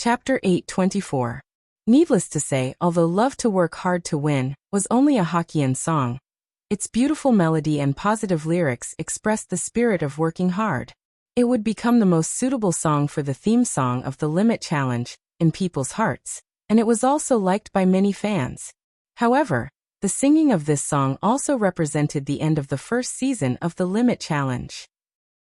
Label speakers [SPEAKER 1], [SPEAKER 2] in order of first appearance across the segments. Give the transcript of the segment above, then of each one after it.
[SPEAKER 1] Chapter 8:24. Needless to say, although Love to Work Hard to Win was only a Hokkien song, its beautiful melody and positive lyrics expressed the spirit of working hard. It would become the most suitable song for the theme song of the Limit Challenge in people's hearts, and it was also liked by many fans. However, the singing of this song also represented the end of the first season of the Limit Challenge.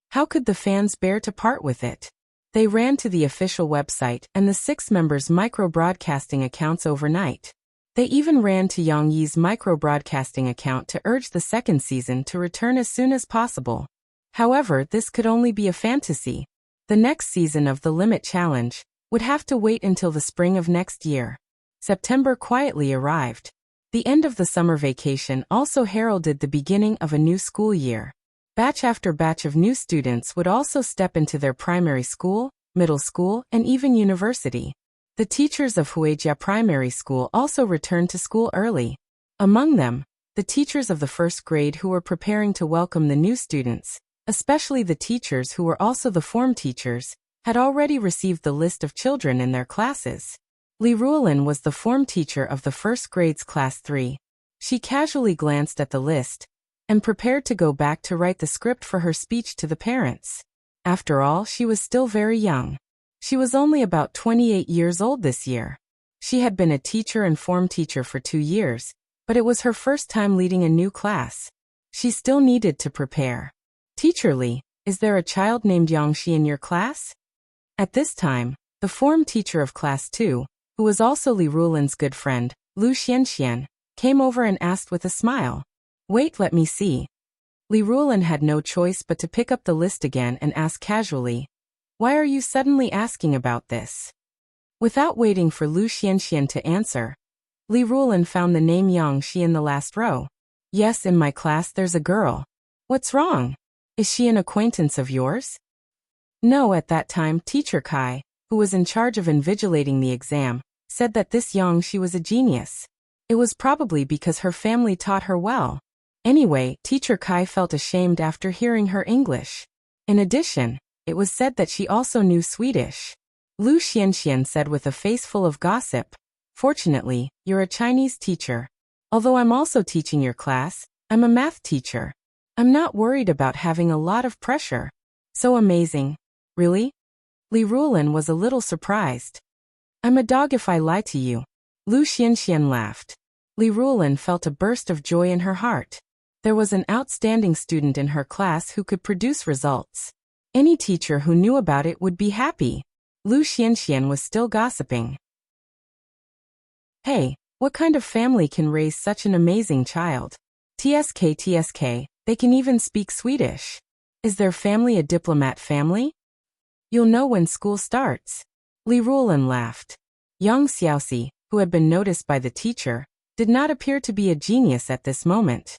[SPEAKER 1] How could the fans bear to part with it? They ran to the official website and the 6 members' micro-broadcasting accounts overnight. They even ran to Yang Yi's micro-broadcasting account to urge the second season to return as soon as possible. However, this could only be a fantasy. The next season of the Limit Challenge would have to wait until the spring of next year. September quietly arrived. The end of the summer vacation also heralded the beginning of a new school year. Batch after batch of new students would also step into their primary school, middle school, and even university. The teachers of Huijia Primary School also returned to school early. Among them, the teachers of the first grade who were preparing to welcome the new students, especially the teachers who were also the form teachers, had already received the list of children in their classes. Li Ruolin was the form teacher of the first grade's class 3. She casually glanced at the list and prepared to go back to write the script for her speech to the parents. After all, she was still very young. She was only about 28 years old this year. She had been a teacher and form teacher for 2 years, but it was her first time leading a new class. She still needed to prepare. "Teacher Li, is there a child named Yangxi in your class?" At this time, the form teacher of class 2, who was also Li Ruolin's good friend, Lu Xianxian, came over and asked with a smile. "Wait, let me see." Li Ruolin had no choice but to pick up the list again and ask casually, "Why are you suddenly asking about this?" Without waiting for Lu Xianxian to answer, Li Ruolin found the name Yang Xi in the last row. "Yes, in my class there's a girl. What's wrong? Is she an acquaintance of yours?" "No." At that time, Teacher Kai, who was in charge of invigilating the exam, said that this Yang Xi was a genius. It was probably because her family taught her well. Anyway, Teacher Kai felt ashamed after hearing her English. In addition, it was said that she also knew Swedish. Lu Xianxian said with a face full of gossip, "Fortunately, you're a Chinese teacher. Although I'm also teaching your class, I'm a math teacher. I'm not worried about having a lot of pressure." "So amazing. Really?" Li Ruolin was a little surprised. "I'm a dog if I lie to you." Lu Xianxian laughed. Li Ruolin felt a burst of joy in her heart. There was an outstanding student in her class who could produce results. Any teacher who knew about it would be happy. Lu Xianxian was still gossiping. "Hey, what kind of family can raise such an amazing child? TSK, they can even speak Swedish. Is their family a diplomat family? You'll know when school starts." Li Ruolin laughed. Yang Xiaoxi, who had been noticed by the teacher, did not appear to be a genius at this moment.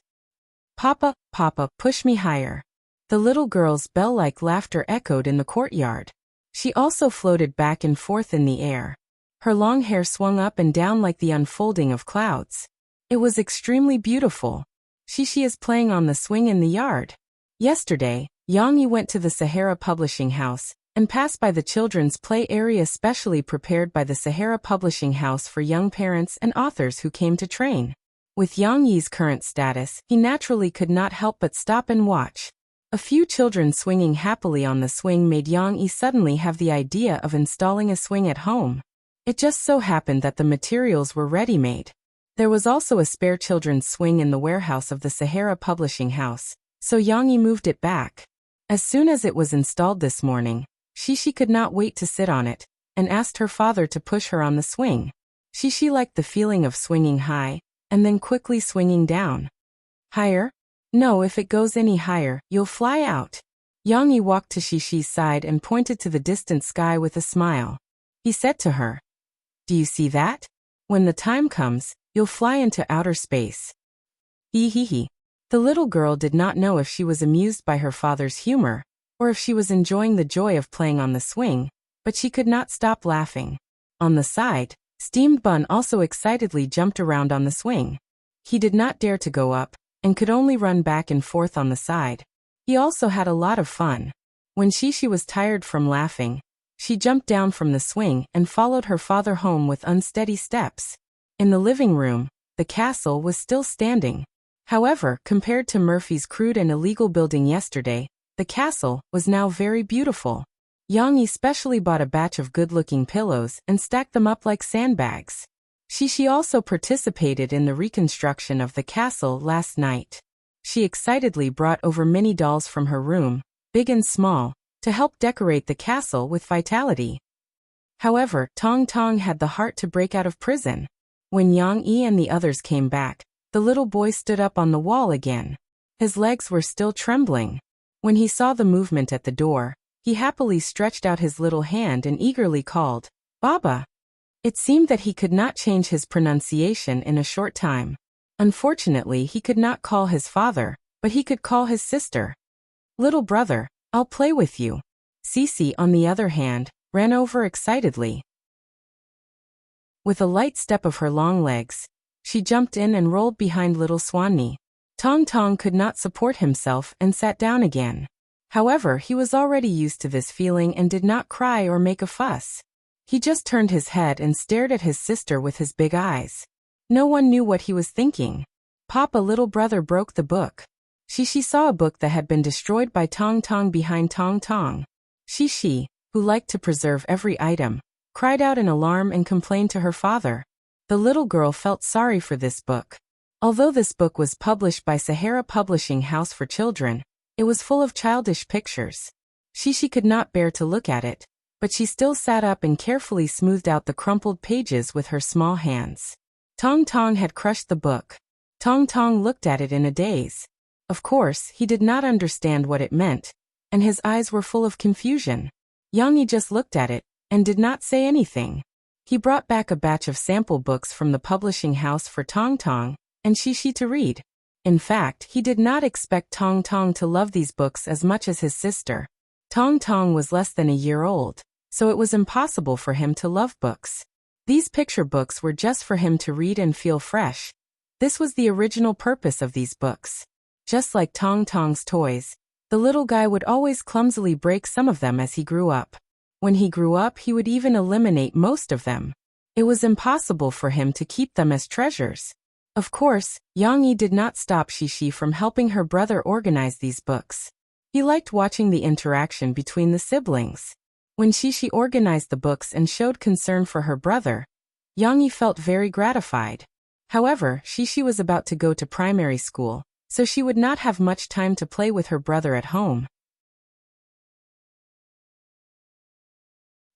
[SPEAKER 1] "Papa, Papa, push me higher." The little girl's bell-like laughter echoed in the courtyard. She also floated back and forth in the air. Her long hair swung up and down like the unfolding of clouds. It was extremely beautiful. She is playing on the swing in the yard. Yesterday, Yang Yi went to the Sahara Publishing House and passed by the children's play area specially prepared by the Sahara Publishing House for young parents and authors who came to train. With Yang Yi's current status, he naturally could not help but stop and watch. A few children swinging happily on the swing made Yang Yi suddenly have the idea of installing a swing at home. It just so happened that the materials were ready-made. There was also a spare children's swing in the warehouse of the Sahara Publishing House, so Yang Yi moved it back. As soon as it was installed this morning, Shishi could not wait to sit on it, and asked her father to push her on the swing. Shishi liked the feeling of swinging high, and then quickly swinging down. "Higher? No, if it goes any higher, you'll fly out." Yang Yi walked to Shishi's side and pointed to the distant sky with a smile. He said to her, "Do you see that? When the time comes, you'll fly into outer space." He. The little girl did not know if she was amused by her father's humor, or if she was enjoying the joy of playing on the swing, but she could not stop laughing. On the side, Steamed Bun also excitedly jumped around on the swing. He did not dare to go up, and could only run back and forth on the side. He also had a lot of fun. When Shishi was tired from laughing, She jumped down from the swing and followed her father home with unsteady steps. In the living room, the castle was still standing. However, compared to Murphy's crude and illegal building yesterday, the castle was now very beautiful. Yang especially bought a batch of good-looking pillows and stacked them up like sandbags. She also participated in the reconstruction of the castle last night. She excitedly brought over many dolls from her room, big and small, to help decorate the castle with vitality. However, Tong Tong had the heart to break out of prison. When Yang Yi and the others came back, the little boy stood up on the wall again. His legs were still trembling. When he saw the movement at the door, he happily stretched out his little hand and eagerly called, "Baba." It seemed that he could not change his pronunciation in a short time. Unfortunately, he could not call his father, but he could call his sister. "Little brother, I'll play with you." Cece, on the other hand, ran over excitedly. With a light step of her long legs, she jumped in and rolled behind little Swanee. Tong Tong could not support himself and sat down again. However, he was already used to this feeling and did not cry or make a fuss. He just turned his head and stared at his sister with his big eyes. No one knew what he was thinking. Papa, little brother broke the book. She saw a book that had been destroyed by Tong Tong behind Tong Tong. She, who liked to preserve every item, cried out in alarm and complained to her father. The little girl felt sorry for this book. Although this book was published by Sahara Publishing House for children, it was full of childish pictures. She could not bear to look at it, but she still sat up and carefully smoothed out the crumpled pages with her small hands. Tong Tong had crushed the book. Tong Tong looked at it in a daze. Of course, he did not understand what it meant, and his eyes were full of confusion. Yang Yi just looked at it, and did not say anything. He brought back a batch of sample books from the publishing house for Tong Tong, and Shi to read. In fact, he did not expect Tong Tong to love these books as much as his sister. Tong Tong was less than a year old, so it was impossible for him to love books. These picture books were just for him to read and feel fresh. This was the original purpose of these books. Just like Tong Tong's toys, the little guy would always clumsily break some of them as he grew up. When he grew up, he would even eliminate most of them. It was impossible for him to keep them as treasures. Of course, Yang Yi did not stop Shi from helping her brother organize these books. He liked watching the interaction between the siblings. When Shi organized the books and showed concern for her brother, Yang Yi felt very gratified. However, Shi was about to go to primary school, so she would not have much time to play with her brother at home.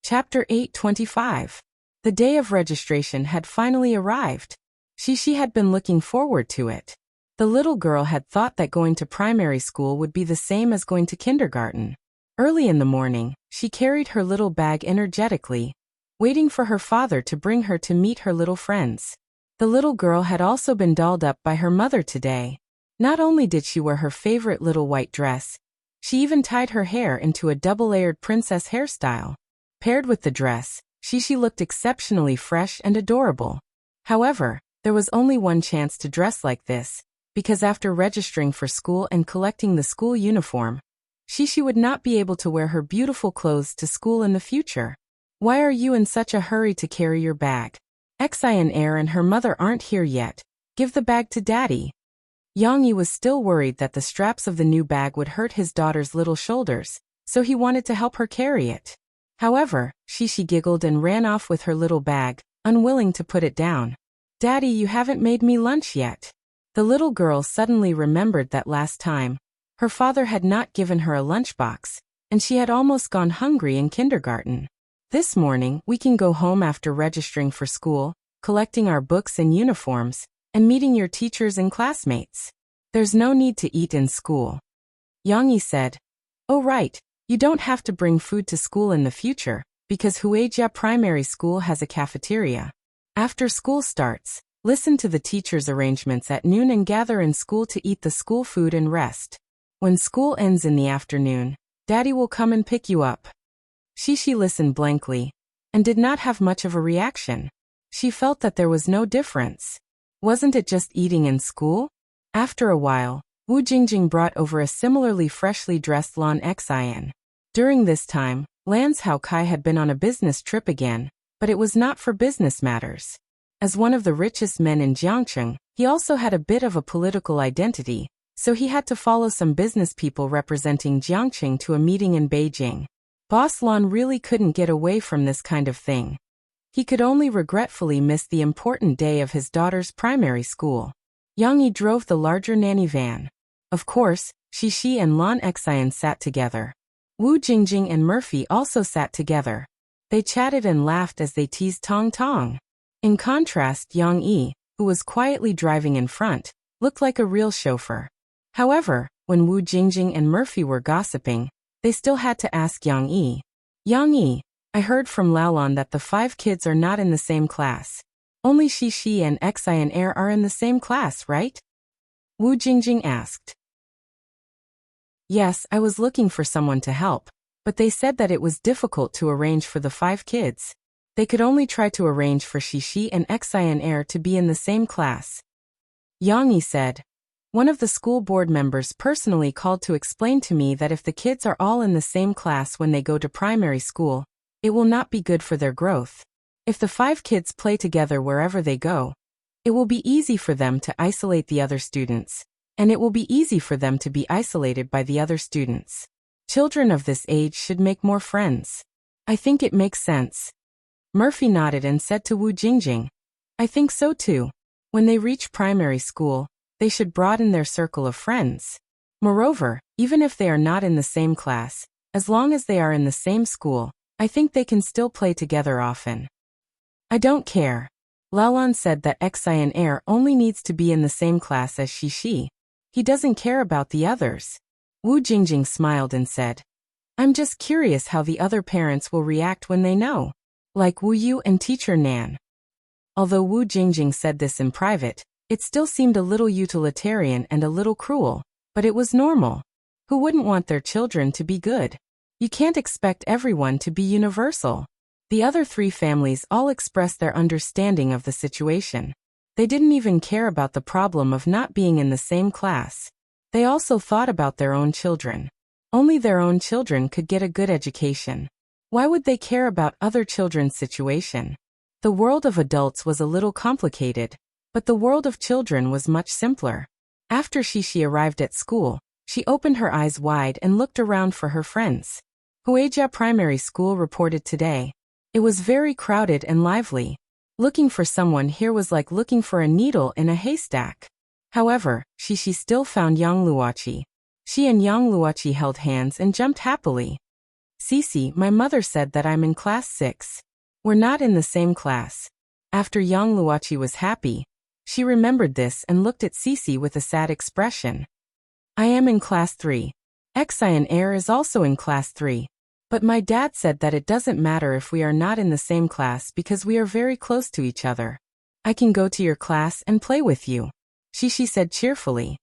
[SPEAKER 1] Chapter 8:25. The day of registration had finally arrived. Shi had been looking forward to it. The little girl had thought that going to primary school would be the same as going to kindergarten. Early in the morning, she carried her little bag energetically, waiting for her father to bring her to meet her little friends. The little girl had also been dolled up by her mother today. Not only did she wear her favorite little white dress, she even tied her hair into a double-layered princess hairstyle. Paired with the dress, Shi looked exceptionally fresh and adorable. However, there was only one chance to dress like this, because after registering for school and collecting the school uniform, Shi would not be able to wear her beautiful clothes to school in the future. "Why are you in such a hurry to carry your bag? Xian Air and her mother aren't here yet. Give the bag to Daddy." Yang Yi was still worried that the straps of the new bag would hurt his daughter's little shoulders, so he wanted to help her carry it. However, Shi giggled and ran off with her little bag, unwilling to put it down. "Daddy, you haven't made me lunch yet." The little girl suddenly remembered that last time, her father had not given her a lunchbox, and she had almost gone hungry in kindergarten. "This morning, we can go home after registering for school, collecting our books and uniforms, and meeting your teachers and classmates. There's no need to eat in school." Yang Yi said, "Oh right, you don't have to bring food to school in the future, because Huijia Primary School has a cafeteria. After school starts, listen to the teacher's arrangements at noon and gather in school to eat the school food and rest. When school ends in the afternoon, Daddy will come and pick you up." Shi listened blankly, and did not have much of a reaction. She felt that there was no difference. Wasn't it just eating in school? After a while, Wu Jingjing brought over a similarly freshly dressed Lan Xian. During this time, Lan's Hao Kai had been on a business trip again, but it was not for business matters. As one of the richest men in Jiangcheng, he also had a bit of a political identity, so he had to follow some business people representing Jiangcheng to a meeting in Beijing. Boss Lan really couldn't get away from this kind of thing. He could only regretfully miss the important day of his daughter's primary school. Yang Yi drove the larger nanny van. Of course, Shishi and Lan Xian sat together. Wu Jingjing and Murphy also sat together. They chatted and laughed as they teased Tong Tong. In contrast, Yang Yi, who was quietly driving in front, looked like a real chauffeur. However, when Wu Jingjing and Murphy were gossiping, they still had to ask Yang Yi. Yang Yi, I heard from Laolan that the 5 kids are not in the same class. Only Shishi and Xian Air are in the same class, right? Wu Jingjing asked. Yes, I was looking for someone to help, but they said that it was difficult to arrange for the 5 kids. They could only try to arrange for Shishi and Xian Air to be in the same class. Yang Yi said. One of the school board members personally called to explain to me that if the kids are all in the same class when they go to primary school, it will not be good for their growth. If the 5 kids play together wherever they go, it will be easy for them to isolate the other students, and it will be easy for them to be isolated by the other students. Children of this age should make more friends. I think it makes sense. Murphy nodded and said to Wu Jingjing, I think so too. When they reach primary school, they should broaden their circle of friends. Moreover, even if they are not in the same class, as long as they are in the same school, I think they can still play together often. I don't care. Laolan said that Xian Air only needs to be in the same class as Shishi. He doesn't care about the others. Wu Jingjing smiled and said, I'm just curious how the other parents will react when they know. Like Wu Yu and teacher Nan. Although Wu Jingjing said this in private, it still seemed a little utilitarian and a little cruel, but it was normal. Who wouldn't want their children to be good? You can't expect everyone to be universal. The other 3 families all expressed their understanding of the situation. They didn't even care about the problem of not being in the same class. They also thought about their own children. Only their own children could get a good education. Why would they care about other children's situation? The world of adults was a little complicated, but the world of children was much simpler. After Shishi arrived at school, she opened her eyes wide and looked around for her friends. Huijia Primary School reported today. It was very crowded and lively. Looking for someone here was like looking for a needle in a haystack. However, Shishi still found Yang Luoqi. She and Yang Luoqi held hands and jumped happily. Cici, my mother said that I'm in class 6. We're not in the same class. After Yang Luoqi was happy, she remembered this and looked at Cici with a sad expression. I am in class 3. Xian Air is also in class 3. But my dad said that it doesn't matter if we are not in the same class because we are very close to each other. I can go to your class and play with you. Shishi said cheerfully.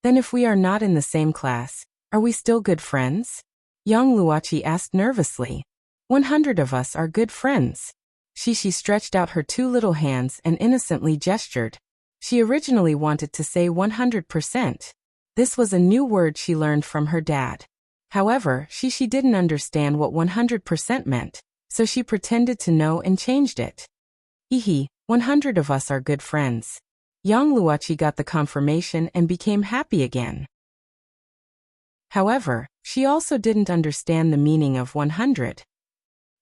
[SPEAKER 1] Then if we are not in the same class, are we still good friends? Yang Luoqi asked nervously. 100 of us are good friends. Shishi stretched out her 2 little hands and innocently gestured. She originally wanted to say 100%. This was a new word she learned from her dad. However, Shishi didn't understand what 100% meant, so she pretended to know and changed it. Hehe, 100 of us are good friends. Yang Luoqi got the confirmation and became happy again. However, she also didn't understand the meaning of 100.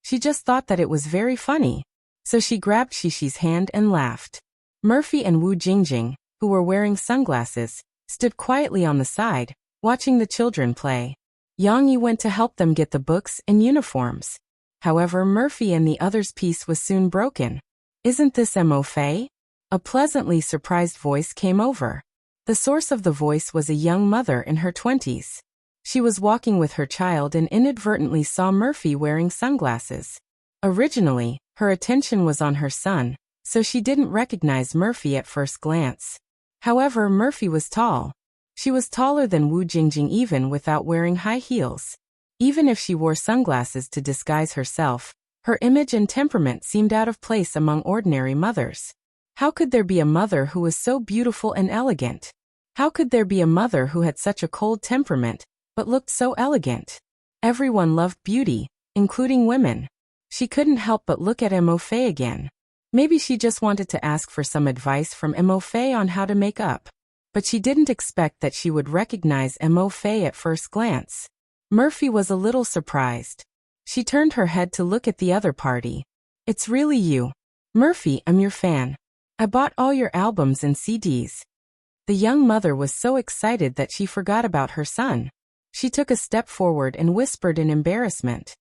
[SPEAKER 1] She just thought that it was very funny. So she grabbed Shishi's hand and laughed. Murphy and Wu Jingjing, who were wearing sunglasses, stood quietly on the side, watching the children play. Yang Yi went to help them get the books and uniforms. However, Murphy and the others' peace was soon broken. Isn't this Mo Fei? A pleasantly surprised voice came over. The source of the voice was a young mother in her 20s. She was walking with her child and inadvertently saw Murphy wearing sunglasses. Originally, her attention was on her son, so she didn't recognize Murphy at first glance. However, Murphy was tall. She was taller than Wu Jingjing even without wearing high heels. Even if she wore sunglasses to disguise herself, her image and temperament seemed out of place among ordinary mothers. How could there be a mother who was so beautiful and elegant? How could there be a mother who had such a cold temperament, but looked so elegant? Everyone loved beauty, including women. She couldn't help but look at Mofe again. Maybe she just wanted to ask for some advice from Mofe on how to make up. But she didn't expect that she would recognize Mofe at first glance. Murphy was a little surprised. She turned her head to look at the other party. "It's really you. Murphy, I'm your fan. I bought all your albums and CDs." The young mother was so excited that she forgot about her son. She took a step forward and whispered in embarrassment.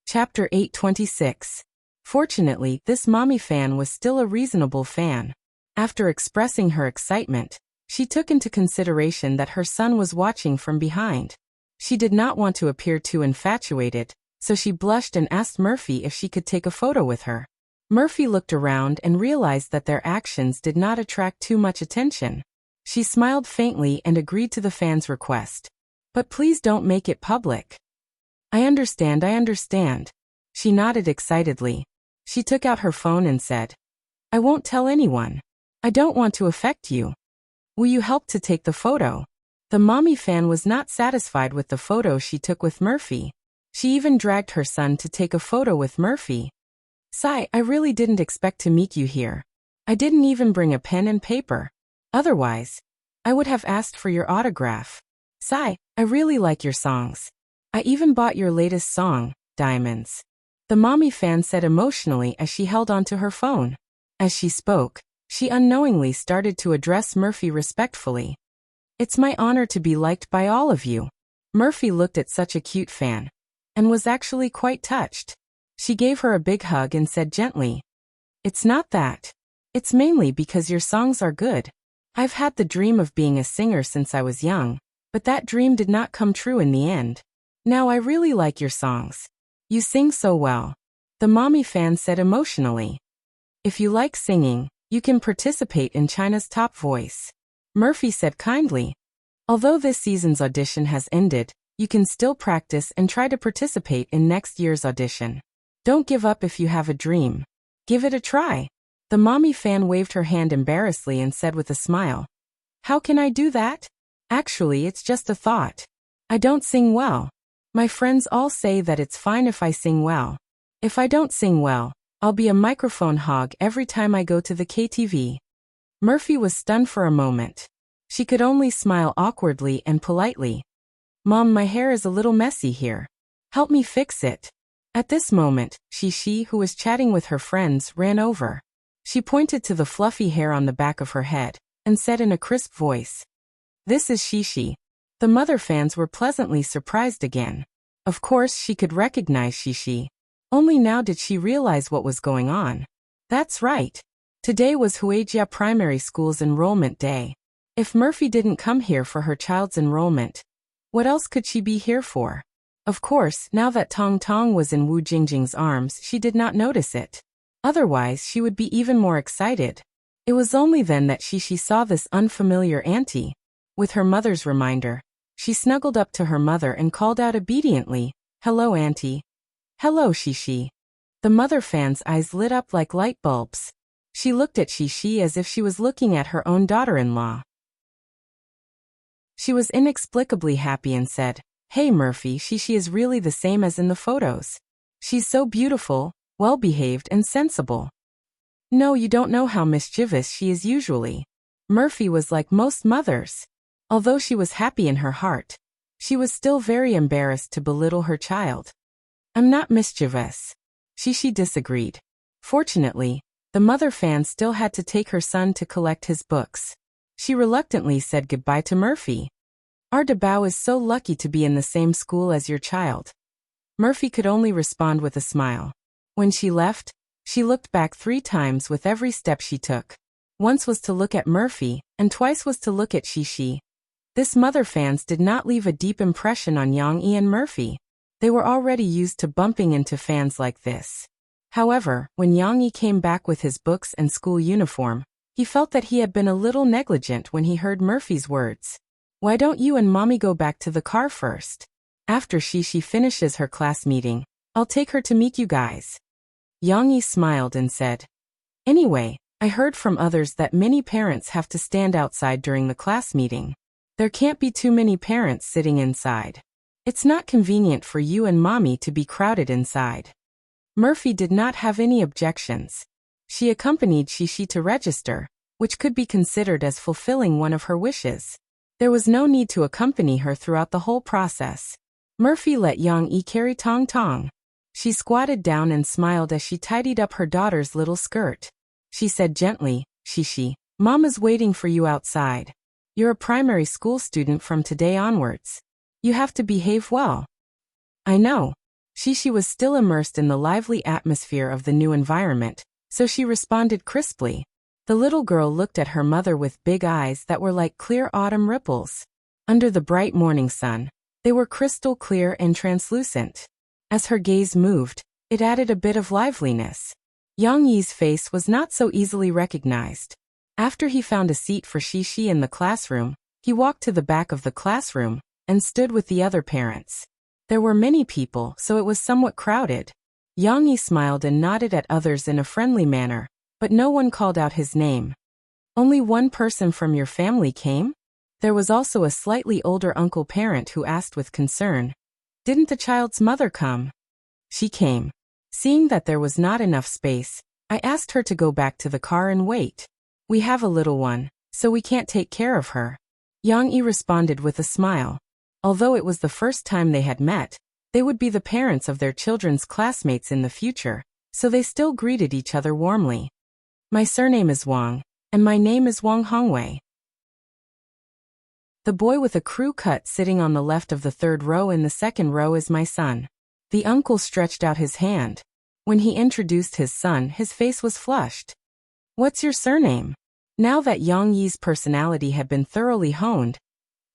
[SPEAKER 1] Chapter 826. Fortunately, this mommy fan was still a reasonable fan. After expressing her excitement, she took into consideration that her son was watching from behind. She did not want to appear too infatuated, so she blushed and asked Murphy if she could take a photo with her. Murphy looked around and realized that their actions did not attract too much attention. She smiled faintly and agreed to the fan's request. "But please don't make it public." I understand. She nodded excitedly. She took out her phone and said, "I won't tell anyone. I don't want to affect you. Will you help to take the photo?" The mommy fan was not satisfied with the photo she took with Murphy. She even dragged her son to take a photo with Murphy. "Sai, I really didn't expect to meet you here. I didn't even bring a pen and paper. Otherwise, I would have asked for your autograph. Sai, I really like your songs. I even bought your latest song, Diamonds." The mommy fan said emotionally as she held onto her phone. As she spoke, she unknowingly started to address Murphy respectfully. "It's my honor to be liked by all of you." Murphy looked at such a cute fan and was actually quite touched. She gave her a big hug and said gently, "It's not that. It's mainly because your songs are good. I've had the dream of being a singer since I was young, but that dream did not come true in the end. Now I really like your songs. You sing so well." The mommy fan said emotionally. "If you like singing, you can participate in China's Top Voice." Murphy said kindly. "Although this season's audition has ended, you can still practice and try to participate in next year's audition. Don't give up if you have a dream. Give it a try." The mommy fan waved her hand embarrassedly and said with a smile, "How can I do that? Actually, it's just a thought. I don't sing well. My friends all say that it's fine if I sing well. If I don't sing well, I'll be a microphone hog every time I go to the KTV." Murphy was stunned for a moment. She could only smile awkwardly and politely. "Mom, my hair is a little messy here. Help me fix it." At this moment, Shishi, who was chatting with her friends, ran over. She pointed to the fluffy hair on the back of her head and said in a crisp voice, "This is Shishi." The mother fans were pleasantly surprised again. Of course, she could recognize Shishi. Only now did she realize what was going on. That's right. Today was Huijia Primary School's enrollment day. If Murphy didn't come here for her child's enrollment, what else could she be here for? Of course, now that Tong Tong was in Wu Jingjing's arms, she did not notice it. Otherwise, she would be even more excited. It was only then that she saw this unfamiliar auntie. With her mother's reminder, she snuggled up to her mother and called out obediently, "Hello, auntie." "Hello, Shishi." The mother fan's eyes lit up like light bulbs. She looked at Shishi as if she was looking at her own daughter-in-law. She was inexplicably happy and said, "Hey Murphy, Shishi is really the same as in the photos. She's so beautiful, well-behaved and sensible." "No, you don't know how mischievous she is usually." Murphy was like most mothers. Although she was happy in her heart, she was still very embarrassed to belittle her child. "I'm not mischievous." Shishi disagreed. Fortunately, the mother fan still had to take her son to collect his books. She reluctantly said goodbye to Murphy. "Our Dabao is so lucky to be in the same school as your child." Murphy could only respond with a smile. When she left, she looked back 3 times with every step she took. Once was to look at Murphy, and twice was to look at Shishi. This mother fans did not leave a deep impression on Yang Yi and Murphy. They were already used to bumping into fans like this. However, when Yang Yi came back with his books and school uniform, he felt that he had been a little negligent when he heard Murphy's words. "Why don't you and mommy go back to the car first? After Shishi finishes her class meeting, I'll take her to meet you guys." Yang Yi smiled and said, "Anyway, I heard from others that many parents have to stand outside during the class meeting. There can't be too many parents sitting inside. It's not convenient for you and Mommy to be crowded inside. Murphy did not have any objections. She accompanied Shishi to register, which could be considered as fulfilling one of her wishes. There was no need to accompany her throughout the whole process. Murphy let Yang-yi carry Tong Tong. She squatted down and smiled as she tidied up her daughter's little skirt. She said gently, Shishi, Mama's waiting for you outside. You're a primary school student from today onwards. You have to behave well. I know. Shishi was still immersed in the lively atmosphere of the new environment, so she responded crisply. The little girl looked at her mother with big eyes that were like clear autumn ripples. Under the bright morning sun, they were crystal clear and translucent. As her gaze moved, it added a bit of liveliness. Yang Yi's face was not so easily recognized. After he found a seat for Shishi in the classroom, he walked to the back of the classroom and stood with the other parents. There were many people, so it was somewhat crowded. Yang Yi smiled and nodded at others in a friendly manner, but no one called out his name. Only one person from your family came? There was also a slightly older uncle parent who asked with concern. Didn't the child's mother come? She came. Seeing that there was not enough space, I asked her to go back to the car and wait. We have a little one, so we can't take care of her. Yang Yi responded with a smile. Although it was the first time they had met, they would be the parents of their children's classmates in the future, so they still greeted each other warmly. My surname is Wang, and my name is Wang Hongwei. The boy with a crew cut sitting on the left of the third row in the second row is my son. The uncle stretched out his hand. When he introduced his son, his face was flushed. What's your surname? Now that Yang Yi's personality had been thoroughly honed,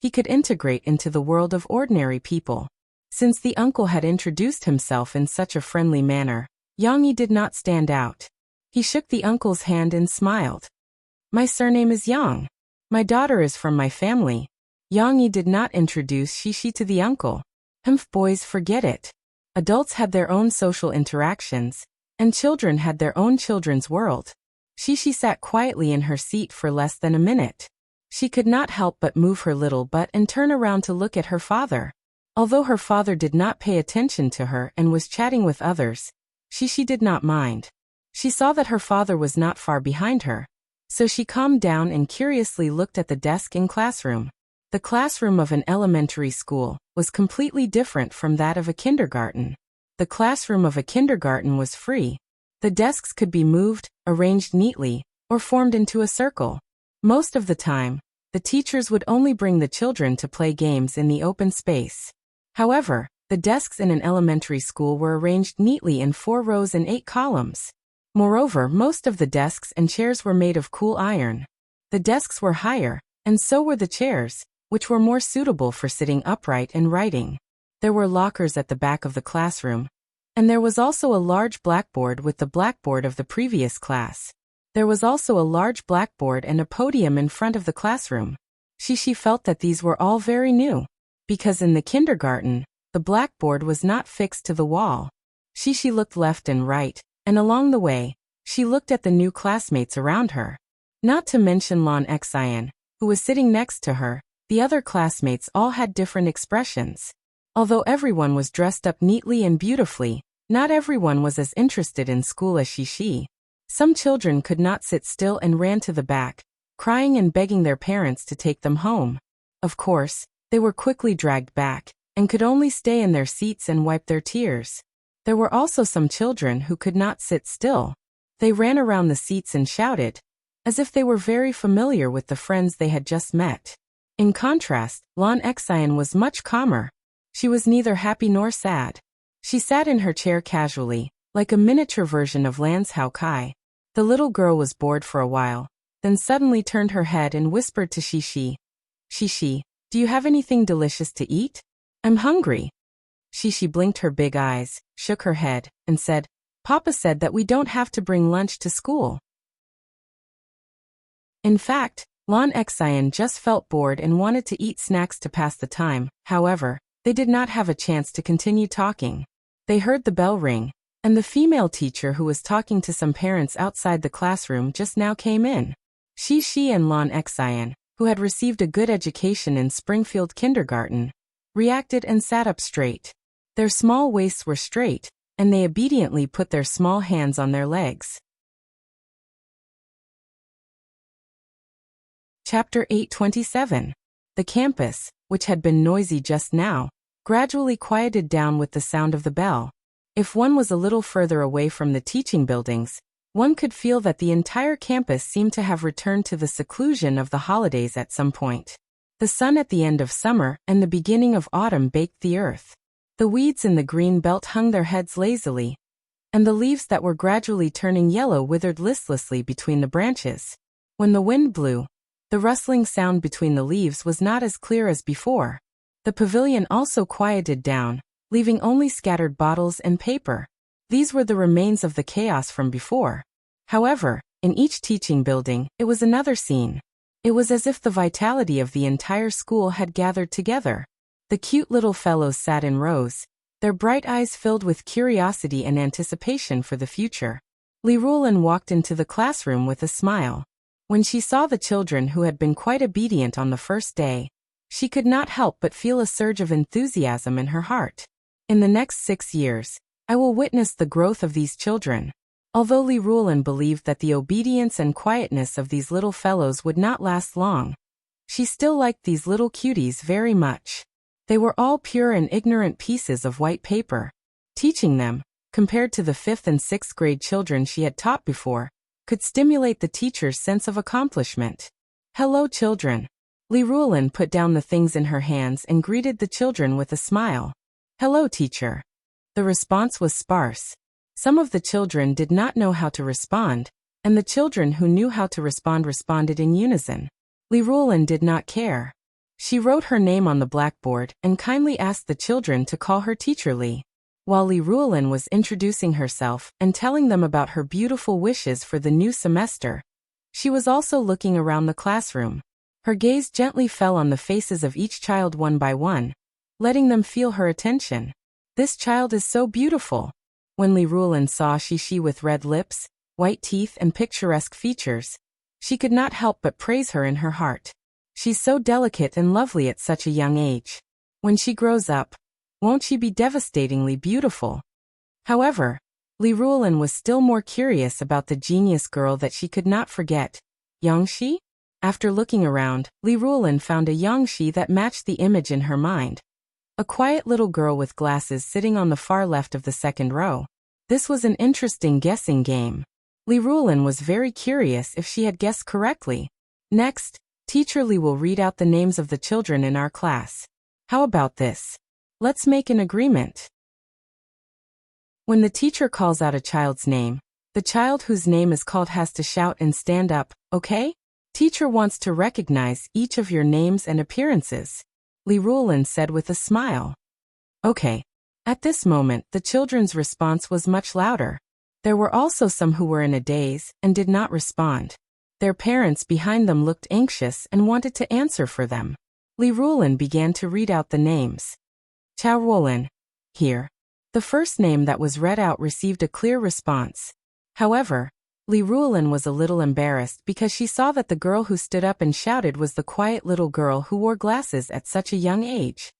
[SPEAKER 1] he could integrate into the world of ordinary people. Since the uncle had introduced himself in such a friendly manner, Yang Yi did not stand out. He shook the uncle's hand and smiled. My surname is Yang. My daughter is from my family. Yang Yi did not introduce Shishi to the uncle. Boys forget it. Adults had their own social interactions, and children had their own children's world. Shishi sat quietly in her seat for less than a minute. She could not help but move her little butt and turn around to look at her father. Although her father did not pay attention to her and was chatting with others, Shishi did not mind. She saw that her father was not far behind her, so she calmed down and curiously looked at the desk in classroom. The classroom of an elementary school was completely different from that of a kindergarten. The classroom of a kindergarten was free. The desks could be moved, arranged neatly, or formed into a circle. Most of the time, the teachers would only bring the children to play games in the open space. However, the desks in an elementary school were arranged neatly in 4 rows and 8 columns. Moreover, most of the desks and chairs were made of cool iron. The desks were higher, and so were the chairs, which were more suitable for sitting upright and writing. There were lockers at the back of the classroom, and there was also a large blackboard with the blackboard of the previous class. There was also a large blackboard and a podium in front of the classroom. Shishi felt that these were all very new, because in the kindergarten, the blackboard was not fixed to the wall. Shishi looked left and right, and along the way, she looked at the new classmates around her. Not to mention Lan Xian, who was sitting next to her. The other classmates all had different expressions. Although everyone was dressed up neatly and beautifully, not everyone was as interested in school as Shishi. Some children could not sit still and ran to the back, crying and begging their parents to take them home. Of course, they were quickly dragged back, and could only stay in their seats and wipe their tears. There were also some children who could not sit still. They ran around the seats and shouted, as if they were very familiar with the friends they had just met. In contrast, Lan Xian was much calmer. She was neither happy nor sad. She sat in her chair casually, like a miniature version of Lan's Hao Kai. The little girl was bored for a while, then suddenly turned her head and whispered to Shishi. Shishi, do you have anything delicious to eat? I'm hungry. Shishi blinked her big eyes, shook her head, and said, Papa said that we don't have to bring lunch to school. In fact, Lan Xian just felt bored and wanted to eat snacks to pass the time. However, they did not have a chance to continue talking. They heard the bell ring, and the female teacher who was talking to some parents outside the classroom just now came in. Shishi and Lan Xian, who had received a good education in Springfield kindergarten, reacted and sat up straight. Their small waists were straight, and they obediently put their small hands on their legs. Chapter 8:27. The campus, which had been noisy just now, gradually quieted down with the sound of the bell. If one was a little further away from the teaching buildings, one could feel that the entire campus seemed to have returned to the seclusion of the holidays at some point. The sun at the end of summer and the beginning of autumn baked the earth. The weeds in the green belt hung their heads lazily, and the leaves that were gradually turning yellow withered listlessly between the branches. When the wind blew, the rustling sound between the leaves was not as clear as before. The pavilion also quieted down, leaving only scattered bottles and paper. These were the remains of the chaos from before. However, in each teaching building, it was another scene. It was as if the vitality of the entire school had gathered together. The cute little fellows sat in rows, their bright eyes filled with curiosity and anticipation for the future. Li Ruolin walked into the classroom with a smile. When she saw the children who had been quite obedient on the first day, she could not help but feel a surge of enthusiasm in her heart. In the next 6 years, I will witness the growth of these children. Although Li Ruolin believed that the obedience and quietness of these little fellows would not last long, she still liked these little cuties very much. They were all pure and ignorant pieces of white paper. Teaching them, compared to the 5th and 6th grade children she had taught before, could stimulate the teacher's sense of accomplishment. "Hello, children." Li Ruolin put down the things in her hands and greeted the children with a smile. "Hello, teacher." The response was sparse. Some of the children did not know how to respond, and the children who knew how to respond responded in unison. Li Ruolin did not care. She wrote her name on the blackboard and kindly asked the children to call her Teacher Li. While Li Ruolin was introducing herself and telling them about her beautiful wishes for the new semester, she was also looking around the classroom. Her gaze gently fell on the faces of each child one by one, letting them feel her attention. "This child is so beautiful." When Li Ruolin saw Shishi with red lips, white teeth and picturesque features, she could not help but praise her in her heart. "She's so delicate and lovely at such a young age. When she grows up, won't she be devastatingly beautiful?" However, Li Ruolin was still more curious about the genius girl that she could not forget, Yangshi. After looking around, Li Ruolin found a Yangshi that matched the image in her mind. A quiet little girl with glasses sitting on the far left of the second row. This was an interesting guessing game. Li Ruolin was very curious if she had guessed correctly. "Next, Teacher Li will read out the names of the children in our class. How about this? Let's make an agreement." When the teacher calls out a child's name, the child whose name is called has to shout and stand up, "Okay? Teacher wants to recognize each of your names and appearances," Li Ruolin said with a smile. "Okay." At this moment, the children's response was much louder. There were also some who were in a daze and did not respond. Their parents behind them looked anxious and wanted to answer for them. Li Ruolin began to read out the names. Chao Ruolin. Here. The first name that was read out received a clear response. However, Li Ruolin was a little embarrassed because she saw that the girl who stood up and shouted was the quiet little girl who wore glasses at such a young age.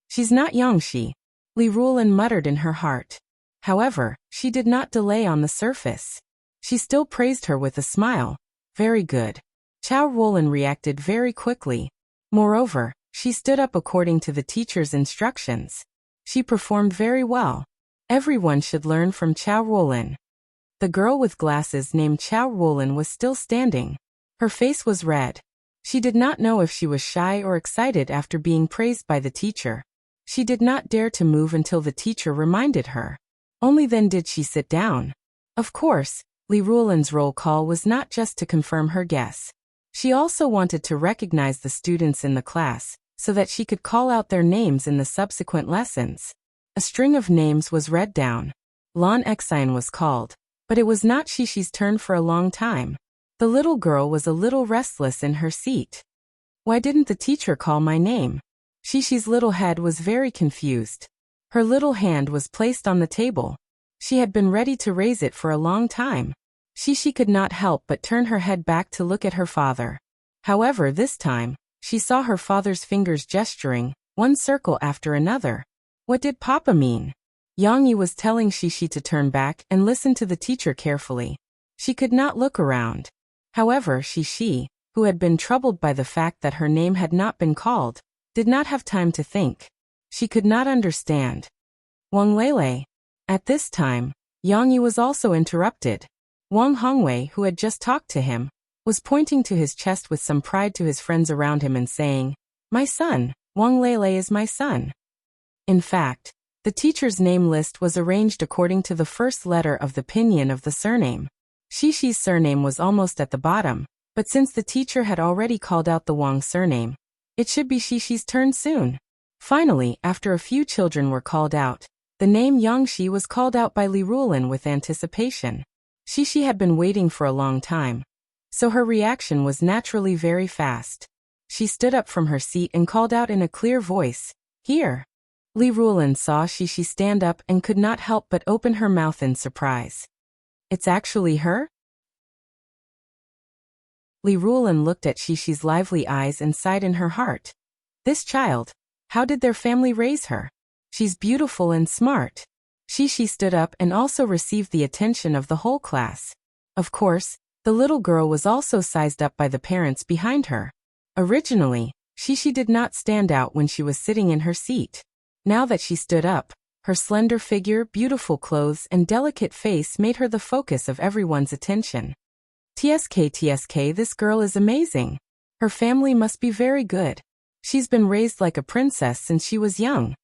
[SPEAKER 1] "She's not young, she," Li Ruolin muttered in her heart. However, she did not delay on the surface. She still praised her with a smile. "Very good." Chao Ruolin reacted very quickly. Moreover, she stood up according to the teacher's instructions. She performed very well. Everyone should learn from Chao Ruolin. The girl with glasses named Chao Ruolin was still standing. Her face was red. She did not know if she was shy or excited after being praised by the teacher. She did not dare to move until the teacher reminded her. Only then did she sit down. Of course, Li Ruolin's roll call was not just to confirm her guess. She also wanted to recognize the students in the class, so that she could call out their names in the subsequent lessons. A string of names was read down. Lan Exine was called, but it was not Shishi's turn for a long time. The little girl was a little restless in her seat. Why didn't the teacher call my name? Shishi's little head was very confused. Her little hand was placed on the table. She had been ready to raise it for a long time. Shishi could not help but turn her head back to look at her father. However, this time, she saw her father's fingers gesturing, one circle after another. What did Papa mean? Yang Yi was telling Shishi to turn back and listen to the teacher carefully. She could not look around. However, Shishi, who had been troubled by the fact that her name had not been called, did not have time to think. She could not understand. Wang Lele. At this time, Yang Yi was also interrupted. Wang Hongwei, who had just talked to him, was pointing to his chest with some pride to his friends around him and saying, "My son, Wang Lele is my son." In fact, the teacher's name list was arranged according to the first letter of the pinyin of the surname. Shishi's surname was almost at the bottom, but since the teacher had already called out the Wang surname, it should be Shishi's turn soon. Finally, after a few children were called out, the name Yangshi was called out by Li Rulin with anticipation. Shishi had been waiting for a long time, so her reaction was naturally very fast. She stood up from her seat and called out in a clear voice, "Here." Li Rulin saw Shishi stand up and could not help but open her mouth in surprise. "It's actually her?" Li Rulin looked at Shishi's lively eyes and sighed in her heart. This child, how did their family raise her? She's beautiful and smart. Shishi stood up and also received the attention of the whole class. Of course, the little girl was also sized up by the parents behind her. Originally, Shishi did not stand out when she was sitting in her seat. Now that she stood up, her slender figure, beautiful clothes, and delicate face made her the focus of everyone's attention. TSK, this girl is amazing. Her family must be very good. She's been raised like a princess since she was young.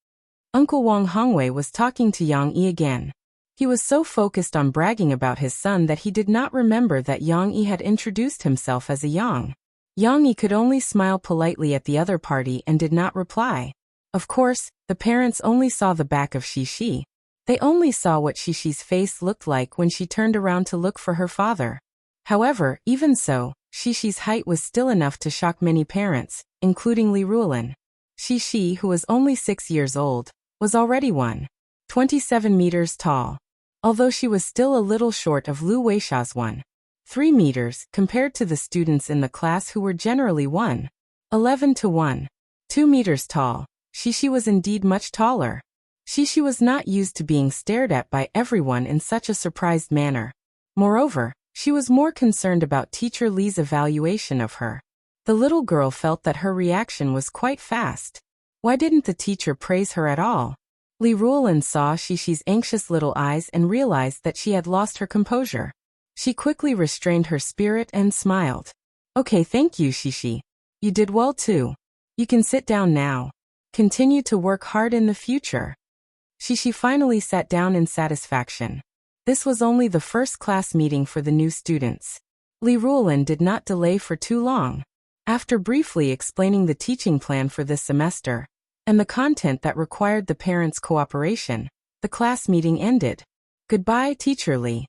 [SPEAKER 1] Uncle Wang Hongwei was talking to Yang Yi again. He was so focused on bragging about his son that he did not remember that Yang Yi had introduced himself as a Yang. Yang Yi could only smile politely at the other party and did not reply. Of course, the parents only saw the back of Shishi. They only saw what Shishi's face looked like when she turned around to look for her father. However, even so, Shishi's height was still enough to shock many parents, including Li Rulin. Shishi, who was only 6 years old, was already 1.27 meters tall. Although she was still a little short of Lu Weisha's 1.3 meters compared to the students in the class who were generally 1.11 to 1.2 meters tall. Shishi was indeed much taller. Shishi was not used to being stared at by everyone in such a surprised manner. Moreover, she was more concerned about Teacher Li's evaluation of her. The little girl felt that her reaction was quite fast. Why didn't the teacher praise her at all? Li Rulin saw Shishi's anxious little eyes and realized that she had lost her composure. She quickly restrained her spirit and smiled. "Okay, thank you, Shishi. You did well too. You can sit down now. Continue to work hard in the future." Shishi finally sat down in satisfaction. This was only the first class meeting for the new students. Li Rulin did not delay for too long. After briefly explaining the teaching plan for this semester, and the content that required the parents' cooperation, the class meeting ended. "Goodbye, Teacher Li."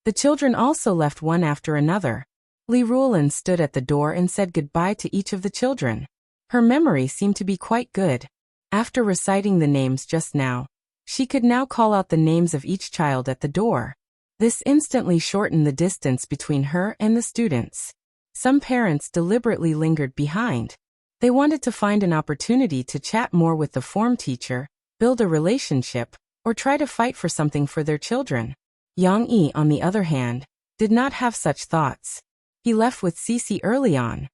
[SPEAKER 1] The children also left one after another. Li Rulin stood at the door and said goodbye to each of the children. Her memory seemed to be quite good. After reciting the names just now, she could now call out the names of each child at the door. This instantly shortened the distance between her and the students. Some parents deliberately lingered behind. They wanted to find an opportunity to chat more with the form teacher, build a relationship, or try to fight for something for their children. Yang Yi, on the other hand, did not have such thoughts. He left with Cici early on.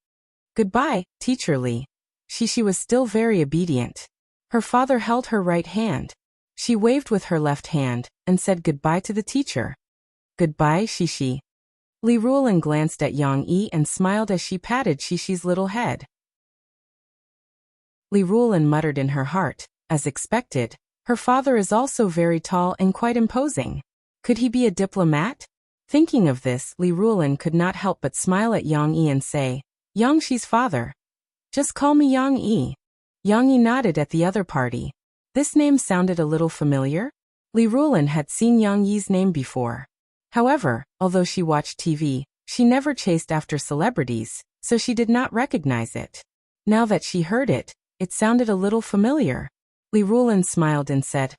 [SPEAKER 1] "Goodbye, Teacher Li." Shishi was still very obedient. Her father held her right hand. She waved with her left hand and said goodbye to the teacher. "Goodbye, Shishi." Li Rulin glanced at Yang Yi and smiled as she patted Shishi's little head. Li Rulin muttered in her heart, as expected, her father is also very tall and quite imposing. Could he be a diplomat? Thinking of this, Li Rulin could not help but smile at Yang Yi and say, "Yang Shi's father. Just call me Yang Yi." Yang Yi nodded at the other party. This name sounded a little familiar. Li Rulin had seen Yang Yi's name before. However, although she watched TV, she never chased after celebrities, so she did not recognize it. Now that she heard it, it sounded a little familiar. Li Rulin smiled and said,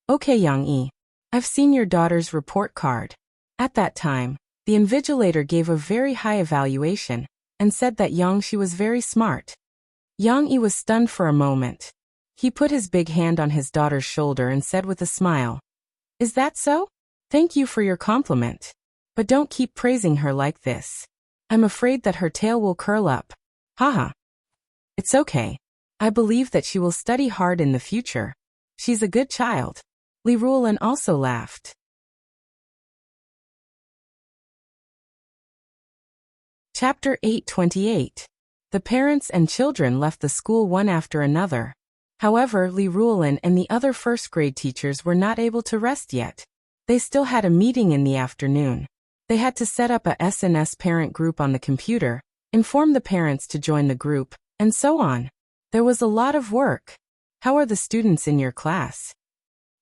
[SPEAKER 1] "Okay, Yang Yi. I've seen your daughter's report card." At that time, the invigilator gave a very high evaluation, and said that Yang Shi was very smart. Yang Yi was stunned for a moment. He put his big hand on his daughter's shoulder and said with a smile, "Is that so? Thank you for your compliment. But don't keep praising her like this. I'm afraid that her tail will curl up. Haha. It's okay. I believe that she will study hard in the future. She's a good child." Li Ruolin also laughed. Chapter 828. The parents and children left the school one after another. However, Li Ruolin and the other first-grade teachers were not able to rest yet. They still had a meeting in the afternoon. They had to set up a SNS parent group on the computer, inform the parents to join the group, and so on. There was a lot of work. How are the students in your class?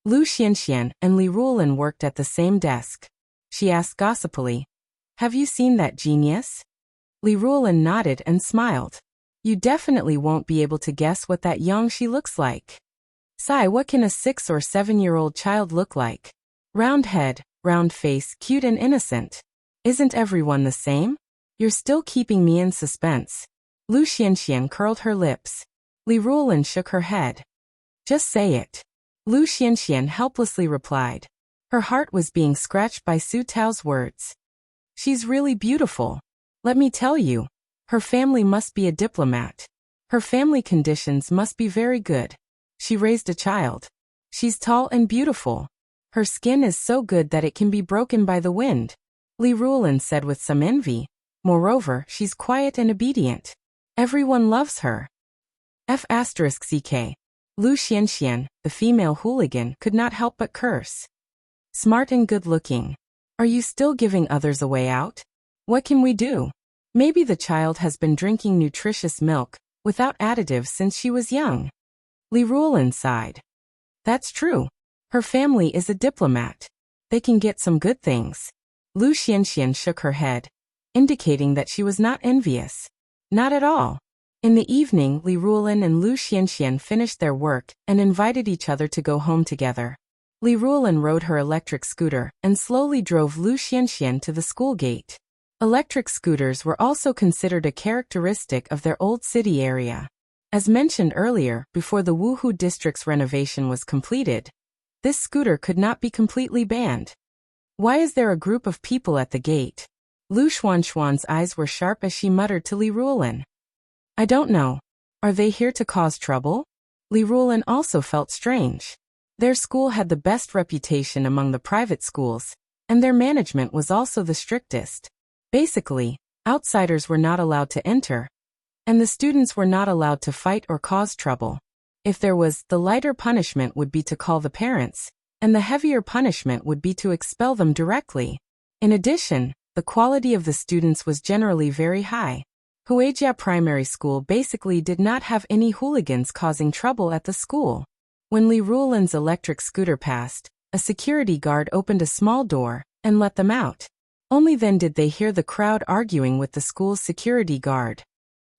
[SPEAKER 1] Lu Xianxian and Li Ruolin worked at the same desk. She asked gossipily, "Have you seen that genius?" Li Ruolin nodded and smiled. "You definitely won't be able to guess what that Yang Shi looks like." "Sai, what can a 6 or 7-year-old child look like? Round head, round face, cute and innocent. Isn't everyone the same? You're still keeping me in suspense." Lu Xianxian curled her lips. Li Ruolin shook her head. "Just say it." Lu Xianxian helplessly replied. Her heart was being scratched by Su Tao's words. "She's really beautiful. Let me tell you. Her family must be a diplomat. Her family conditions must be very good. She raised a child. She's tall and beautiful. Her skin is so good that it can be broken by the wind," Li Ruolin said with some envy. "Moreover, she's quiet and obedient. Everyone loves her." F***ck. Lu Xianxian, the female hooligan, could not help but curse. "Smart and good-looking. Are you still giving others a way out? What can we do? Maybe the child has been drinking nutritious milk, without additives since she was young." Li Ruolin sighed. "That's true. Her family is a diplomat. They can get some good things." Lu Xianxian shook her head, indicating that she was not envious. Not at all. In the evening, Li Ruolin and Lu Xianxian finished their work and invited each other to go home together. Li Ruolin rode her electric scooter and slowly drove Lu Xianxian to the school gate. Electric scooters were also considered a characteristic of their old city area. As mentioned earlier, before the Wuhu district's renovation was completed, this scooter could not be completely banned. "Why is there a group of people at the gate?" Lu Xuanxuan's eyes were sharp as she muttered to Li Ruolin. "I don't know. Are they here to cause trouble?" Li Ruolin also felt strange. Their school had the best reputation among the private schools, and their management was also the strictest. Basically, outsiders were not allowed to enter, and the students were not allowed to fight or cause trouble. If there was, the lighter punishment would be to call the parents, and the heavier punishment would be to expel them directly. In addition, the quality of the students was generally very high. Huijia Primary School basically did not have any hooligans causing trouble at the school. When Li Ruolin's electric scooter passed, a security guard opened a small door and let them out. Only then did they hear the crowd arguing with the school's security guard.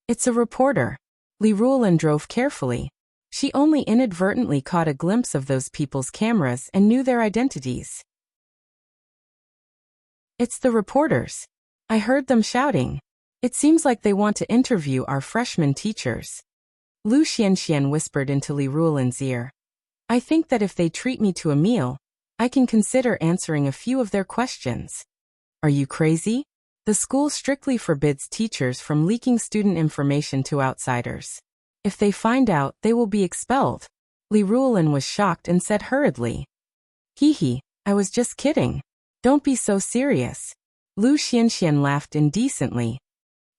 [SPEAKER 1] "It's a reporter." Li Ruolin drove carefully. She only inadvertently caught a glimpse of those people's cameras and knew their identities. "It's the reporters. I heard them shouting. It seems like they want to interview our freshman teachers." Lu Xianxian whispered into Li Ruolin's ear. "I think that if they treat me to a meal, I can consider answering a few of their questions." "Are you crazy? The school strictly forbids teachers from leaking student information to outsiders. If they find out, they will be expelled." Li Ruolin was shocked and said hurriedly. "Hee, I was just kidding. Don't be so serious." Lu Xianxian laughed indecently.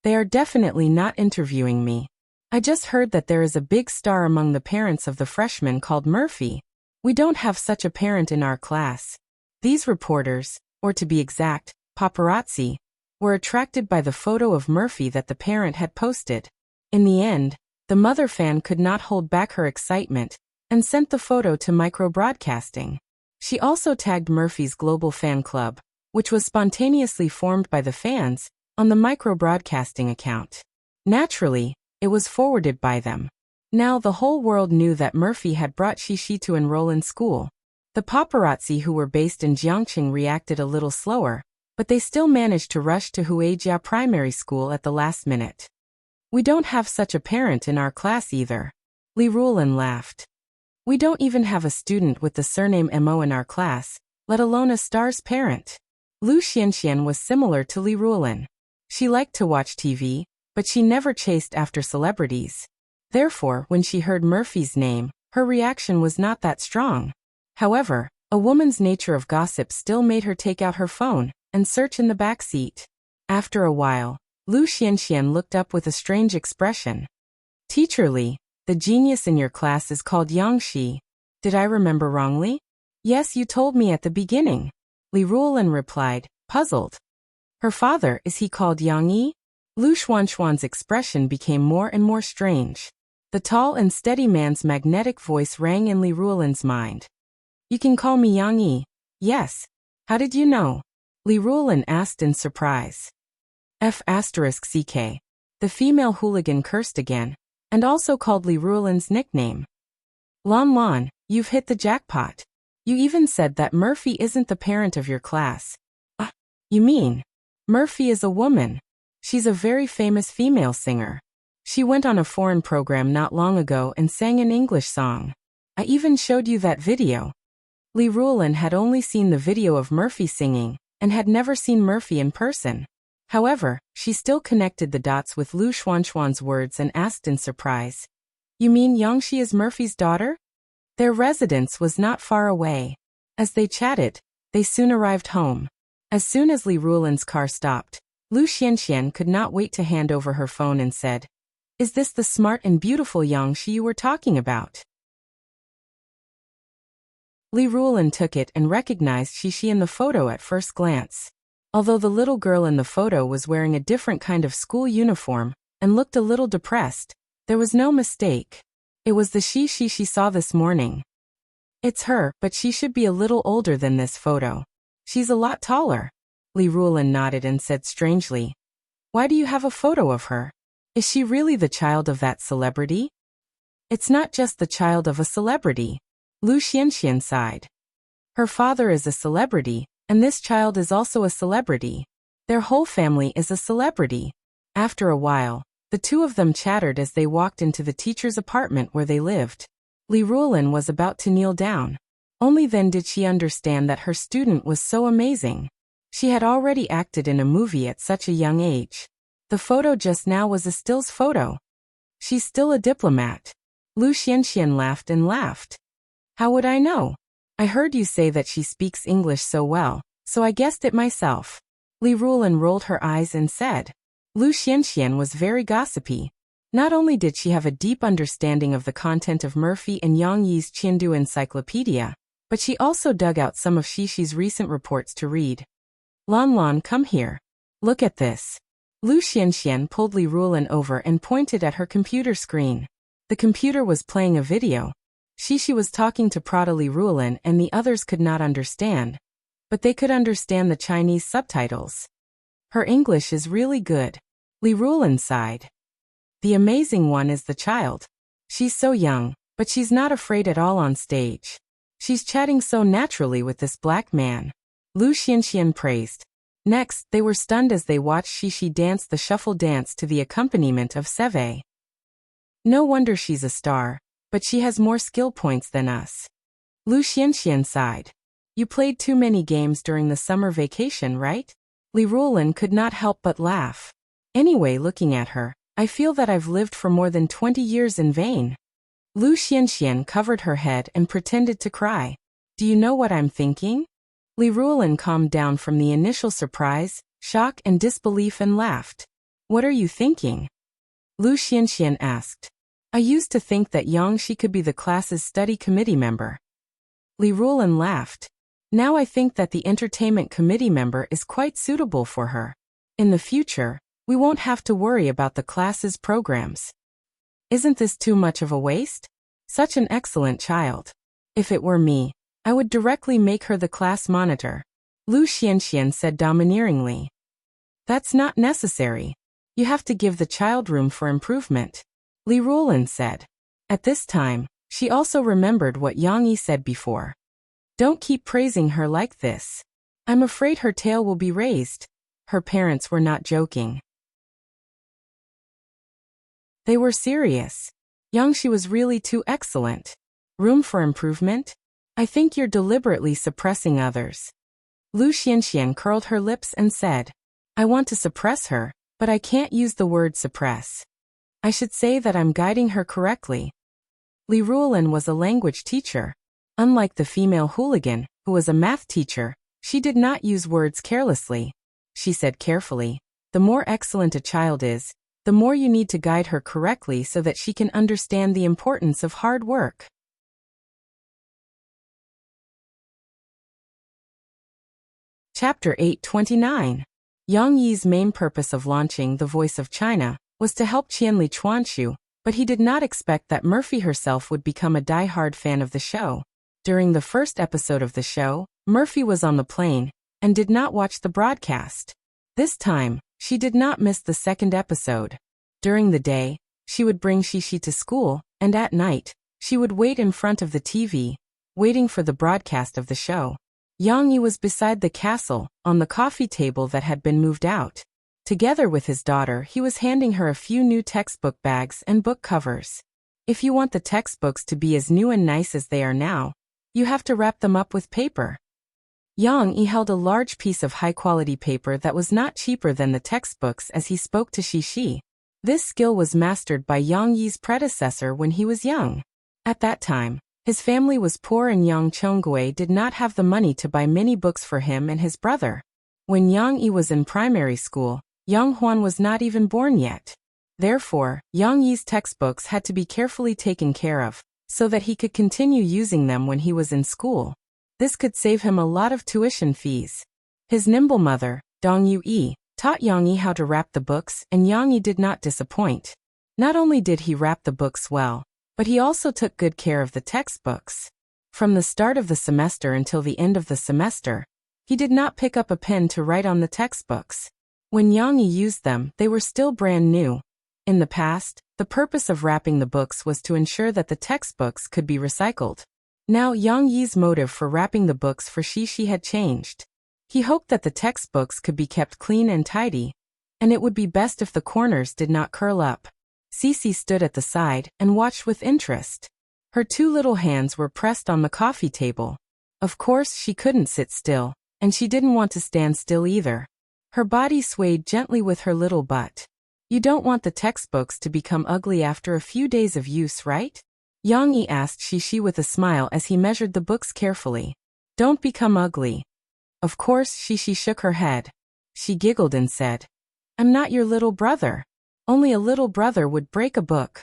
[SPEAKER 1] "They are definitely not interviewing me. I just heard that there is a big star among the parents of the freshmen called Murphy. We don't have such a parent in our class." These reporters, or to be exact, paparazzi, were attracted by the photo of Murphy that the parent had posted. In the end, the mother fan could not hold back her excitement and sent the photo to micro-broadcasting. She also tagged Murphy's global fan club, which was spontaneously formed by the fans, on the micro-broadcasting account. Naturally, it was forwarded by them. Now the whole world knew that Murphy had brought Shishi to enroll in school. The paparazzi who were based in Jiangqing reacted a little slower, but they still managed to rush to Huijia Primary School at the last minute. We don't have such a parent in our class either. Li Ruolin laughed. We don't even have a student with the surname Mo in our class, let alone a star's parent. Lu Xianxian was similar to Li Ruolin. She liked to watch TV, but she never chased after celebrities. Therefore, when she heard Murphy's name, her reaction was not that strong. However, a woman's nature of gossip still made her take out her phone and search in the back seat. After a while, Lu Xianxian looked up with a strange expression. Teacher Li, the genius in your class is called Yang Shi. Did I remember wrongly? Yes, you told me at the beginning. Li Ruolin replied, puzzled. Her father, is he called Yang Yi? Lu Xuanxuan's expression became more and more strange. The tall and steady man's magnetic voice rang in Li Ruolin's mind. You can call me Yang Yi. Yes. How did you know? Li Ruolin asked in surprise. F***CK. The female hooligan cursed again, and also called Li Ruolin's nickname. Lon Lon, you've hit the jackpot. You even said that Murphy isn't the parent of your class. You mean? Murphy is a woman. She's a very famous female singer. She went on a foreign program not long ago and sang an English song. I even showed you that video. Li Ruolin had only seen the video of Murphy singing, and had never seen Murphy in person. However, she still connected the dots with Lu Xuanxuan's words and asked in surprise. You mean Yangxi is Murphy's daughter? Their residence was not far away. As they chatted, they soon arrived home. As soon as Li Ruolin's car stopped, Lu Xianxian could not wait to hand over her phone and said, Is this the smart and beautiful Yangxi you were talking about? Li Ruolin took it and recognized Shishi in the photo at first glance. Although the little girl in the photo was wearing a different kind of school uniform and looked a little depressed, there was no mistake. It was the Shishi she saw this morning. It's her, but she should be a little older than this photo. She's a lot taller. Li Ruolin nodded and said strangely, Why do you have a photo of her? Is she really the child of that celebrity? It's not just the child of a celebrity. Lu Xianxian sighed. Her father is a celebrity, and this child is also a celebrity. Their whole family is a celebrity. After a while, the two of them chattered as they walked into the teacher's apartment where they lived. Li Ruolin was about to kneel down. Only then did she understand that her student was so amazing. She had already acted in a movie at such a young age. The photo just now was a stills photo. She's still a diplomat. Lu Xianxian laughed and laughed. How would I know? I heard you say that she speaks English so well, so I guessed it myself. Li Ruolin rolled her eyes and said. Lu Xianxian was very gossipy. Not only did she have a deep understanding of the content of Murphy and Yang Yi's Qindu encyclopedia, but she also dug out some of Shishi's recent reports to read. Lon Lon, come here. Look at this. Lu Xianxian pulled Li Ruolin over and pointed at her computer screen. The computer was playing a video. Shishi was talking to Prada Li Ruolin and the others could not understand, but they could understand the Chinese subtitles. Her English is really good. Li Ruolin sighed. The amazing one is the child. She's so young, but she's not afraid at all on stage. She's chatting so naturally with this black man. Lu Xianxian praised. Next, they were stunned as they watched Shishi dance the shuffle dance to the accompaniment of Seve. No wonder she's a star, but she has more skill points than us. Lu Xianxian sighed. You played too many games during the summer vacation, right? Li Ruolin could not help but laugh. Anyway, looking at her, I feel that I've lived for more than 20 years in vain. Lu Xianxian covered her head and pretended to cry. Do you know what I'm thinking? Li Ruolin calmed down from the initial surprise, shock and disbelief and laughed. What are you thinking? Lu Xianxian asked. I used to think that Yangxi could be the class's study committee member. Li Ruolin laughed. Now I think that the entertainment committee member is quite suitable for her. In the future, we won't have to worry about the class's programs. Isn't this too much of a waste? Such an excellent child. If it were me, I would directly make her the class monitor. Lu Xianxian said domineeringly. That's not necessary. You have to give the child room for improvement. Li Ruolin said. At this time, she also remembered what Yang Yi said before. Don't keep praising her like this. I'm afraid her tail will be raised. Her parents were not joking. They were serious. Young, she was really too excellent. Room for improvement? I think you're deliberately suppressing others. Lu Xianxian curled her lips and said, I want to suppress her, but I can't use the word suppress. I should say that I'm guiding her correctly. Li Ruolin was a language teacher. Unlike the female hooligan, who was a math teacher, she did not use words carelessly. She said carefully, the more excellent a child is, the more you need to guide her correctly so that she can understand the importance of hard work. Chapter 829. Yang Yi's main purpose of launching The Voice of China was to help Qianli Chuanshu, but he did not expect that Murphy herself would become a die-hard fan of the show. During the first episode of the show, Murphy was on the plane and did not watch the broadcast. This time, she did not miss the second episode. During the day, she would bring Shishi to school, and at night, she would wait in front of the TV, waiting for the broadcast of the show. Yang Yi was beside the castle, on the coffee table that had been moved out. Together with his daughter, he was handing her a few new textbook bags and book covers. If you want the textbooks to be as new and nice as they are now, you have to wrap them up with paper. Yang Yi held a large piece of high-quality paper that was not cheaper than the textbooks as he spoke to Shishi. This skill was mastered by Yang Yi's predecessor when he was young. At that time, his family was poor and Yang Chongwei did not have the money to buy many books for him and his brother. When Yang Yi was in primary school, Yang Huan was not even born yet. Therefore, Yang Yi's textbooks had to be carefully taken care of, so that he could continue using them when he was in school. This could save him a lot of tuition fees. His nimble mother, Dong Yu-yi, taught Yang Yi how to wrap the books, and Yang Yi did not disappoint. Not only did he wrap the books well, but he also took good care of the textbooks. From the start of the semester until the end of the semester, he did not pick up a pen to write on the textbooks. When Yang Yi used them, they were still brand new. In the past, the purpose of wrapping the books was to ensure that the textbooks could be recycled. Now Yang Yi's motive for wrapping the books for Shishi had changed. He hoped that the textbooks could be kept clean and tidy, and it would be best if the corners did not curl up. Cece stood at the side and watched with interest. Her two little hands were pressed on the coffee table. Of course, she couldn't sit still, and she didn't want to stand still either. Her body swayed gently with her little butt. You don't want the textbooks to become ugly after a few days of use, right? Yang Yi asked Shishi with a smile as he measured the books carefully. Don't become ugly. Of course, Shishi shook her head. She giggled and said, I'm not your little brother. Only a little brother would break a book.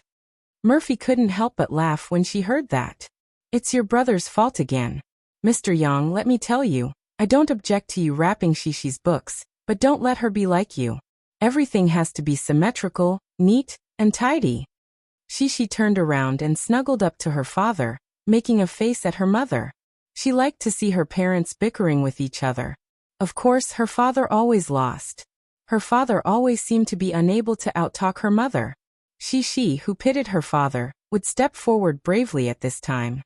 [SPEAKER 1] Murphy couldn't help but laugh when she heard that. It's your brother's fault again. Mr. Yang, let me tell you, I don't object to you wrapping Shishi's books, but don't let her be like you. Everything has to be symmetrical, neat, and tidy. Shishi turned around and snuggled up to her father, making a face at her mother. She liked to see her parents bickering with each other. Of course, her father always lost. Her father always seemed to be unable to outtalk her mother. Shishi, who pitied her father, would step forward bravely at this time.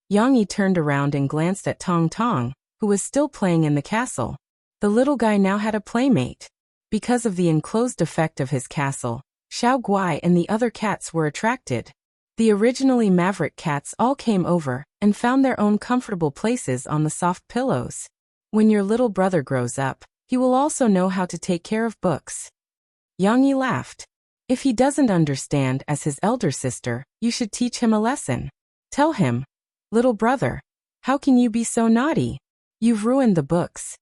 [SPEAKER 1] Yang Yi turned around and glanced at Tong Tong, who was still playing in the castle. The little guy now had a playmate. Because of the enclosed effect of his castle, Xiao Guai and the other cats were attracted. The originally maverick cats all came over and found their own comfortable places on the soft pillows. When your little brother grows up, he will also know how to take care of books. Yang Yi laughed. If he doesn't understand as his elder sister, you should teach him a lesson. Tell him, little brother, how can you be so naughty? You've ruined the books.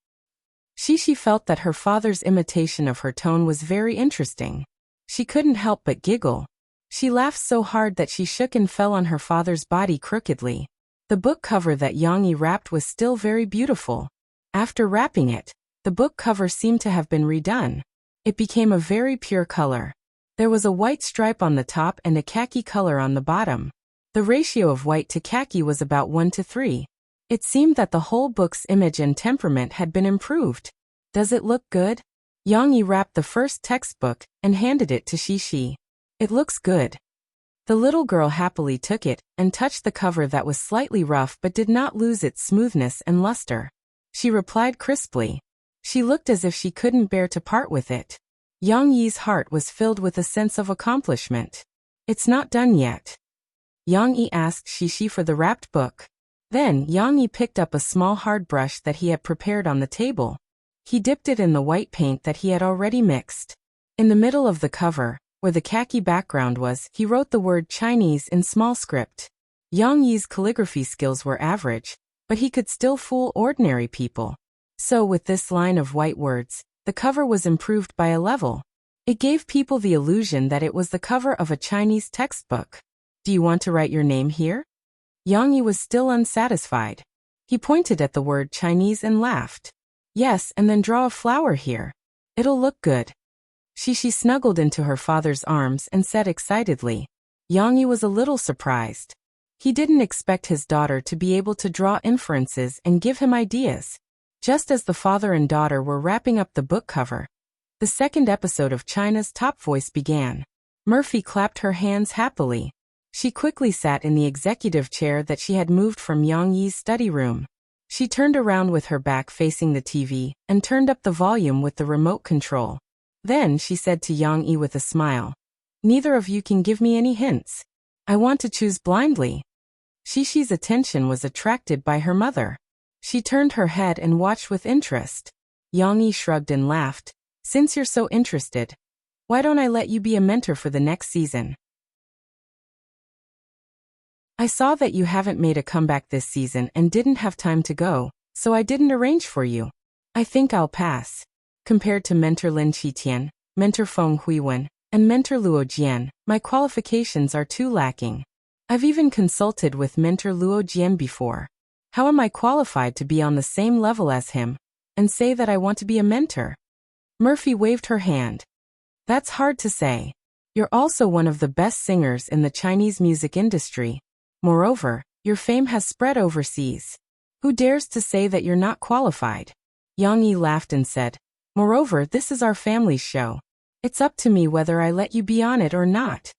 [SPEAKER 1] Shishi felt that her father's imitation of her tone was very interesting. She couldn't help but giggle. She laughed so hard that she shook and fell on her father's body crookedly. The book cover that Yang Yi wrapped was still very beautiful. After wrapping it, the book cover seemed to have been redone. It became a very pure color. There was a white stripe on the top and a khaki color on the bottom. The ratio of white to khaki was about 1:3. It seemed that the whole book's image and temperament had been improved. Does it look good? Yang Yi wrapped the first textbook and handed it to Shishi. It looks good. The little girl happily took it and touched the cover that was slightly rough but did not lose its smoothness and luster. She replied crisply. She looked as if she couldn't bear to part with it. Yang Yi's heart was filled with a sense of accomplishment. It's not done yet. Yang Yi asked Shishi for the wrapped book. Then Yang Yi picked up a small hard brush that he had prepared on the table. He dipped it in the white paint that he had already mixed. In the middle of the cover, where the khaki background was, he wrote the word Chinese in small script. Yang Yi's calligraphy skills were average, but he could still fool ordinary people. So with this line of white words, the cover was improved by a level. It gave people the illusion that it was the cover of a Chinese textbook. Do you want to write your name here? Yang Yi was still unsatisfied. He pointed at the word Chinese and laughed. Yes, and then draw a flower here. It'll look good. Shishi snuggled into her father's arms and said excitedly. Yang Yi was a little surprised. He didn't expect his daughter to be able to draw inferences and give him ideas. Just as the father and daughter were wrapping up the book cover, the second episode of China's Top Voice began. Murphy clapped her hands happily. She quickly sat in the executive chair that she had moved from Yang Yi's study room. She turned around with her back facing the TV and turned up the volume with the remote control. Then she said to Yang Yi with a smile, "Neither of you can give me any hints. I want to choose blindly." Shishi's attention was attracted by her mother. She turned her head and watched with interest. Yang Yi shrugged and laughed. "Since you're so interested, why don't I let you be a mentor for the next season? I saw that you haven't made a comeback this season and didn't have time to go, so I didn't arrange for you. I think I'll pass. Compared to mentor Lin Qitian, mentor Feng Huiwen, and mentor Luo Jian, my qualifications are too lacking. I've even consulted with mentor Luo Jian before. How am I qualified to be on the same level as him and say that I want to be a mentor?" Murphy waved her hand. "That's hard to say. You're also one of the best singers in the Chinese music industry. Moreover, your fame has spread overseas. Who dares to say that you're not qualified?" Yang Yi laughed and said, "Moreover, this is our family's show. It's up to me whether I let you be on it or not."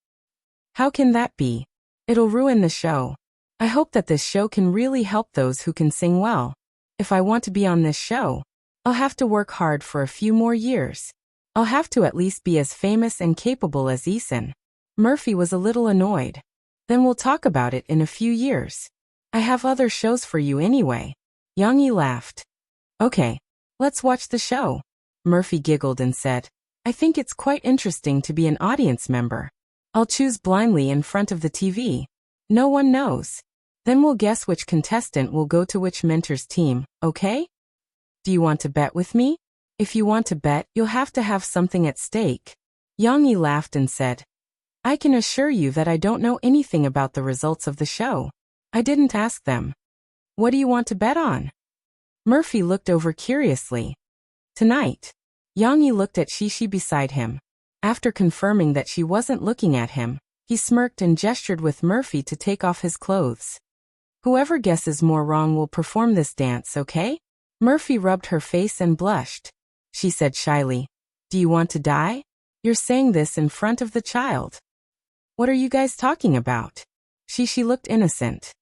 [SPEAKER 1] "How can that be? It'll ruin the show. I hope that this show can really help those who can sing well. If I want to be on this show, I'll have to work hard for a few more years. I'll have to at least be as famous and capable as Eason." Murphy was a little annoyed. "Then we'll talk about it in a few years. I have other shows for you anyway." Yang Yi laughed. "Okay, let's watch the show." Murphy giggled and said, "I think it's quite interesting to be an audience member. I'll choose blindly in front of the TV. No one knows. Then we'll guess which contestant will go to which mentor's team, okay? Do you want to bet with me? If you want to bet, you'll have to have something at stake." Yang Yi laughed and said, "I can assure you that I don't know anything about the results of the show. I didn't ask them. What do you want to bet on?" Murphy looked over curiously. "Tonight." Yang Yi looked at Shishi beside him. After confirming that she wasn't looking at him, he smirked and gestured with Murphy to take off his clothes. "Whoever guesses more wrong will perform this dance, okay?" Murphy rubbed her face and blushed. She said shyly, "Do you want to die? You're saying this in front of the child. What are you guys talking about?" Shishi looked innocent.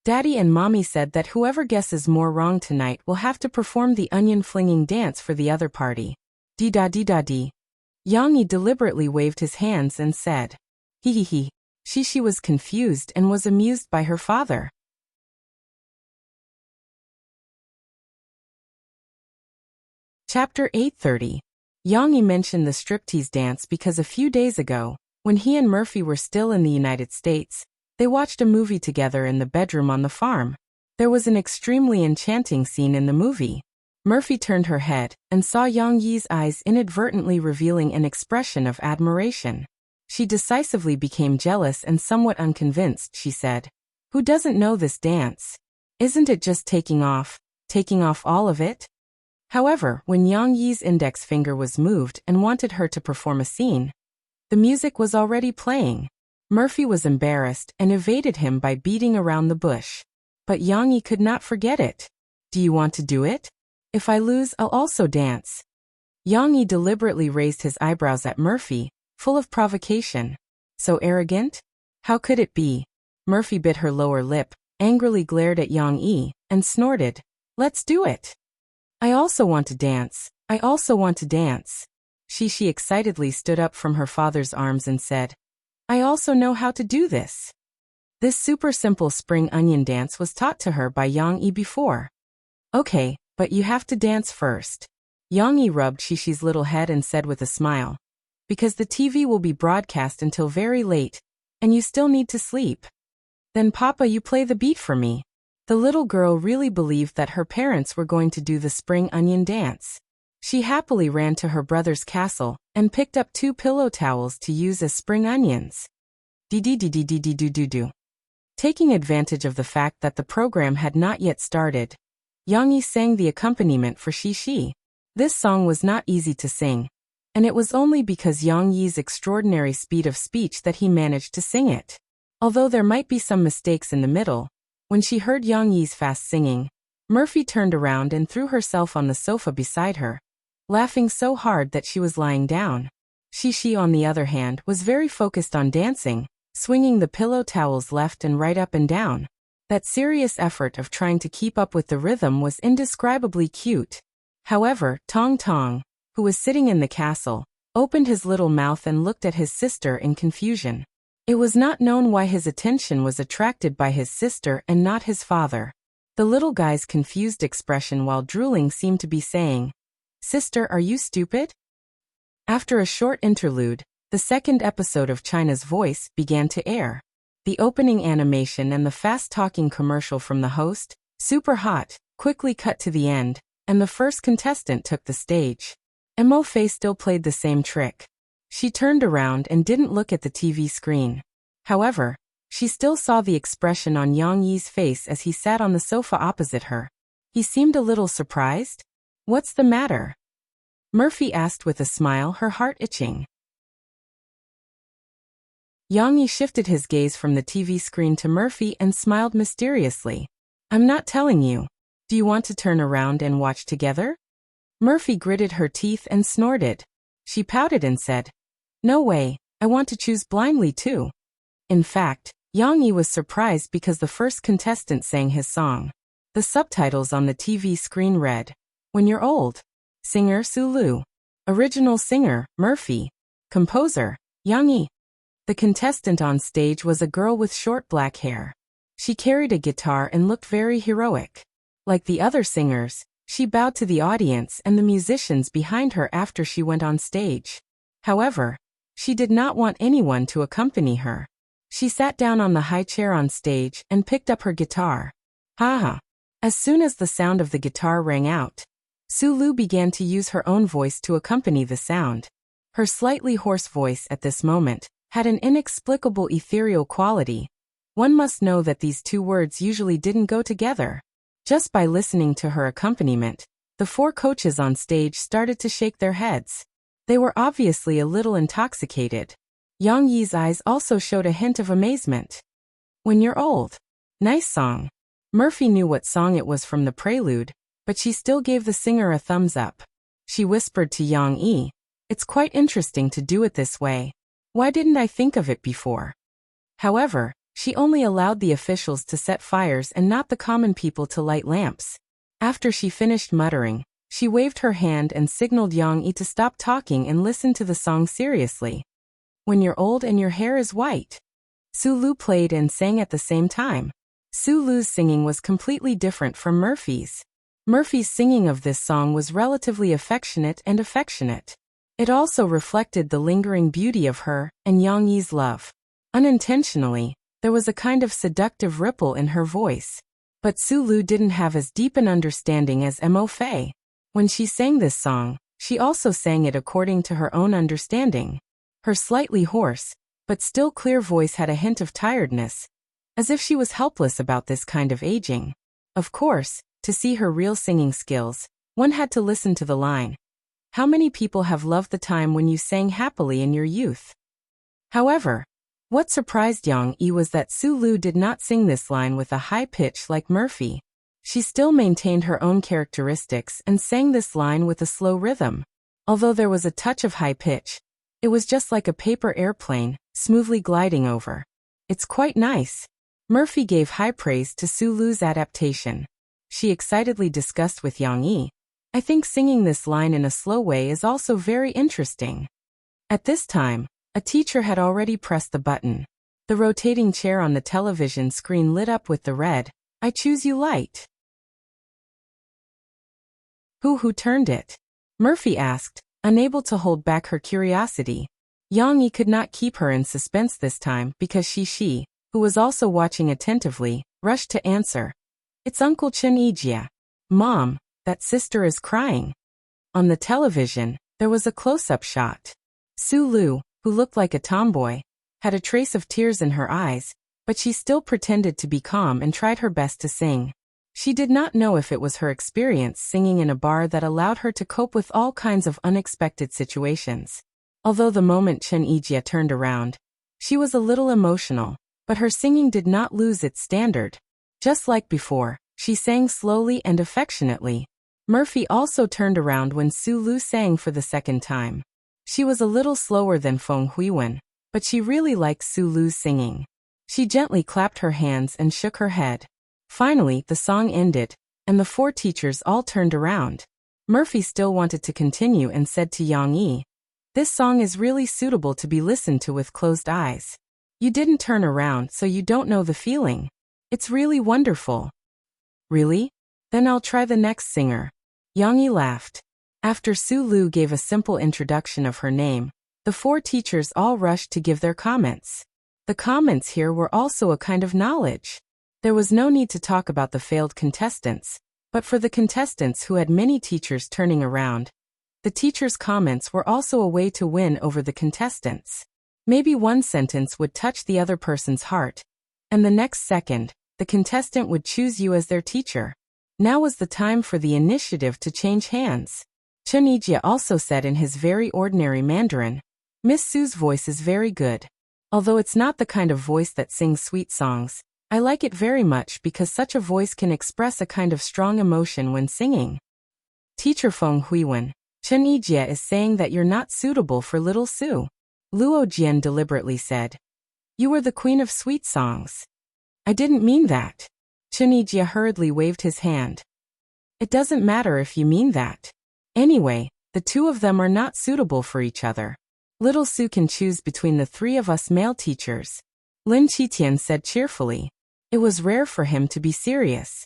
[SPEAKER 1] "Daddy and Mommy said that whoever guesses more wrong tonight will have to perform the onion-flinging dance for the other party. Dee-da-dee-da-dee." Yang Yi deliberately waved his hands and said, "Hee-hee-hee." Shishi was confused and was amused by her father. Chapter 830. Yang Yi mentioned the striptease dance because a few days ago, when he and Murphy were still in the United States, they watched a movie together in the bedroom on the farm. There was an extremely enchanting scene in the movie. Murphy turned her head and saw Yang Yi's eyes inadvertently revealing an expression of admiration. She decisively became jealous and somewhat unconvinced. She said, "Who doesn't know this dance? Isn't it just taking off all of it?" However, when Yang Yi's index finger was moved and wanted her to perform a scene, the music was already playing. Murphy was embarrassed and evaded him by beating around the bush. But Yang Yi could not forget it. "Do you want to do it? If I lose, I'll also dance." Yang Yi deliberately raised his eyebrows at Murphy, full of provocation. "So arrogant? How could it be? Murphy bit her lower lip, angrily glared at Yang Yi, and snorted. Let's do it. I also want to dance. I also want to dance. She excitedly stood up from her father's arms and said, I also know how to do this. This super simple spring onion dance was taught to her by Yang Yi before. Okay, but you have to dance first. Yang Yi rubbed Shishi's little head and said with a smile. Because the TV will be broadcast until very late, and you still need to sleep. Then Papa, you play the beat for me. The little girl really believed that her parents were going to do the spring onion dance. She happily ran to her brother's castle and picked up 2 pillow towels to use as spring onions. Do. Taking advantage of the fact that the program had not yet started, Yang Yi sang the accompaniment for Shishi. This song was not easy to sing, and it was only because Yang Yi's extraordinary speed of speech that he managed to sing it. Although there might be some mistakes in the middle, when she heard Yang Yi's fast singing, Murphy turned around and threw herself on the sofa beside her, laughing so hard that she was lying down. Shishi, on the other hand, was very focused on dancing, swinging the pillow towels left and right up and down. That serious effort of trying to keep up with the rhythm was indescribably cute. However, Tong Tong, who was sitting in the castle, opened his little mouth and looked at his sister in confusion. It was not known why his attention was attracted by his sister and not his father. The little guy's confused expression while drooling seemed to be saying, Sister, are you stupid? After a short interlude, the second episode of China's Voice began to air. The opening animation and the fast-talking commercial from the host, Super Hot, quickly cut to the end, and the first contestant took the stage. Mo Fei still played the same trick. She turned around and didn't look at the TV screen. However, she still saw the expression on Yang Yi's face as he sat on the sofa opposite her. He seemed a little surprised. What's the matter? Murphy asked with a smile, her heart itching. Yang Yi shifted his gaze from the TV screen to Murphy and smiled mysteriously. I'm not telling you. Do you want to turn around and watch together? Murphy gritted her teeth and snorted. She pouted and said, No way, I want to choose blindly too. In fact, Yang Yi was surprised because the first contestant sang his song. The subtitles on the TV screen read, When You're Old. Singer Sulu. Original singer, Murphy. Composer, Yang Yi. The contestant on stage was a girl with short black hair. She carried a guitar and looked very heroic. Like the other singers, she bowed to the audience and the musicians behind her after she went on stage. However, she did not want anyone to accompany her. She sat down on the high chair on stage and picked up her guitar. Haha. As soon as the sound of the guitar rang out, Sulu began to use her own voice to accompany the sound. Her slightly hoarse voice at this moment had an inexplicable ethereal quality. One must know that these 2 words usually didn't go together. Just by listening to her accompaniment, the 4 coaches on stage started to shake their heads. They were obviously a little intoxicated. Yang Yi's eyes also showed a hint of amazement. When You're Old. Nice song. Murphy knew what song it was from the prelude, but she still gave the singer a thumbs up. She whispered to Yang Yi, It's quite interesting to do it this way. Why didn't I think of it before? However, she only allowed the officials to set fires and not the common people to light lamps. After she finished muttering, she waved her hand and signaled Yang Yi to stop talking and listen to the song seriously. When You're Old and Your Hair is White. Sulu played and sang at the same time. Sulu's singing was completely different from Murphy's. Murphy's singing of this song was relatively affectionate. It also reflected the lingering beauty of her and Yang Yi's love. Unintentionally, there was a kind of seductive ripple in her voice. But Sulu didn't have as deep an understanding as Mo Fei. When she sang this song, she also sang it according to her own understanding. Her slightly hoarse, but still clear voice had a hint of tiredness, as if she was helpless about this kind of aging. Of course, to see her real singing skills, one had to listen to the line. How many people have loved the time when you sang happily in your youth? However, what surprised Yang Yi was that Sulu did not sing this line with a high pitch like Murphy. She still maintained her own characteristics and sang this line with a slow rhythm. Although there was a touch of high pitch, it was just like a paper airplane, smoothly gliding over. It's quite nice. Murphy gave high praise to Sulu's adaptation. She excitedly discussed with Yang Yi. I think singing this line in a slow way is also very interesting. At this time, a teacher had already pressed the button. The rotating chair on the television screen lit up with the red, I choose you light. Who turned it? Murphy asked, unable to hold back her curiosity. Yang Yi could not keep her in suspense this time because she, who was also watching attentively, rushed to answer. It's Uncle Chen Yijie. Mom, that sister is crying. On the television, there was a close-up shot. Sulu, who looked like a tomboy, had a trace of tears in her eyes, but she still pretended to be calm and tried her best to sing. She did not know if it was her experience singing in a bar that allowed her to cope with all kinds of unexpected situations. Although the moment Chen Yijie turned around, she was a little emotional, but her singing did not lose its standard. Just like before, she sang slowly and affectionately. Murphy also turned around when Sulu sang for the second time. She was a little slower than Feng Huiwen, but she really liked Sulu's singing. She gently clapped her hands and shook her head. Finally, the song ended, and the four teachers all turned around. Murphy still wanted to continue and said to Yang Yi, "This song is really suitable to be listened to with closed eyes. You didn't turn around, so you don't know the feeling. It's really wonderful." Really? Then I'll try the next singer. Yang Yi laughed. After Sulu gave a simple introduction of her name, the four teachers all rushed to give their comments. The comments here were also a kind of knowledge. There was no need to talk about the failed contestants, but for the contestants who had many teachers turning around, the teachers' comments were also a way to win over the contestants. Maybe one sentence would touch the other person's heart, and the next second, the contestant would choose you as their teacher. Now was the time for the initiative to change hands. Chen Yijie also said in his very ordinary Mandarin, "Miss Su's voice is very good. Although it's not the kind of voice that sings sweet songs, I like it very much because such a voice can express a kind of strong emotion when singing." Teacher Feng Huiwen, Chen Yijie is saying that you're not suitable for little Su. Luo Jian deliberately said. You were the queen of sweet songs. I didn't mean that. Chen Yijie hurriedly waved his hand. It doesn't matter if you mean that. Anyway, the two of them are not suitable for each other. Little Su can choose between the three of us male teachers. Lin Qitian said cheerfully. It was rare for him to be serious.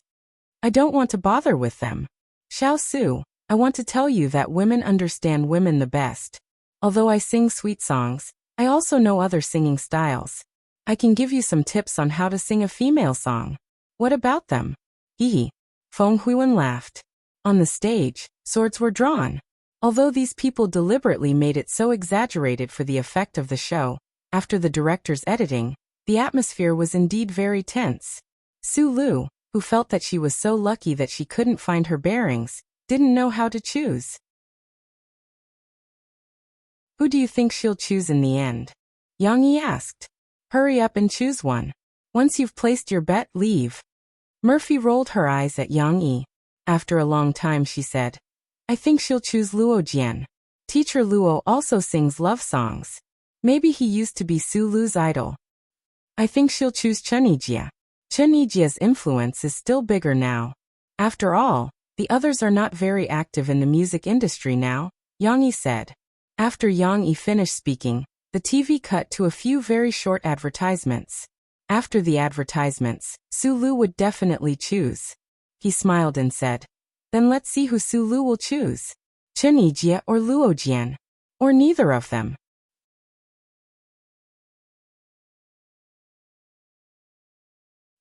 [SPEAKER 1] I don't want to bother with them. Xiao Su, I want to tell you that women understand women the best. Although I sing sweet songs, I also know other singing styles. I can give you some tips on how to sing a female song. What about them? Hee. Feng Huiwen laughed. On the stage, swords were drawn. Although these people deliberately made it so exaggerated for the effect of the show, after the director's editing, the atmosphere was indeed very tense. Su Lu, who felt that she was so lucky that she couldn't find her bearings, didn't know how to choose. Who do you think she'll choose in the end? Yang Yi asked. Hurry up and choose one. Once you've placed your bet, leave. Murphy rolled her eyes at Yang Yi. After a long time she said, I think she'll choose Luo Jian. Teacher Luo also sings love songs. Maybe he used to be Su Lu's idol. I think she'll choose Chen Yijie. Chen Yijie's influence is still bigger now. After all, the others are not very active in the music industry now, Yang Yi said. After Yang Yi finished speaking, the TV cut to a few very short advertisements. After the advertisements, Su Lu would definitely choose. He smiled and said, Then let's see who Su Lu will choose. Chen Yijie or Luo Jian. Or neither of them.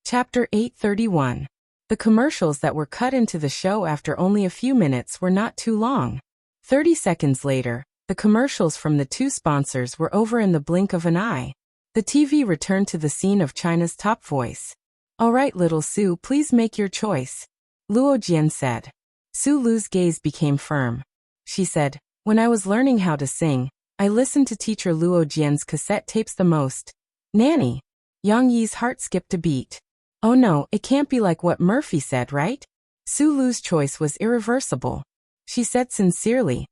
[SPEAKER 1] Chapter 831. The commercials that were cut into the show after only a few minutes were not too long. 30 seconds later, the commercials from the two sponsors were over in the blink of an eye. The TV returned to the scene of China's top voice. All right, little Su, please make your choice. Luo Jian said. Su Lu's gaze became firm. She said, When I was learning how to sing, I listened to teacher Luo Jian's cassette tapes the most. Nanny. Yang Yi's heart skipped a beat. Oh no, it can't be like what Murphy said, right? Su Lu's choice was irreversible. She said sincerely.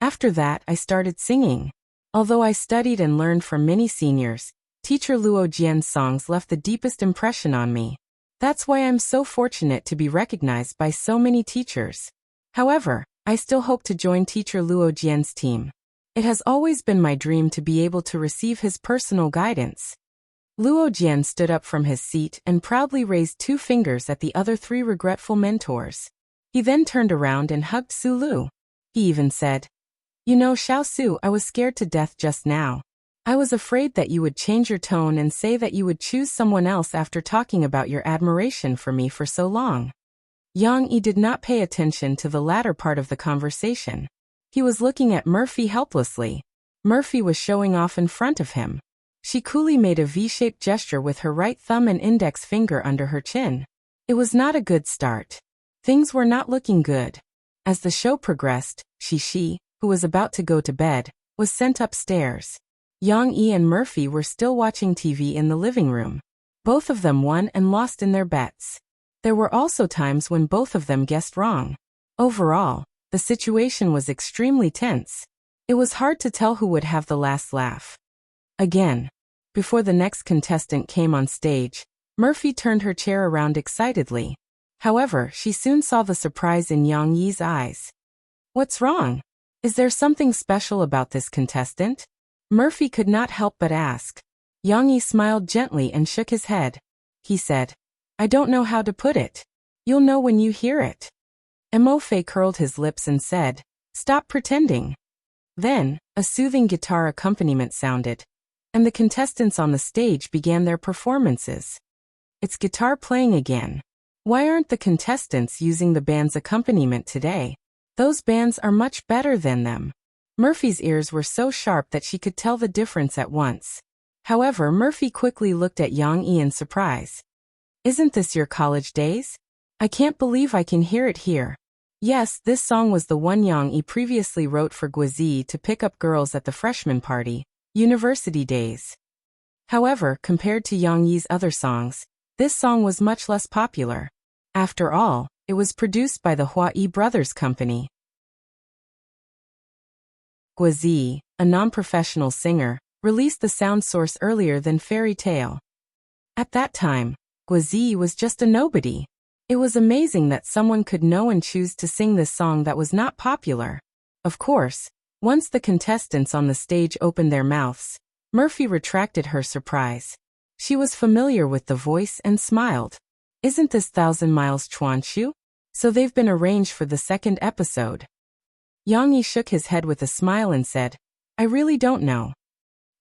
[SPEAKER 1] After that, I started singing. Although I studied and learned from many seniors, Teacher Luo Jian's songs left the deepest impression on me. That's why I'm so fortunate to be recognized by so many teachers. However, I still hope to join Teacher Luo Jian's team. It has always been my dream to be able to receive his personal guidance. Luo Jian stood up from his seat and proudly raised 2 fingers at the other 3 regretful mentors. He then turned around and hugged Su Lu. He even said, "You know, Xiao Su, I was scared to death just now. I was afraid that you would change your tone and say that you would choose someone else after talking about your admiration for me for so long." Yang Yi did not pay attention to the latter part of the conversation. He was looking at Murphy helplessly. Murphy was showing off in front of him. She coolly made a V-shaped gesture with her right thumb and index finger under her chin. It was not a good start. Things were not looking good. As the show progressed, Shi, who was about to go to bed, was sent upstairs. Yang Yi and Murphy were still watching TV in the living room. Both of them won and lost in their bets. There were also times when both of them guessed wrong. Overall, the situation was extremely tense. It was hard to tell who would have the last laugh. Again, before the next contestant came on stage, Murphy turned her chair around excitedly. However, she soon saw the surprise in Yang Yi's eyes. "What's wrong? Is there something special about this contestant?" Murphy could not help but ask. Yang Yi smiled gently and shook his head. He said, "I don't know how to put it. You'll know when you hear it." Mo Fei curled his lips and said, "Stop pretending." Then, a soothing guitar accompaniment sounded, and the contestants on the stage began their performances. It's guitar playing again. Why aren't the contestants using the band's accompaniment today? Those bands are much better than them. Murphy's ears were so sharp that she could tell the difference at once. However, Murphy quickly looked at Yang Yi in surprise. "Isn't this your college days? I can't believe I can hear it here." Yes, this song was the one Yang Yi previously wrote for Guizi to pick up girls at the freshman party, university days. However, compared to Yang Yi's other songs, this song was much less popular. After all, it was produced by the Hua Yi Brothers Company. Guizi, a non-professional singer, released the sound source earlier than Fairy Tale. At that time, Guizi was just a nobody. It was amazing that someone could know and choose to sing this song that was not popular. Of course, once the contestants on the stage opened their mouths, Murphy retracted her surprise. She was familiar with the voice and smiled. "Isn't this Thousand Miles Chuanshu? So they've been arranged for the second episode." Yang Yi shook his head with a smile and said, "I really don't know."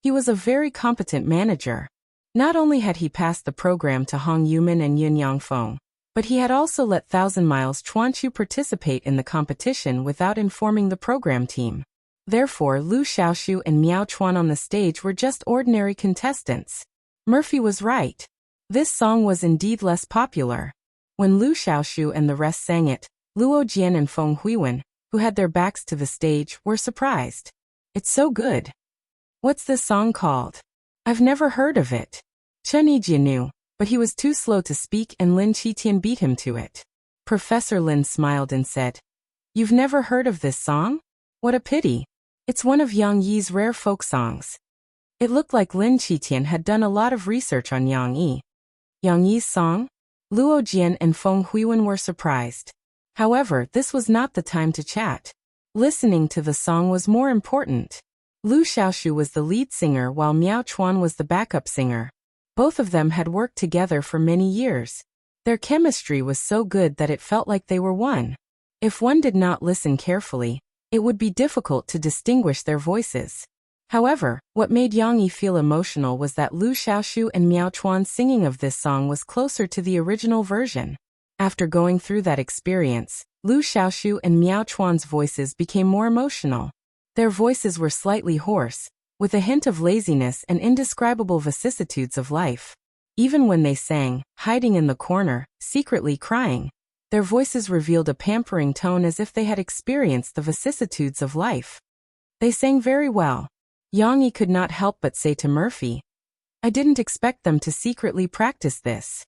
[SPEAKER 1] He was a very competent manager. Not only had he passed the program to Hong Yumin and Yun Yangfeng, but he had also let Thousand Miles Chuanshu participate in the competition without informing the program team. Therefore, Lu Xiaoshu and Miao Chuan on the stage were just ordinary contestants. Murphy was right. This song was indeed less popular. When Lu Xiaoshu and the rest sang it, Luo Jian and Feng Huiwen, who had their backs to the stage, were surprised. "It's so good. What's this song called? I've never heard of it." Chen Yijie knew, but he was too slow to speak and Lin Qitian beat him to it. Professor Lin smiled and said, "You've never heard of this song? What a pity. It's one of Yang Yi's rare folk songs." It looked like Lin Qitian had done a lot of research on Yang Yi. Yang Yi's song? Luo Jian and Feng Huiwen were surprised. However, this was not the time to chat. Listening to the song was more important. Lu Xiaoshu was the lead singer while Miao Chuan was the backup singer. Both of them had worked together for many years. Their chemistry was so good that it felt like they were one. If one did not listen carefully, it would be difficult to distinguish their voices. However, what made Yang Yi feel emotional was that Lu Xiaoshu and Miao Chuan's singing of this song was closer to the original version. After going through that experience, Lu Xiaoshu and Miao Chuan's voices became more emotional. Their voices were slightly hoarse, with a hint of laziness and indescribable vicissitudes of life. Even when they sang, hiding in the corner, secretly crying, their voices revealed a pampering tone as if they had experienced the vicissitudes of life. They sang very well. Yang Yi could not help but say to Murphy, "I didn't expect them to secretly practice this.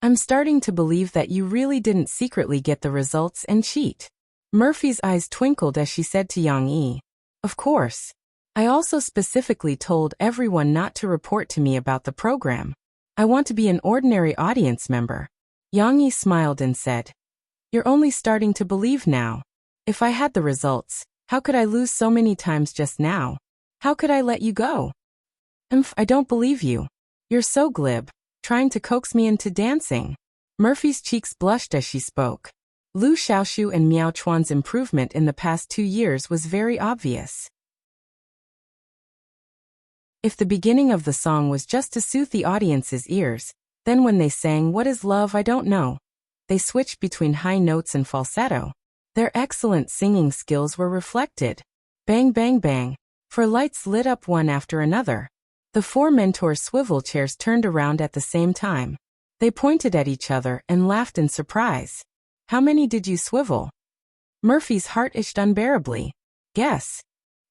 [SPEAKER 1] I'm starting to believe that you really didn't secretly get the results and cheat." Murphy's eyes twinkled as she said to Yang Yi, "Of course. I also specifically told everyone not to report to me about the program. I want to be an ordinary audience member. Yang Yi smiled and said, "You're only starting to believe now. If I had the results, how could I lose so many times just now? How could I let you go?" I don't believe you. You're so glib, trying to coax me into dancing." Murphy's cheeks blushed as she spoke. Lu Xiaoshu and Miao Chuan's improvement in the past 2 years was very obvious. If the beginning of the song was just to soothe the audience's ears, then when they sang "What is Love I Don't Know," they switched between high notes and falsetto. Their excellent singing skills were reflected. Bang bang bang, for lights lit up one after another. The 4 mentors' swivel chairs turned around at the same time. They pointed at each other and laughed in surprise. "How many did you swivel?" Murphy's heart itched unbearably. "Guess."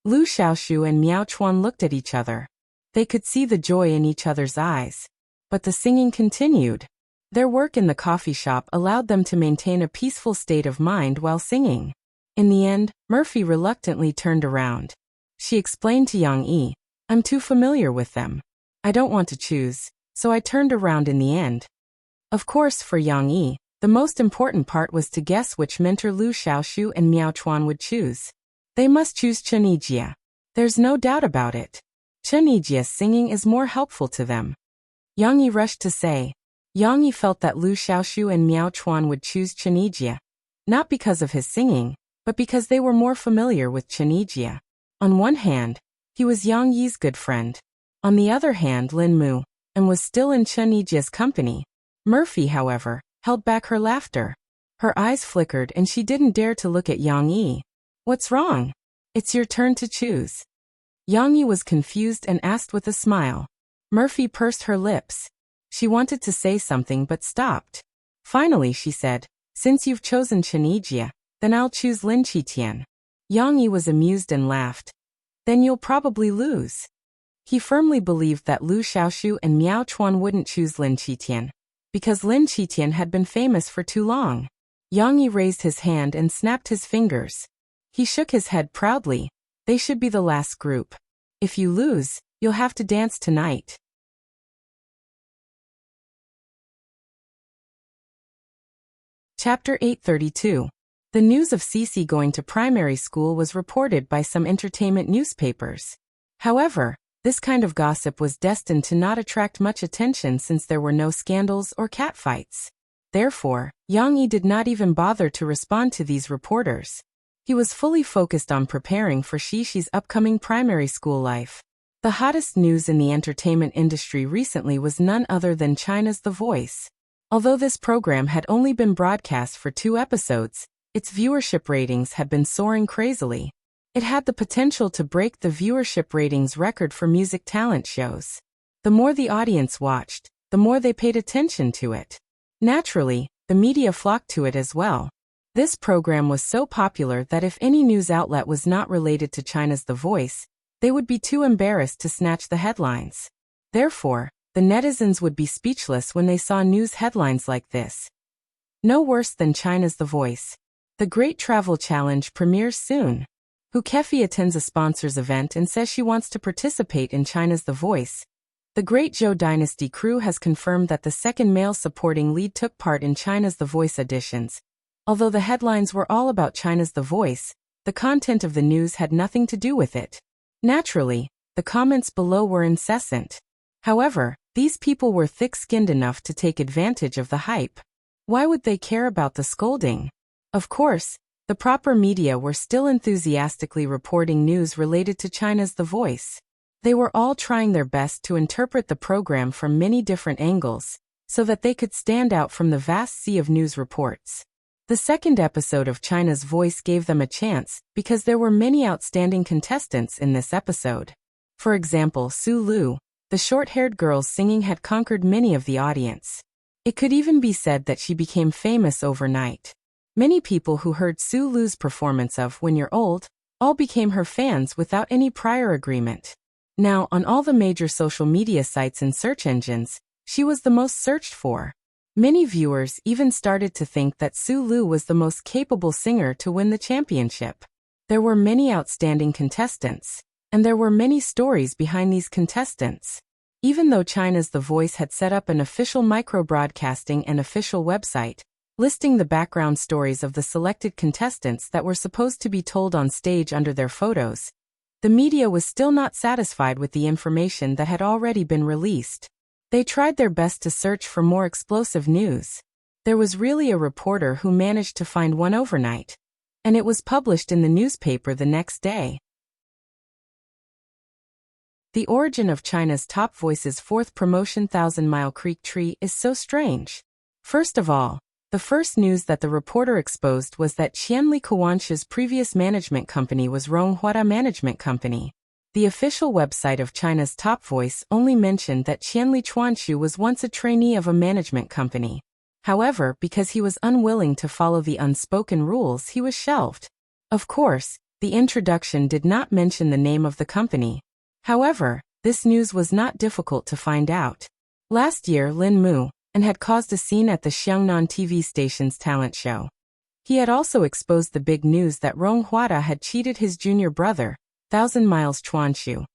[SPEAKER 1] Lu Xiaoshu and Miao Chuan looked at each other. They could see the joy in each other's eyes. But the singing continued. Their work in the coffee shop allowed them to maintain a peaceful state of mind while singing. In the end, Murphy reluctantly turned around. She explained to Yang Yi, "I'm too familiar with them. I don't want to choose, so I turned around in the end." Of course, for Yang Yi, the most important part was to guess which mentor Lu Xiaoshu and Miao Chuan would choose. They must choose Chen Yijie. There's no doubt about it. Chen Yijie's singing is more helpful to them. Yang Yi rushed to say. Yang Yi felt that Lu Xiaoshu and Miao Chuan would choose Chen Yijie, not because of his singing, but because they were more familiar with Chen Yijie. On one hand, he was Yang Yi's good friend. On the other hand, Lin Mu, and was still in Chen Yijie's company. Murphy, however, held back her laughter. Her eyes flickered and she didn't dare to look at Yang Yi. "What's wrong? It's your turn to choose." Yang Yi was confused and asked with a smile. Murphy pursed her lips. She wanted to say something but stopped. Finally she said, "Since you've chosen Chen Yijie, then I'll choose Lin Qitian." Yang Yi was amused and laughed. "Then you'll probably lose." He firmly believed that Lu Xiaoshu and Miao Chuan wouldn't choose Lin Qitian, because Lin Qitian had been famous for too long. Yang Yi raised his hand and snapped his fingers. He shook his head proudly. "They should be the last group. If you lose, you'll have to dance tonight." Chapter 832. The news of Cece going to primary school was reported by some entertainment newspapers. However, this kind of gossip was destined to not attract much attention since there were no scandals or catfights. Therefore, Yang Yi did not even bother to respond to these reporters. He was fully focused on preparing for Xixi's upcoming primary school life. The hottest news in the entertainment industry recently was none other than China's The Voice. Although this program had only been broadcast for 2 episodes, its viewership ratings had been soaring crazily. It had the potential to break the viewership ratings record for music talent shows. The more the audience watched, the more they paid attention to it. Naturally, the media flocked to it as well. This program was so popular that if any news outlet was not related to China's The Voice, they would be too embarrassed to snatch the headlines. Therefore, the netizens would be speechless when they saw news headlines like this. No worse than China's The Voice. The Great Travel Challenge premieres soon. Hu Kefi attends a sponsors event and says she wants to participate in China's The Voice. The Great Zhou Dynasty crew has confirmed that the second male supporting lead took part in China's The Voice auditions. Although the headlines were all about China's The Voice, the content of the news had nothing to do with it. Naturally, the comments below were incessant. However, these people were thick-skinned enough to take advantage of the hype. Why would they care about the scolding? Of course, the proper media were still enthusiastically reporting news related to China's The Voice. They were all trying their best to interpret the program from many different angles, so that they could stand out from the vast sea of news reports. The second episode of China's Voice gave them a chance because there were many outstanding contestants in this episode. For example, Su Lu, the short-haired girl's singing had conquered many of the audience. It could even be said that she became famous overnight. Many people who heard Su Lu's performance of When You're Old all became her fans without any prior agreement. Now, on all the major social media sites and search engines, she was the most searched for. Many viewers even started to think that Su Lu was the most capable singer to win the championship. There were many outstanding contestants, And there were many stories behind these contestants. Even though China's The Voice had set up an official micro-broadcasting and official website, listing the background stories of the selected contestants that were supposed to be told on stage under their photos, the media was still not satisfied with the information that had already been released. They tried their best to search for more explosive news. There was really a reporter who managed to find one overnight, and it was published in the newspaper the next day. The origin of China's Top Voice's fourth promotion 1000 Mile Creek Tree is so strange. First of all, the first news that the reporter exposed was that Qianli Kuanshi's previous management company was Ronghua Management Company. The official website of China's Top Voice only mentioned that Qianli Chuanshu was once a trainee of a management company. However, because he was unwilling to follow the unspoken rules, he was shelved. Of course, the introduction did not mention the name of the company. However, this news was not difficult to find out. Last year, Lin Mu and had caused a scene at the Xiangnan TV station's talent show. He had also exposed the big news that Ronghua had cheated his junior brother, 1000 Miles Chuanshu.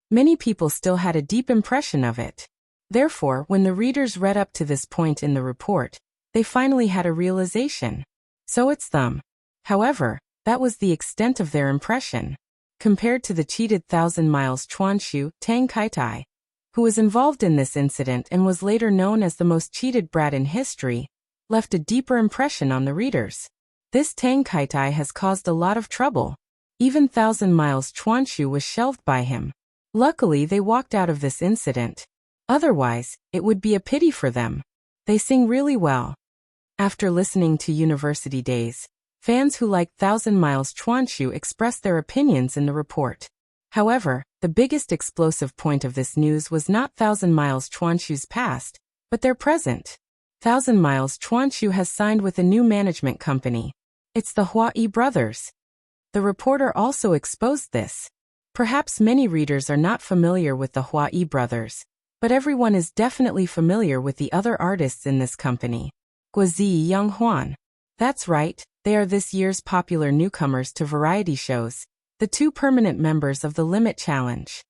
[SPEAKER 1] Many people still had a deep impression of it. Therefore, when the readers read up to this point in the report, they finally had a realization. So it's them. However, that was the extent of their impression. Compared to the cheated 1000 Miles Chuanshu, Tang Kaitai, who was involved in this incident and was later known as the most cheated brat in history, left a deeper impression on the readers. This Tang Kaitai has caused a lot of trouble. Even 1000 Miles Chuanshu was shelved by him. Luckily, they walked out of this incident. Otherwise, it would be a pity for them. They sing really well. After listening to University Days, fans who liked 1000 Miles Chuanshu expressed their opinions in the report. However, the biggest explosive point of this news was not 1000 Miles Chuanshu's past, but their present. 1000 Miles Chuanshu has signed with a new management company. It's the Hua Yi brothers. The reporter also exposed this. Perhaps many readers are not familiar with the Hua Yi brothers, but everyone is definitely familiar with the other artists in this company. Guozi Yonghuan. That's right, they are this year's popular newcomers to variety shows, the two permanent members of the Limit Challenge.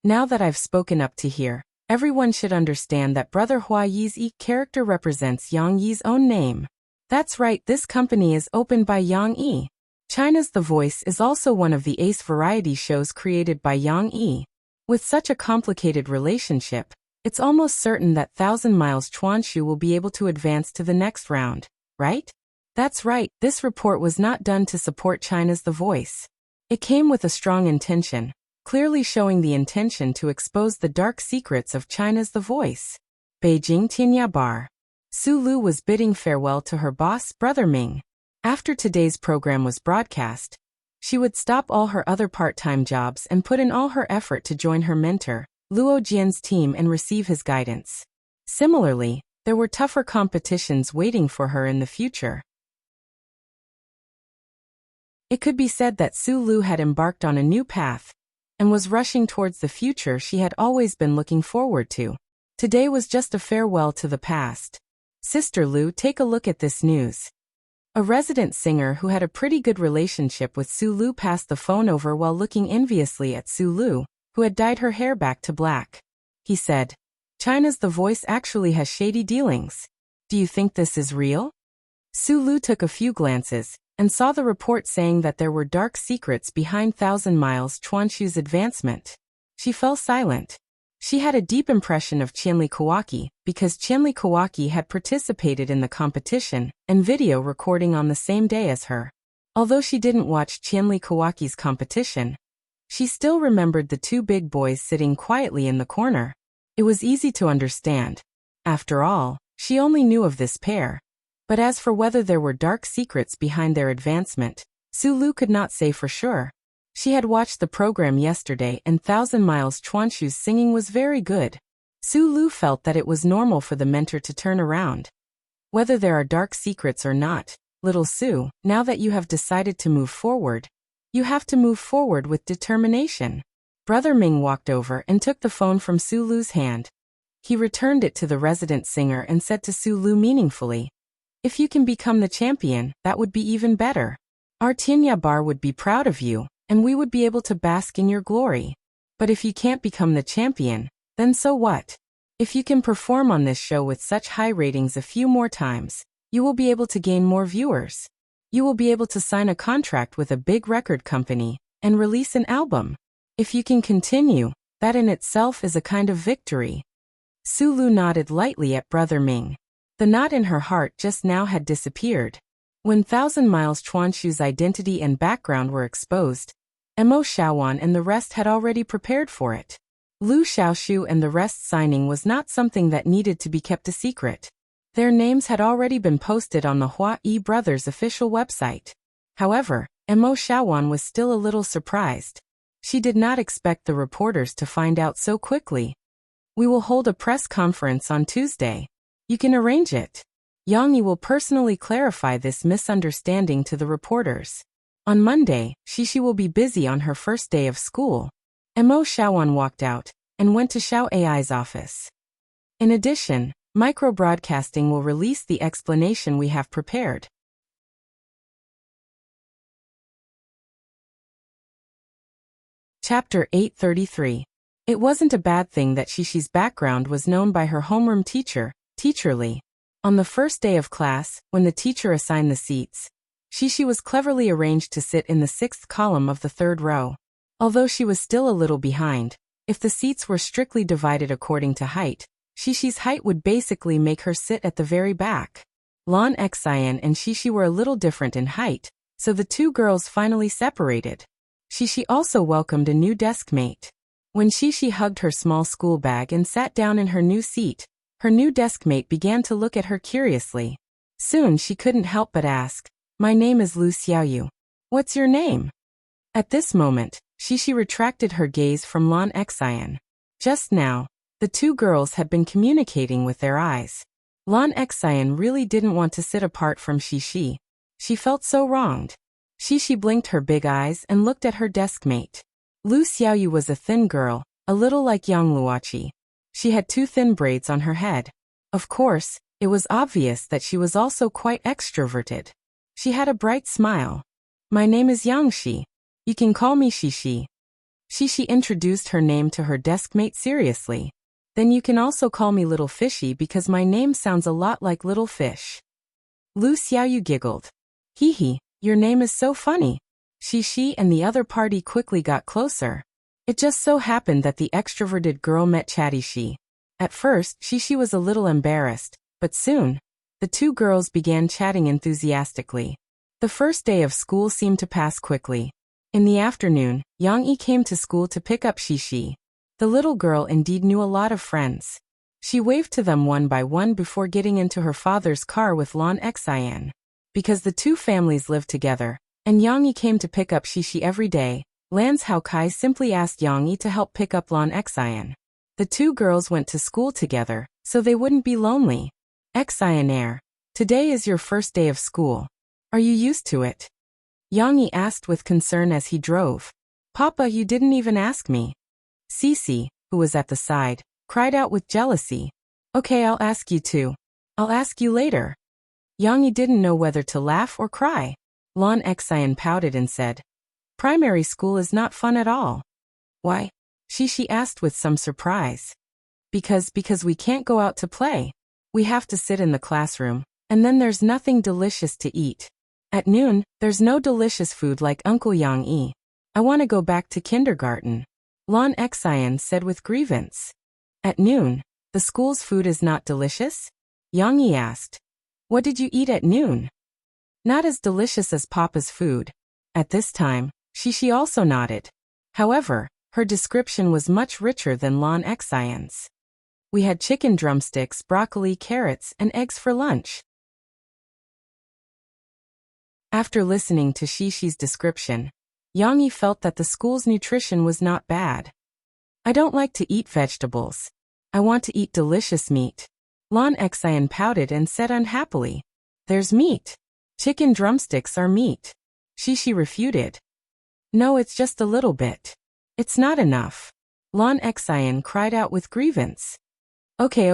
[SPEAKER 1] Now that I've spoken up to here, everyone should understand that Brother Hua Yi's character represents Yang Yi's own name. That's right, this company is opened by Yang Yi. China's The Voice is also one of the ace variety shows created by Yang Yi. With such a complicated relationship, it's almost certain that 1000 Miles Chuanshu will be able to advance to the next round, right? That's right, this report was not done to support China's The Voice. It came with a strong intention, clearly showing the intention to expose the dark secrets of China's The Voice. Beijing Tianya Bar. Su Lu was bidding farewell to her boss, Brother Ming. After today's program was broadcast, she would stop all her other part-time jobs and put in all her effort to join her mentor, Luo Jian's team, and receive his guidance. Similarly, there were tougher competitions waiting for her in the future. It could be said that Su Lu had embarked on a new path and was rushing towards the future she had always been looking forward to. Today was just a farewell to the past. Sister Lu, take a look at this news. A resident singer who had a pretty good relationship with Su Lu passed the phone over while looking enviously at Su Lu, who had dyed her hair back to black. He said, "China's The Voice actually has shady dealings. Do you think this is real?" Su Lu took a few glances and saw the report saying that there were dark secrets behind 1000 Miles Chuanshu's advancement. She fell silent. She had a deep impression of Qianli Kawaki because Qianli Kawaki had participated in the competition and video recording on the same day as her. Although she didn't watch Qianli Kawaki's competition, she still remembered the two big boys sitting quietly in the corner. It was easy to understand. After all, she only knew of this pair. But as for whether there were dark secrets behind their advancement, Su Lu could not say for sure. She had watched the program yesterday and 1000 Miles Chuanshu's singing was very good. Su Lu felt that it was normal for the mentor to turn around. Whether there are dark secrets or not, little Su, now that you have decided to move forward, you have to move forward with determination. Brother Ming walked over and took the phone from Su Lu's hand. He returned it to the resident singer and said to Su Lu meaningfully, "If you can become the champion, that would be even better. Our Tianya Bar would be proud of you, and we would be able to bask in your glory. But if you can't become the champion, then so what? If you can perform on this show with such high ratings a few more times, you will be able to gain more viewers. You will be able to sign a contract with a big record company and release an album. If you can continue, that in itself is a kind of victory. Sulu nodded lightly at Brother Ming. The knot in her heart just now had disappeared. When Thousand Miles Chuanshu's identity and background were exposed, Mo Xiaowan and the rest had already prepared for it. Lu Xiaoshu and the rest signing was not something that needed to be kept a secret. Their names had already been posted on the Hua Yi brothers' official website. However, Mo Xiaowan was still a little surprised. She did not expect the reporters to find out so quickly. We will hold a press conference on Tuesday. You can arrange it. Yang Yi will personally clarify this misunderstanding to the reporters. On Monday, Shishi will be busy on her first day of school. Mo Xiaowan walked out and went to Xiao AI's office. In addition, Micro-Broadcasting will release the explanation we have prepared. Chapter 833. It wasn't a bad thing that Shishi's background was known by her homeroom teacher, Teacher Li. On the first day of class, when the teacher assigned the seats, Shishi was cleverly arranged to sit in the 6th column of the 3rd row. Although she was still a little behind, if the seats were strictly divided according to height, Shishi's height would basically make her sit at the very back. Lan Xian and Shishi were a little different in height, so the two girls finally separated. Shishi also welcomed a new desk mate. When Shishi hugged her small school bag and sat down in her new seat, her new desk mate began to look at her curiously. Soon she couldn't help but ask, "My name is Lu Xiaoyu. What's your name?" At this moment, Shishi retracted her gaze from Lan Xian. Just now, the two girls had been communicating with their eyes. Lan Xian really didn't want to sit apart from Shishi. She felt so wronged. Shishi blinked her big eyes and looked at her desk mate. Lu Xiaoyu was a thin girl, a little like Yang Luoqi. She had 2 thin braids on her head. Of course, it was obvious that she was also quite extroverted. She had a bright smile. "My name is Yang Shi. You can call me Shishi." Shishi introduced her name to her desk mate seriously. "Then you can also call me Little Fishy because my name sounds a lot like little fish." Lu Xiaoyu giggled. "Hee hee, your name is so funny." Shishi and the other party quickly got closer. It just so happened that the extroverted girl met Chatty Shi. At first, Shishi was a little embarrassed, but soon, the two girls began chatting enthusiastically. The first day of school seemed to pass quickly. In the afternoon, Yang Yi came to school to pick up Shishi. The little girl indeed knew a lot of friends. She waved to them one by one before getting into her father's car with Lan Xian. Because the two families lived together, and Yang Yi came to pick up Shishi every day, Lan's Hao Kai simply asked Yang Yi to help pick up Lan Xian. The two girls went to school together, so they wouldn't be lonely. "Xian, today is your first day of school. Are you used to it?" Yang Yi asked with concern as he drove. "Papa, you didn't even ask me." Cici, who was at the side, cried out with jealousy. "Okay, I'll ask you too. I'll ask you later." Yang Yi didn't know whether to laugh or cry. Lan Xian pouted and said, "Primary school is not fun at all." "Why?" Shishi asked with some surprise. Because we can't go out to play. We have to sit in the classroom, and then there's nothing delicious to eat. At noon, there's no delicious food like Uncle Yang Yi. I want to go back to kindergarten." Lan Xian said with grievance. "At noon, the school's food is not delicious?" Yang Yi asked. "What did you eat at noon?" "Not as delicious as Papa's food." At this time, Shishi also nodded. However, her description was much richer than Lan Xian's. "We had chicken drumsticks, broccoli, carrots, and eggs for lunch." After listening to Shishi's description, Yang Yi felt that the school's nutrition was not bad. "I don't like to eat vegetables. I want to eat delicious meat." Lan Xian pouted and said unhappily. "There's meat. Chicken drumsticks are meat." Shishi refuted. "No, it's just a little bit. It's not enough." Lan Xian cried out with grievance. Okay,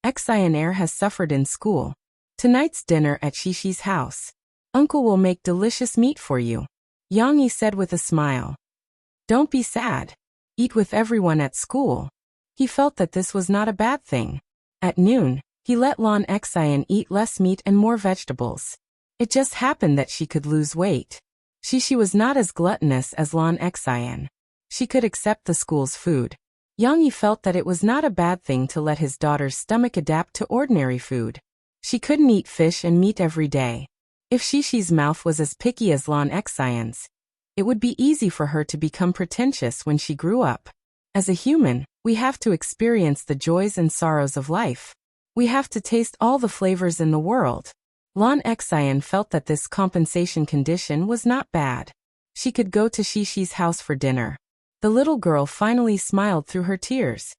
[SPEAKER 1] Xian has suffered in school. Tonight's dinner at Shishi's house. Uncle will make delicious meat for you," Yang Yi said with a smile. Don't be sad. Eat with everyone at school. He felt that this was not a bad thing. At noon, he let Lon Xian eat less meat and more vegetables. It just happened that she could lose weight. She was not as gluttonous as Lon Xian. She could accept the school's food. Yang Yi felt that it was not a bad thing to let his daughter's stomach adapt to ordinary food. She couldn't eat fish and meat every day. If Shishi's mouth was as picky as Lon Xian's, it would be easy for her to become pretentious when she grew up. As a human, we have to experience the joys and sorrows of life. We have to taste all the flavors in the world. Lon Xian felt that this compensation condition was not bad. She could go to Shishi's house for dinner. The little girl finally smiled through her tears.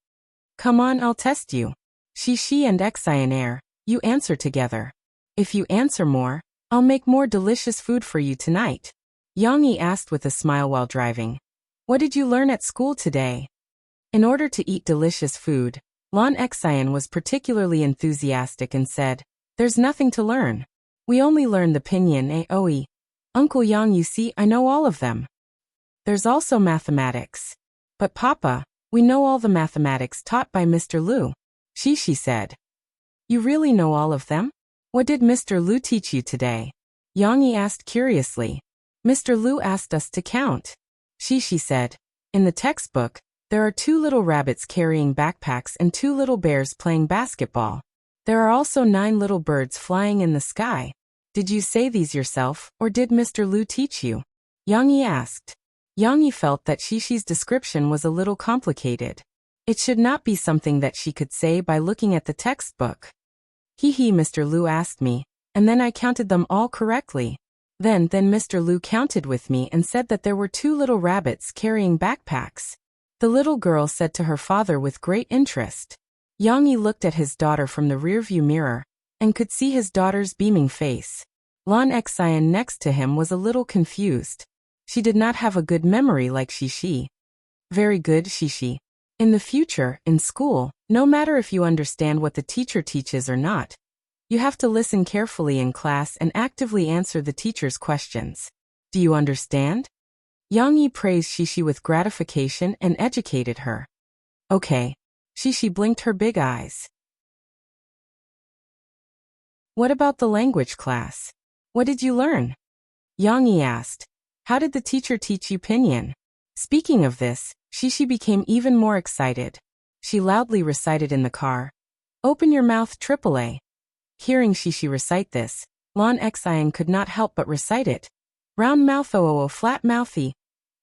[SPEAKER 1] Come on, I'll test you. Shishi and Xian you answer together. If you answer more, I'll make more delicious food for you tonight. Yang Yi asked with a smile while driving. What did you learn at school today? In order to eat delicious food, Lon Xian was particularly enthusiastic and said, There's nothing to learn. We only learn the pinyin aoi. Uncle Yang, you see, I know all of them. There's also mathematics. But Papa, we know all the mathematics taught by Mr. Liu. Shishi said. You really know all of them? What did Mr. Liu teach you today? Yang Yi asked curiously. Mr. Liu asked us to count. Shishi said. In the textbook, there are 2 little rabbits carrying backpacks and 2 little bears playing basketball. There are also 9 little birds flying in the sky. Did you say these yourself, or did Mr. Liu teach you? Yang Yi asked. Yang Yi felt that Shishi's description was a little complicated. It should not be something that she could say by looking at the textbook. Mr. Liu asked me, and then I counted them all correctly. Then Mr. Liu counted with me and said that there were 2 little rabbits carrying backpacks. The little girl said to her father with great interest. Yang Yi looked at his daughter from the rearview mirror, and could see his daughter's beaming face. Lon Xian next to him was a little confused. She did not have a good memory like Shishi. Very good, Shishi. In the future, in school, no matter if you understand what the teacher teaches or not, you have to listen carefully in class and actively answer the teacher's questions. Do you understand? Yang Yi praised Shishi with gratification and educated her. Okay. Shishi blinked her big eyes. What about the language class? What did you learn? Yang Yi asked. How did the teacher teach you pinyin? Speaking of this, Shishi became even more excited. She loudly recited in the car. Open your mouth, AAA. Hearing Shishi recite this, Lon Xian could not help but recite it. Round mouth oo flat mouthy.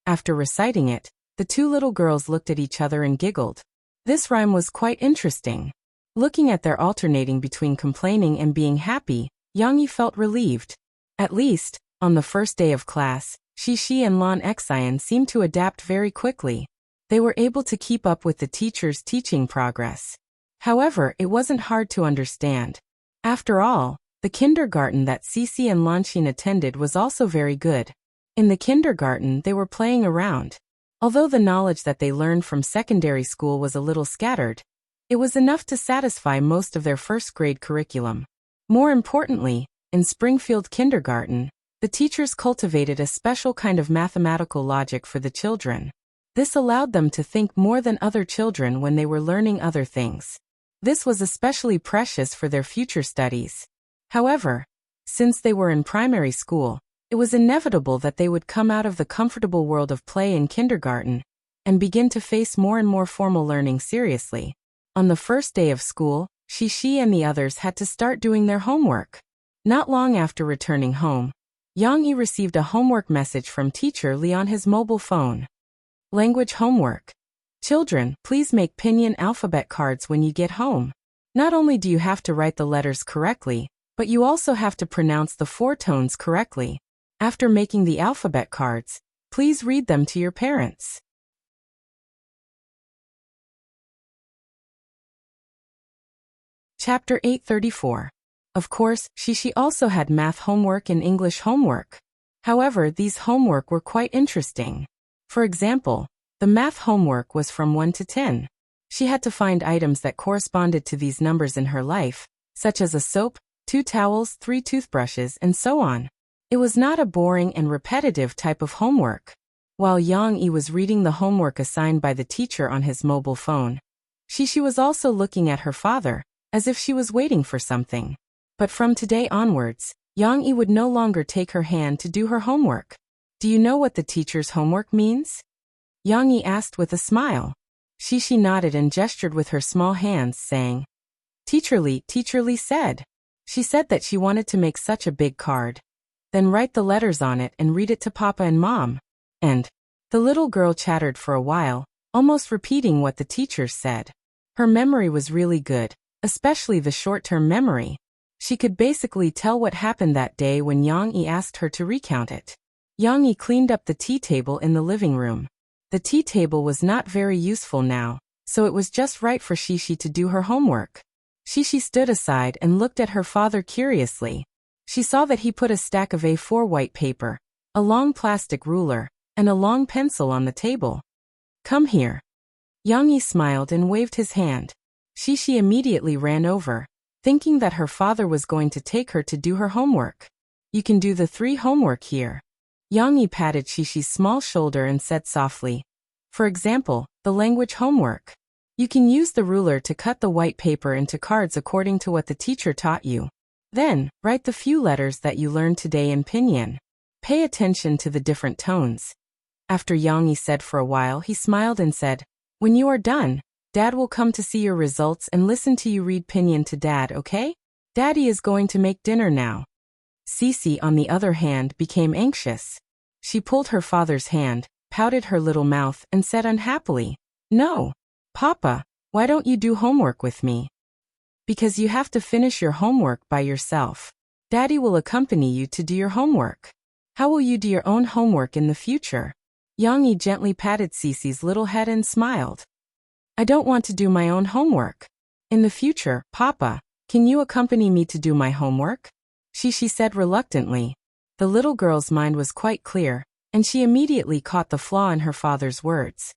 [SPEAKER 1] After reciting it, the 2 little girls looked at each other and giggled. This rhyme was quite interesting. Looking at their alternating between complaining and being happy, Yang Yi felt relieved. At least, on the first day of class, Shishi and Lon Xian seemed to adapt very quickly. They were able to keep up with the teacher's teaching progress. However, it wasn't hard to understand. After all, the kindergarten that Cici and Lanxin attended was also very good. In the kindergarten, they were playing around. Although the knowledge that they learned from secondary school was a little scattered, it was enough to satisfy most of their first-grade curriculum. More importantly, in Springfield Kindergarten, the teachers cultivated a special kind of mathematical logic for the children. This allowed them to think more than other children when they were learning other things. This was especially precious for their future studies. However, since they were in primary school, it was inevitable that they would come out of the comfortable world of play in kindergarten and begin to face more and more formal learning seriously. On the first day of school, Shishi and the others had to start doing their homework. Not long after returning home, Yang Yi received a homework message from Teacher Li on his mobile phone. Language homework. Children, please make pinyin alphabet cards when you get home. Not only do you have to write the letters correctly, but you also have to pronounce the 4 tones correctly. After making the alphabet cards, please read them to your parents. Chapter 834. Of course, Shishi also had math homework and English homework. However, these homework were quite interesting. For example, the math homework was from 1 to 10. She had to find items that corresponded to these numbers in her life, such as a soap, 2 towels, 3 toothbrushes, and so on. It was not a boring and repetitive type of homework. while Yang Yi was reading the homework assigned by the teacher on his mobile phone. She was also looking at her father, as if she was waiting for something. But from today onwards, Yang Yi would no longer take her hand to do her homework. Do you know what the teacher's homework means? Yang Yi asked with a smile. She nodded and gestured with her small hands, saying, Teacherly said. She said that she wanted to make such a big card. Then write the letters on it and read it to Papa and Mom. And the little girl chattered for a while, almost repeating what the teacher said. Her memory was really good, especially the short-term memory. She could basically tell what happened that day when Yang Yi asked her to recount it. Yang Yi cleaned up the tea table in the living room. The tea table was not very useful now, so it was just right for Shishi to do her homework. Shishi stood aside and looked at her father curiously. She saw that he put a stack of A4 white paper, a long plastic ruler, and a long pencil on the table. Come here. Yang Yi smiled and waved his hand. Shishi immediately ran over, thinking that her father was going to take her to do her homework. You can do the 3 homework here. Yang Yi patted Shishi's small shoulder and said softly. For example, the language homework. You can use the ruler to cut the white paper into cards according to what the teacher taught you. Then, write the few letters that you learned today in pinyin. Pay attention to the different tones. After Yang Yi said for a while, he smiled and said, When you are done, Dad will come to see your results and listen to you read pinyin to Dad, okay? Daddy is going to make dinner now. Cece, on the other hand, became anxious. She pulled her father's hand, pouted her little mouth, and said unhappily, No. Papa, why don't you do homework with me? Because you have to finish your homework by yourself. Daddy will accompany you to do your homework. How will you do your own homework in the future? Yang Yi gently patted Cece's little head and smiled. I don't want to do my own homework. In the future, Papa, can you accompany me to do my homework? She said reluctantly. The little girl's mind was quite clear, and she immediately caught the flaw in her father's words.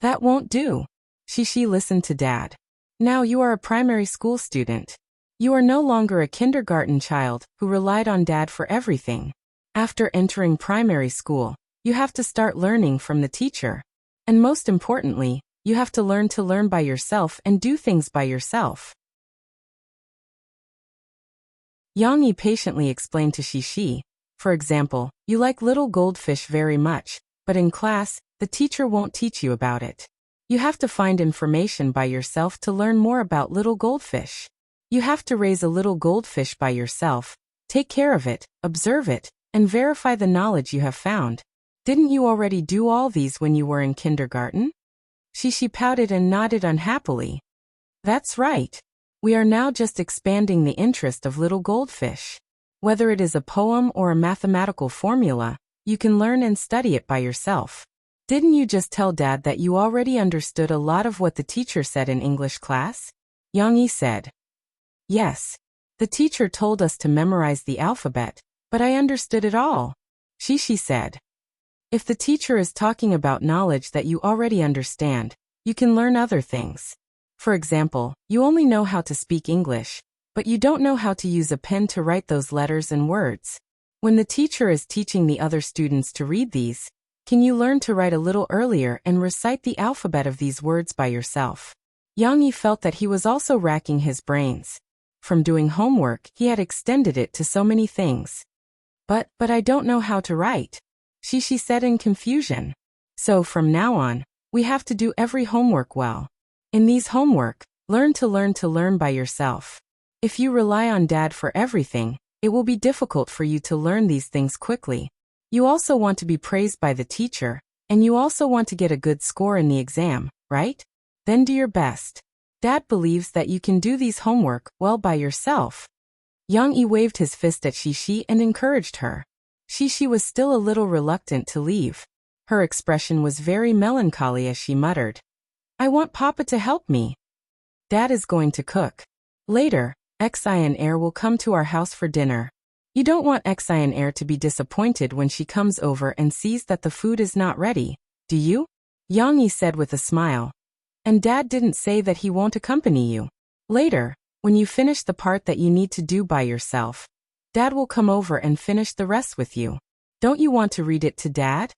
[SPEAKER 1] That won't do. She listened to Dad. Now you are a primary school student. You are no longer a kindergarten child who relied on Dad for everything. After entering primary school, you have to start learning from the teacher. And most importantly, you have to learn by yourself and do things by yourself. Yang Yi patiently explained to Shishi. For example, you like little goldfish very much, but in class, the teacher won't teach you about it. You have to find information by yourself to learn more about little goldfish. You have to raise a little goldfish by yourself, take care of it, observe it, and verify the knowledge you have found. Didn't you already do all these when you were in kindergarten? Shishi pouted and nodded unhappily. That's right. We are now just expanding the interest of little goldfish. Whether it is a poem or a mathematical formula, you can learn and study it by yourself. Didn't you just tell Dad that you already understood a lot of what the teacher said in English class? Yang Yi said. Yes. The teacher told us to memorize the alphabet, but I understood it all. Shishi said. If the teacher is talking about knowledge that you already understand, you can learn other things. For example, you only know how to speak English, but you don't know how to use a pen to write those letters and words. When the teacher is teaching the other students to read these, can you learn to write a little earlier and recite the alphabet of these words by yourself? Yang Yi felt that he was also racking his brains. From doing homework, he had extended it to so many things. But I don't know how to write. She said in confusion. So from now on, we have to do every homework well. In these homework, learn by yourself. If you rely on Dad for everything, it will be difficult for you to learn these things quickly. You also want to be praised by the teacher, and you also want to get a good score in the exam, right? Then do your best. Dad believes that you can do these homework well by yourself. Yang Yi waved his fist at Shishi and encouraged her. Shishi was still a little reluctant to leave. Her expression was very melancholy as she muttered, I want Papa to help me. Dad is going to cook. Later, Xi and Air will come to our house for dinner. You don't want Xi and Air to be disappointed when she comes over and sees that the food is not ready, do you? Yang Yi said with a smile. And Dad didn't say that he won't accompany you. Later, when you finish the part that you need to do by yourself, Dad will come over and finish the rest with you. Don't you want to read it to Dad?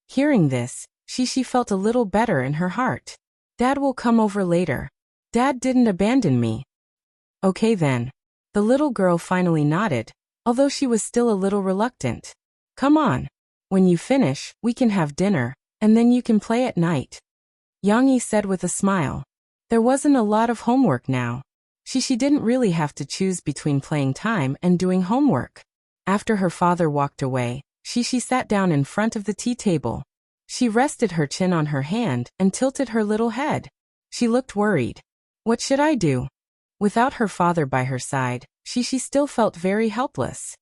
[SPEAKER 1] Hearing this, Shishi felt a little better in her heart. Dad will come over later. Dad didn't abandon me. Okay then. The little girl finally nodded, although she was still a little reluctant. Come on. When you finish, we can have dinner, and then you can play at night. Yang Yi said with a smile. There wasn't a lot of homework now. Shishi didn't really have to choose between playing time and doing homework. After her father walked away, Shishi sat down in front of the tea table. She rested her chin on her hand and tilted her little head. She looked worried. What should I do? Without her father by her side, Shishi still felt very helpless.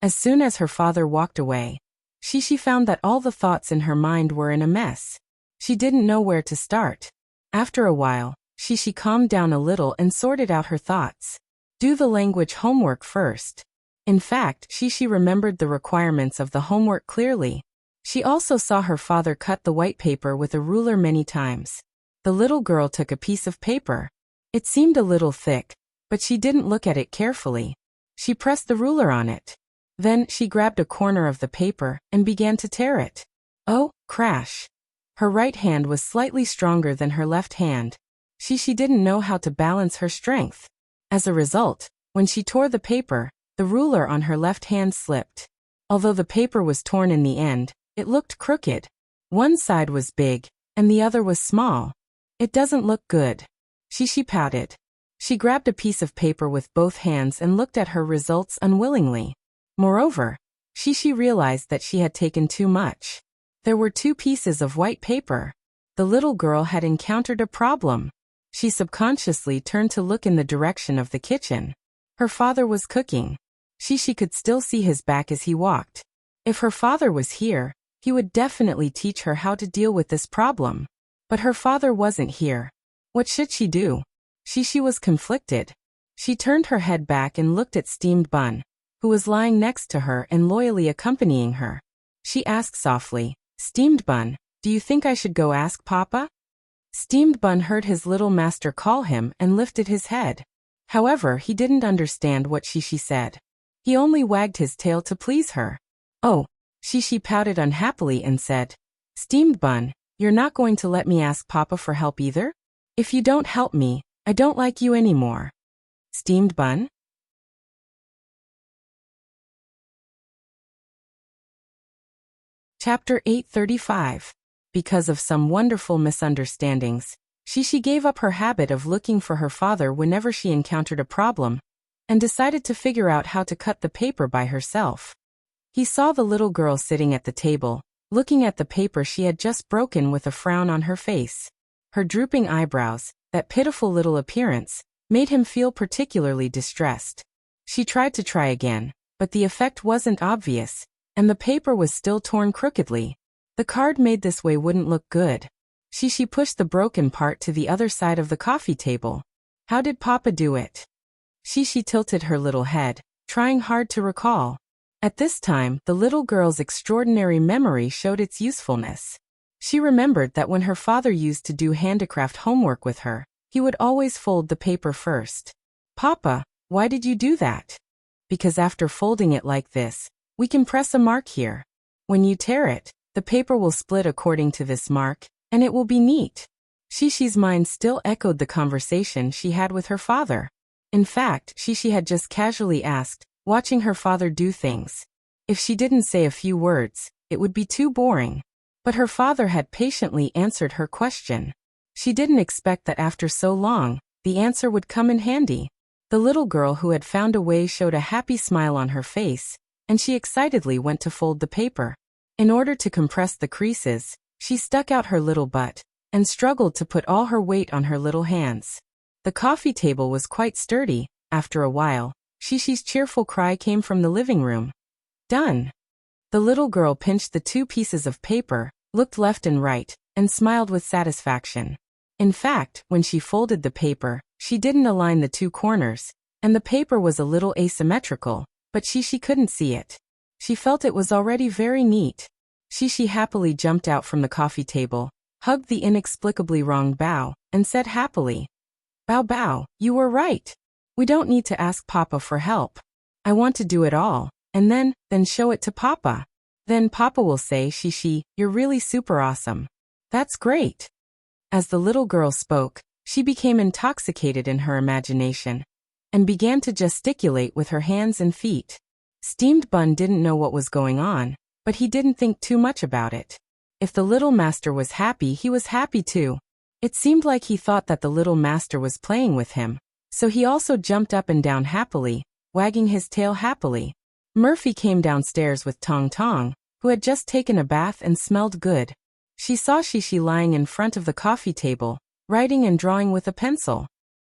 [SPEAKER 1] As soon as her father walked away, Shishi found that all the thoughts in her mind were in a mess. She didn't know where to start. After a while, Shishi calmed down a little and sorted out her thoughts. Do the language homework first. In fact, Shishi remembered the requirements of the homework clearly. She also saw her father cut the white paper with a ruler many times. The little girl took a piece of paper. It seemed a little thick, but she didn't look at it carefully. She pressed the ruler on it. Then she grabbed a corner of the paper and began to tear it. Oh, crash! Her right hand was slightly stronger than her left hand. Shishi didn't know how to balance her strength. As a result, when she tore the paper, the ruler on her left hand slipped. Although the paper was torn in the end, it looked crooked. One side was big, and the other was small. It doesn't look good. Shishi pouted. She grabbed a piece of paper with both hands and looked at her results unwillingly. Moreover, Shishi realized that she had taken too much. There were 2 pieces of white paper. The little girl had encountered a problem. She subconsciously turned to look in the direction of the kitchen. Her father was cooking. Shishi could still see his back as he walked. If her father was here, he would definitely teach her how to deal with this problem. But her father wasn't here. What should she do? Shishi was conflicted. She turned her head back and looked at Steamed Bun, who was lying next to her and loyally accompanying her. She asked softly, Steamed Bun, do you think I should go ask Papa? Steamed Bun heard his little master call him and lifted his head. However, he didn't understand what Shishi said. He only wagged his tail to please her. Oh, Shishi pouted unhappily and said, Steamed Bun, you're not going to let me ask Papa for help either? If you don't help me, I don't like you anymore. Steamed Bun? Chapter 835. Because of some wonderful misunderstandings, Shishi gave up her habit of looking for her father whenever she encountered a problem, and decided to figure out how to cut the paper by herself. He saw the little girl sitting at the table, looking at the paper she had just broken with a frown on her face. Her drooping eyebrows, that pitiful little appearance, made him feel particularly distressed. She tried to try again, but the effect wasn't obvious, and the paper was still torn crookedly. The card made this way wouldn't look good. Shishi pushed the broken part to the other side of the coffee table. How did Papa do it? Shishi tilted her little head, trying hard to recall. At this time, the little girl's extraordinary memory showed its usefulness. She remembered that when her father used to do handicraft homework with her, he would always fold the paper first. Papa, why did you do that? Because after folding it like this, we can press a mark here. When you tear it, the paper will split according to this mark, and it will be neat. Shishi's mind still echoed the conversation she had with her father. In fact, Shishi had just casually asked, watching her father do things. If she didn't say a few words, it would be too boring. But her father had patiently answered her question. She didn't expect that after so long, the answer would come in handy. The little girl who had found a way showed a happy smile on her face, and she excitedly went to fold the paper. In order to compress the creases, she stuck out her little butt, and struggled to put all her weight on her little hands. The coffee table was quite sturdy. After a while, Shishi's cheerful cry came from the living room. Done! The little girl pinched the 2 pieces of paper, looked left and right, and smiled with satisfaction. In fact, when she folded the paper, she didn't align the 2 corners, and the paper was a little asymmetrical, but Shishi couldn't see it. She felt it was already very neat. Shishi happily jumped out from the coffee table, hugged the inexplicably wrong Bao, and said happily, Bao Bao, you were right. We don't need to ask Papa for help. I want to do it all, and then show it to Papa. Then Papa will say, Shishi, you're really super awesome. That's great. As the little girl spoke, she became intoxicated in her imagination and began to gesticulate with her hands and feet. Steamed Bun didn't know what was going on, but he didn't think too much about it. If the little master was happy, he was happy too. It seemed like he thought that the little master was playing with him, so he also jumped up and down happily, wagging his tail happily. Murphy came downstairs with Tong Tong, who had just taken a bath and smelled good. She saw Shishi lying in front of the coffee table, writing and drawing with a pencil.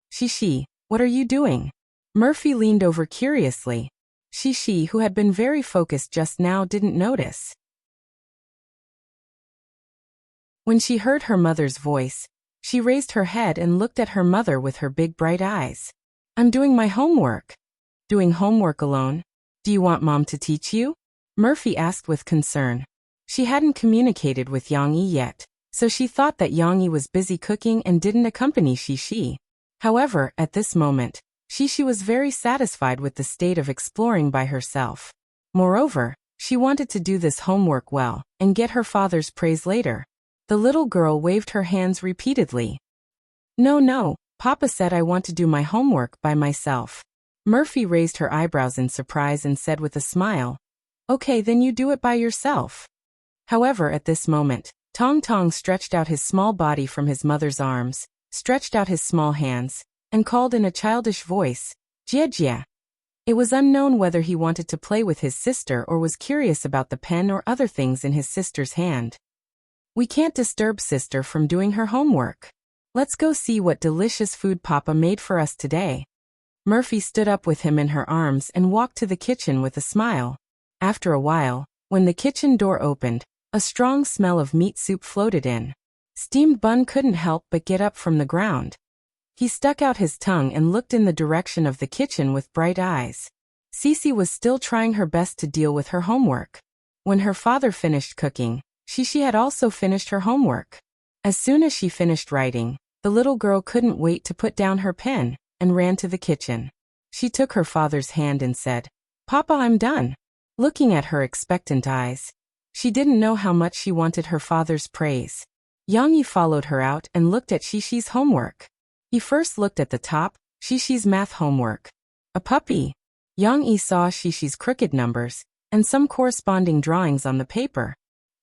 [SPEAKER 1] Shishi, what are you doing? Murphy leaned over curiously. Shishi, who had been very focused just now, didn't notice. When she heard her mother's voice, she raised her head and looked at her mother with her big bright eyes. I'm doing my homework. Doing homework alone? Do you want Mom to teach you? Murphy asked with concern. She hadn't communicated with Yang Yi yet, so she thought that Yang Yi was busy cooking and didn't accompany Shishi. However, at this moment, Shishi was very satisfied with the state of exploring by herself. Moreover, she wanted to do this homework well and get her father's praise later. The little girl waved her hands repeatedly. No, Papa said I want to do my homework by myself. Murphy raised her eyebrows in surprise and said with a smile, Okay, then you do it by yourself. However, at this moment, Tong Tong stretched out his small body from his mother's arms, stretched out his small hands, and called in a childish voice, Jia Jia. It was unknown whether he wanted to play with his sister or was curious about the pen or other things in his sister's hand. We can't disturb sister from doing her homework. Let's go see what delicious food Papa made for us today. Murphy stood up with him in her arms and walked to the kitchen with a smile. After a while, when the kitchen door opened, a strong smell of meat soup floated in. Steamed Bun couldn't help but get up from the ground. He stuck out his tongue and looked in the direction of the kitchen with bright eyes. Cece was still trying her best to deal with her homework. When her father finished cooking, Shishi had also finished her homework. As soon as she finished writing, the little girl couldn't wait to put down her pen and ran to the kitchen. She took her father's hand and said, Papa, I'm done. Looking at her expectant eyes, she didn't know how much she wanted her father's praise. Yang Yi followed her out and looked at Shishi's homework. He first looked at the top, Shishi's math homework. A puppy. Yang Yi saw Shishi's crooked numbers and some corresponding drawings on the paper.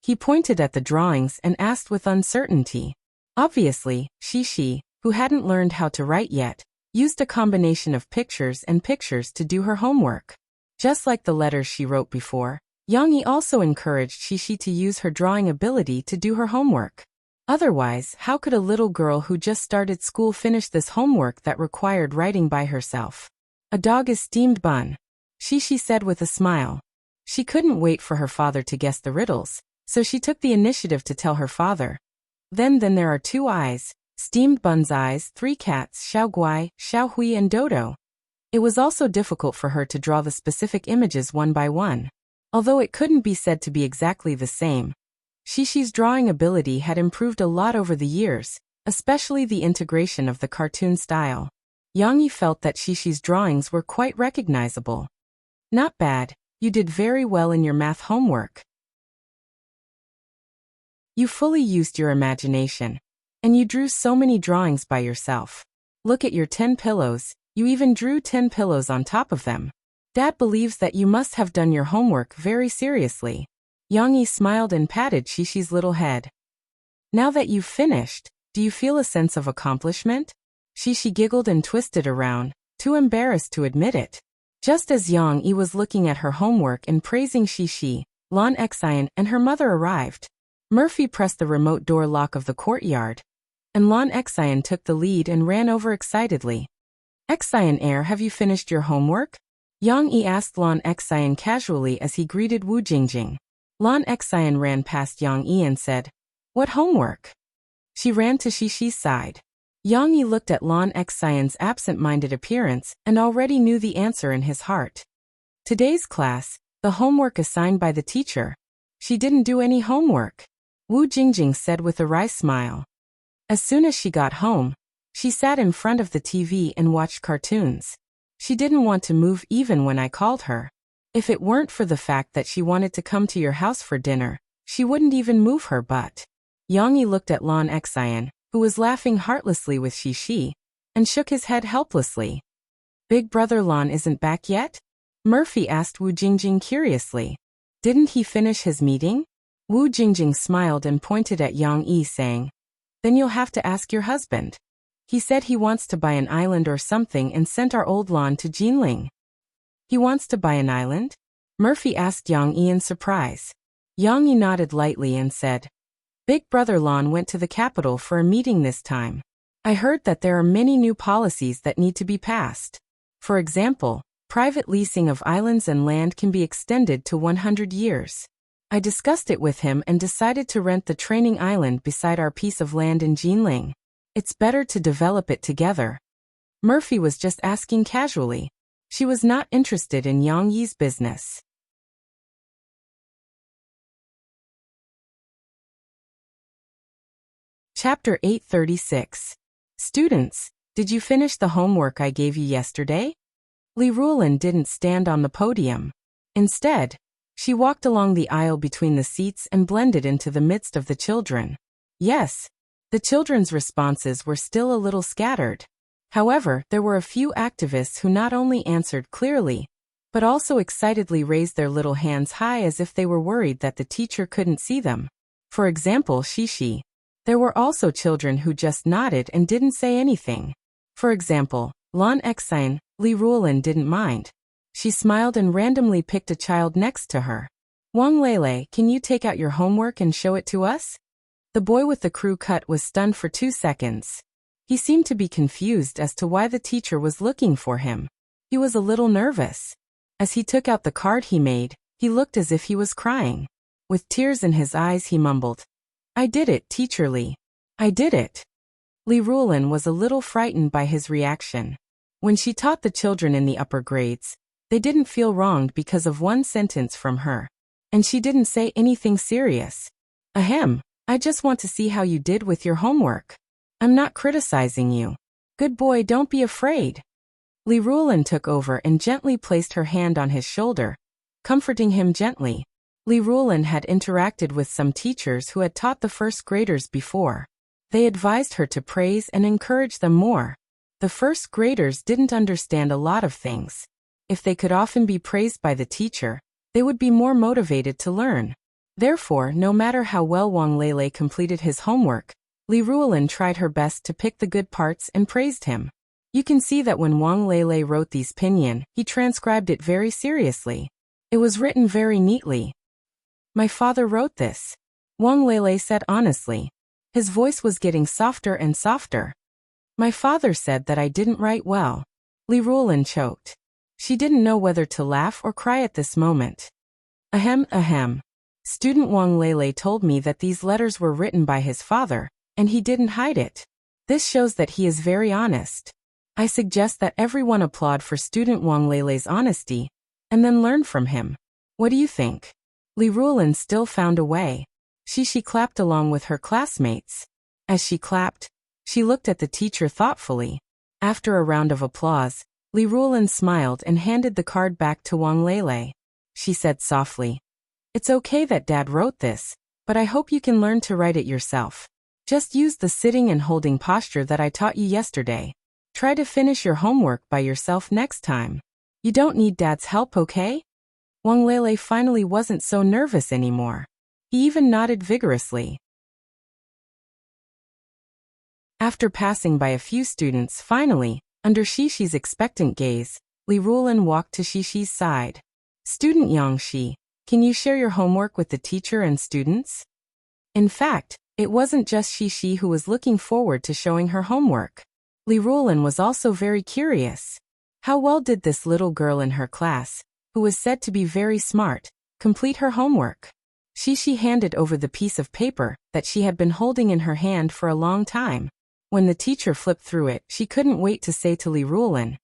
[SPEAKER 1] He pointed at the drawings and asked with uncertainty. Obviously, Shishi, who hadn't learned how to write yet, used a combination of pictures and pictures to do her homework. Just like the letters she wrote before, Yang Yi also encouraged Shishi to use her drawing ability to do her homework. Otherwise, how could a little girl who just started school finish this homework that required writing by herself? A dog is Steamed Bun, Shishi said with a smile. She couldn't wait for her father to guess the riddles, so she took the initiative to tell her father. Then there are 2 eyes, Steamed Bun's eyes, 3 cats, Xiao Guai, Xiao Hui and Dodo. It was also difficult for her to draw the specific images one by one. Although it couldn't be said to be exactly the same, Shishi's drawing ability had improved a lot over the years, especially the integration of the cartoon style. Yang Yi felt that Shishi's drawings were quite recognizable. Not bad, you did very well in your math homework. You fully used your imagination, and you drew so many drawings by yourself. Look at your 10 pillows, you even drew 10 pillows on top of them. Dad believes that you must have done your homework very seriously. Yang Yi smiled and patted Shishi's little head. Now that you've finished, do you feel a sense of accomplishment? Shishi giggled and twisted around, too embarrassed to admit it. Just as Yang Yi was looking at her homework and praising Shishi, Lan Xian and her mother arrived. Murphy pressed the remote door lock of the courtyard, and Lan Xian took the lead and ran over excitedly. Xian, have you finished your homework? Yang Yi asked Lan Xian casually as he greeted Wu Jingjing. Lan Xian ran past Yang Yi and said, What homework? She ran to Shishi's side. Yang Yi looked at Lan Xian's absent-minded appearance and already knew the answer in his heart. Today's class, the homework assigned by the teacher. She didn't do any homework, Wu Jingjing said with a wry smile. As soon as she got home, she sat in front of the TV and watched cartoons. She didn't want to move even when I called her. If it weren't for the fact that she wanted to come to your house for dinner, she wouldn't even move her butt. Yang Yi looked at Lan Xian, who was laughing heartlessly with Shi, and shook his head helplessly. Big brother Lan isn't back yet? Murphy asked Wu Jingjing curiously. Didn't he finish his meeting? Wu Jingjing smiled and pointed at Yang Yi saying, then you'll have to ask your husband. He said he wants to buy an island or something and sent our old Lan to Jinling. He wants to buy an island? Murphy asked Yang Yi in surprise. Yang Yi nodded lightly and said, Big brother Lan went to the capital for a meeting this time. I heard that there are many new policies that need to be passed. For example, private leasing of islands and land can be extended to 100 years. I discussed it with him and decided to rent the training island beside our piece of land in Jinling. It's better to develop it together. Murphy was just asking casually. She was not interested in Yang Yi's business. Chapter 836. Students, did you finish the homework I gave you yesterday? Li Ruolin didn't stand on the podium. Instead, she walked along the aisle between the seats and blended into the midst of the children. Yes, the children's responses were still a little scattered. However, there were a few activists who not only answered clearly, but also excitedly raised their little hands high as if they were worried that the teacher couldn't see them. For example, Shi. There were also children who just nodded and didn't say anything. For example, Lan Xian, Li Ruolin didn't mind. She smiled and randomly picked a child next to her. Wang Lele, can you take out your homework and show it to us? The boy with the crew cut was stunned for 2 seconds. He seemed to be confused as to why the teacher was looking for him. He was a little nervous. As he took out the card he made, he looked as if he was crying. With tears in his eyes he mumbled, I did it, Teacher Li. I did it. Li Ruolin was a little frightened by his reaction. When she taught the children in the upper grades, they didn't feel wronged because of one sentence from her. And she didn't say anything serious. Ahem, I just want to see how you did with your homework. I'm not criticizing you. Good boy, don't be afraid. Li Ruolin took over and gently placed her hand on his shoulder, comforting him gently. Li Ruolin had interacted with some teachers who had taught the first graders before. They advised her to praise and encourage them more. The first graders didn't understand a lot of things. If they could often be praised by the teacher, they would be more motivated to learn. Therefore, no matter how well Wang Lele completed his homework, Li Ruolin tried her best to pick the good parts and praised him. You can see that when Wang Lele wrote these pinyin, he transcribed it very seriously. It was written very neatly. My father wrote this. Wang Lele said honestly. His voice was getting softer and softer. My father said that I didn't write well. Li Ruolin choked. She didn't know whether to laugh or cry at this moment. Ahem. Student Wang Lele told me that these letters were written by his father, and he didn't hide it. This shows that he is very honest. I suggest that everyone applaud for student Wang Lele's honesty, and then learn from him. What do you think? Li Ruolin still found a way. She clapped along with her classmates. As she clapped, she looked at the teacher thoughtfully. After a round of applause, Li Ruolin smiled and handed the card back to Wang Lele. She said softly, It's okay that Dad wrote this, but I hope you can learn to write it yourself. Just use the sitting and holding posture that I taught you yesterday. Try to finish your homework by yourself next time. You don't need Dad's help, okay? Wang Lele finally wasn't so nervous anymore. He even nodded vigorously. After passing by a few students, finally, under Shi's expectant gaze, Li Ruolin walked to Shi's side. Student Yang Shi, can you share your homework with the teacher and students? In fact, it wasn't just Shi who was looking forward to showing her homework. Li Ruolin was also very curious. How well did this little girl in her class, who was said to be very smart, complete her homework? Shi handed over the piece of paper that she had been holding in her hand for a long time. When the teacher flipped through it, she couldn't wait to say to Li Ruolin,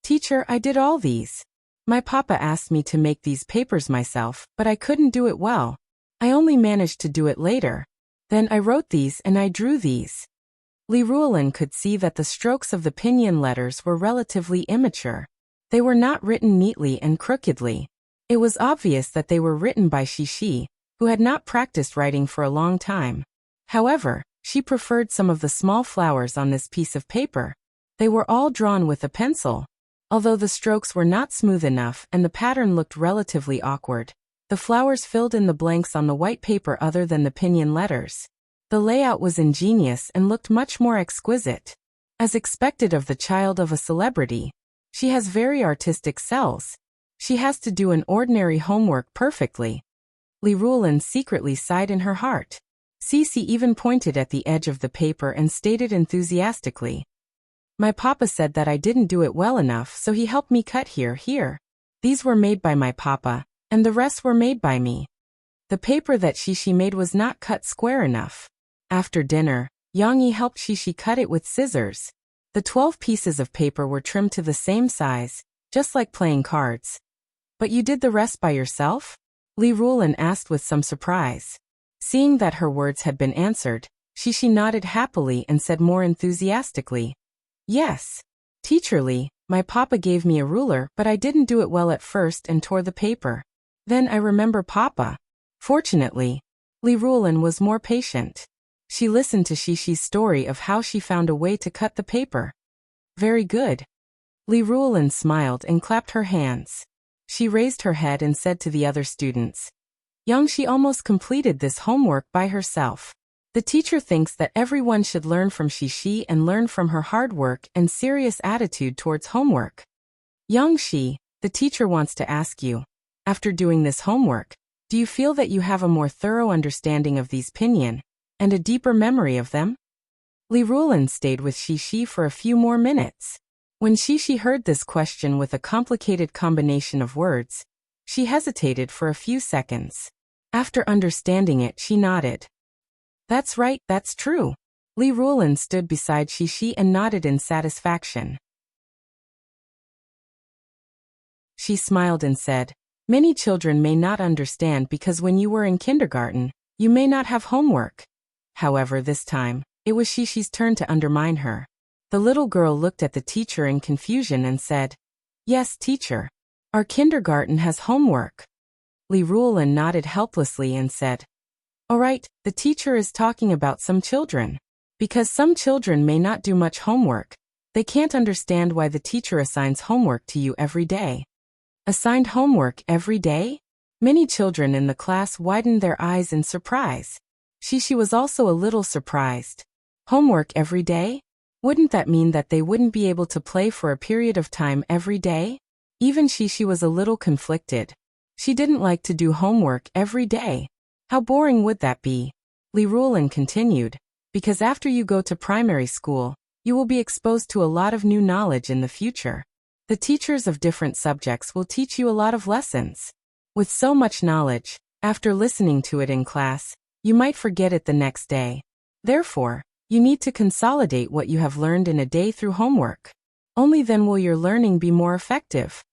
[SPEAKER 1] Teacher, I did all these. My papa asked me to make these papers myself, but I couldn't do it well. I only managed to do it later. Then I wrote these and I drew these. Li Ruolin could see that the strokes of the pinyin letters were relatively immature. They were not written neatly and crookedly. It was obvious that they were written by Shishi, who had not practiced writing for a long time. However, she preferred some of the small flowers on this piece of paper. They were all drawn with a pencil. Although the strokes were not smooth enough and the pattern looked relatively awkward, the flowers filled in the blanks on the white paper other than the pinyin letters. The layout was ingenious and looked much more exquisite. As expected of the child of a celebrity, she has very artistic cells. She has to do an ordinary homework perfectly. Li Ruolin secretly sighed in her heart. Cece even pointed at the edge of the paper and stated enthusiastically, "My papa said that I didn't do it well enough, so he helped me cut here. These were made by my papa, and the rest were made by me." The paper that Shishi made was not cut square enough. After dinner, Yang Yi helped Shishi cut it with scissors. The 12 pieces of paper were trimmed to the same size, just like playing cards. "But you did the rest by yourself?" Li Ruolin asked with some surprise. Seeing that her words had been answered, Shishi nodded happily and said more enthusiastically, "Yes. Teacher Li, my papa gave me a ruler, but I didn't do it well at first and tore the paper. Then I remember papa." Fortunately, Li Ruolin was more patient. She listened to Shishi's story of how she found a way to cut the paper. "Very good." Li Ruolin smiled and clapped her hands. She raised her head and said to the other students, "She almost completed this homework by herself. The teacher thinks that everyone should learn from Shishi and learn from her hard work and serious attitude towards homework. Shi, the teacher wants to ask you, after doing this homework, do you feel that you have a more thorough understanding of these pinyin, and a deeper memory of them?" Li Ruolin stayed with Shishi for a few more minutes. When Shishi heard this question with a complicated combination of words, she hesitated for a few seconds. After understanding it, she nodded. "That's right, that's true." Li Ruolin stood beside Shishi and nodded in satisfaction. She smiled and said, "Many children may not understand because when you were in kindergarten, you may not have homework." However, this time, it was Shishi's turn to undermine her. The little girl looked at the teacher in confusion and said, "Yes, teacher. Our kindergarten has homework." Li Ruolin nodded helplessly and said, "All right, the teacher is talking about some children. Because some children may not do much homework, they can't understand why the teacher assigns homework to you every day." Assigned homework every day? Many children in the class widened their eyes in surprise. Shishi was also a little surprised. Homework every day? Wouldn't that mean that they wouldn't be able to play for a period of time every day? Even Shishi was a little conflicted. She didn't like to do homework every day. How boring would that be? Li Ruolin continued, "Because after you go to primary school, you will be exposed to a lot of new knowledge in the future. The teachers of different subjects will teach you a lot of lessons. With so much knowledge, after listening to it in class, you might forget it the next day. Therefore, you need to consolidate what you have learned in a day through homework. Only then will your learning be more effective."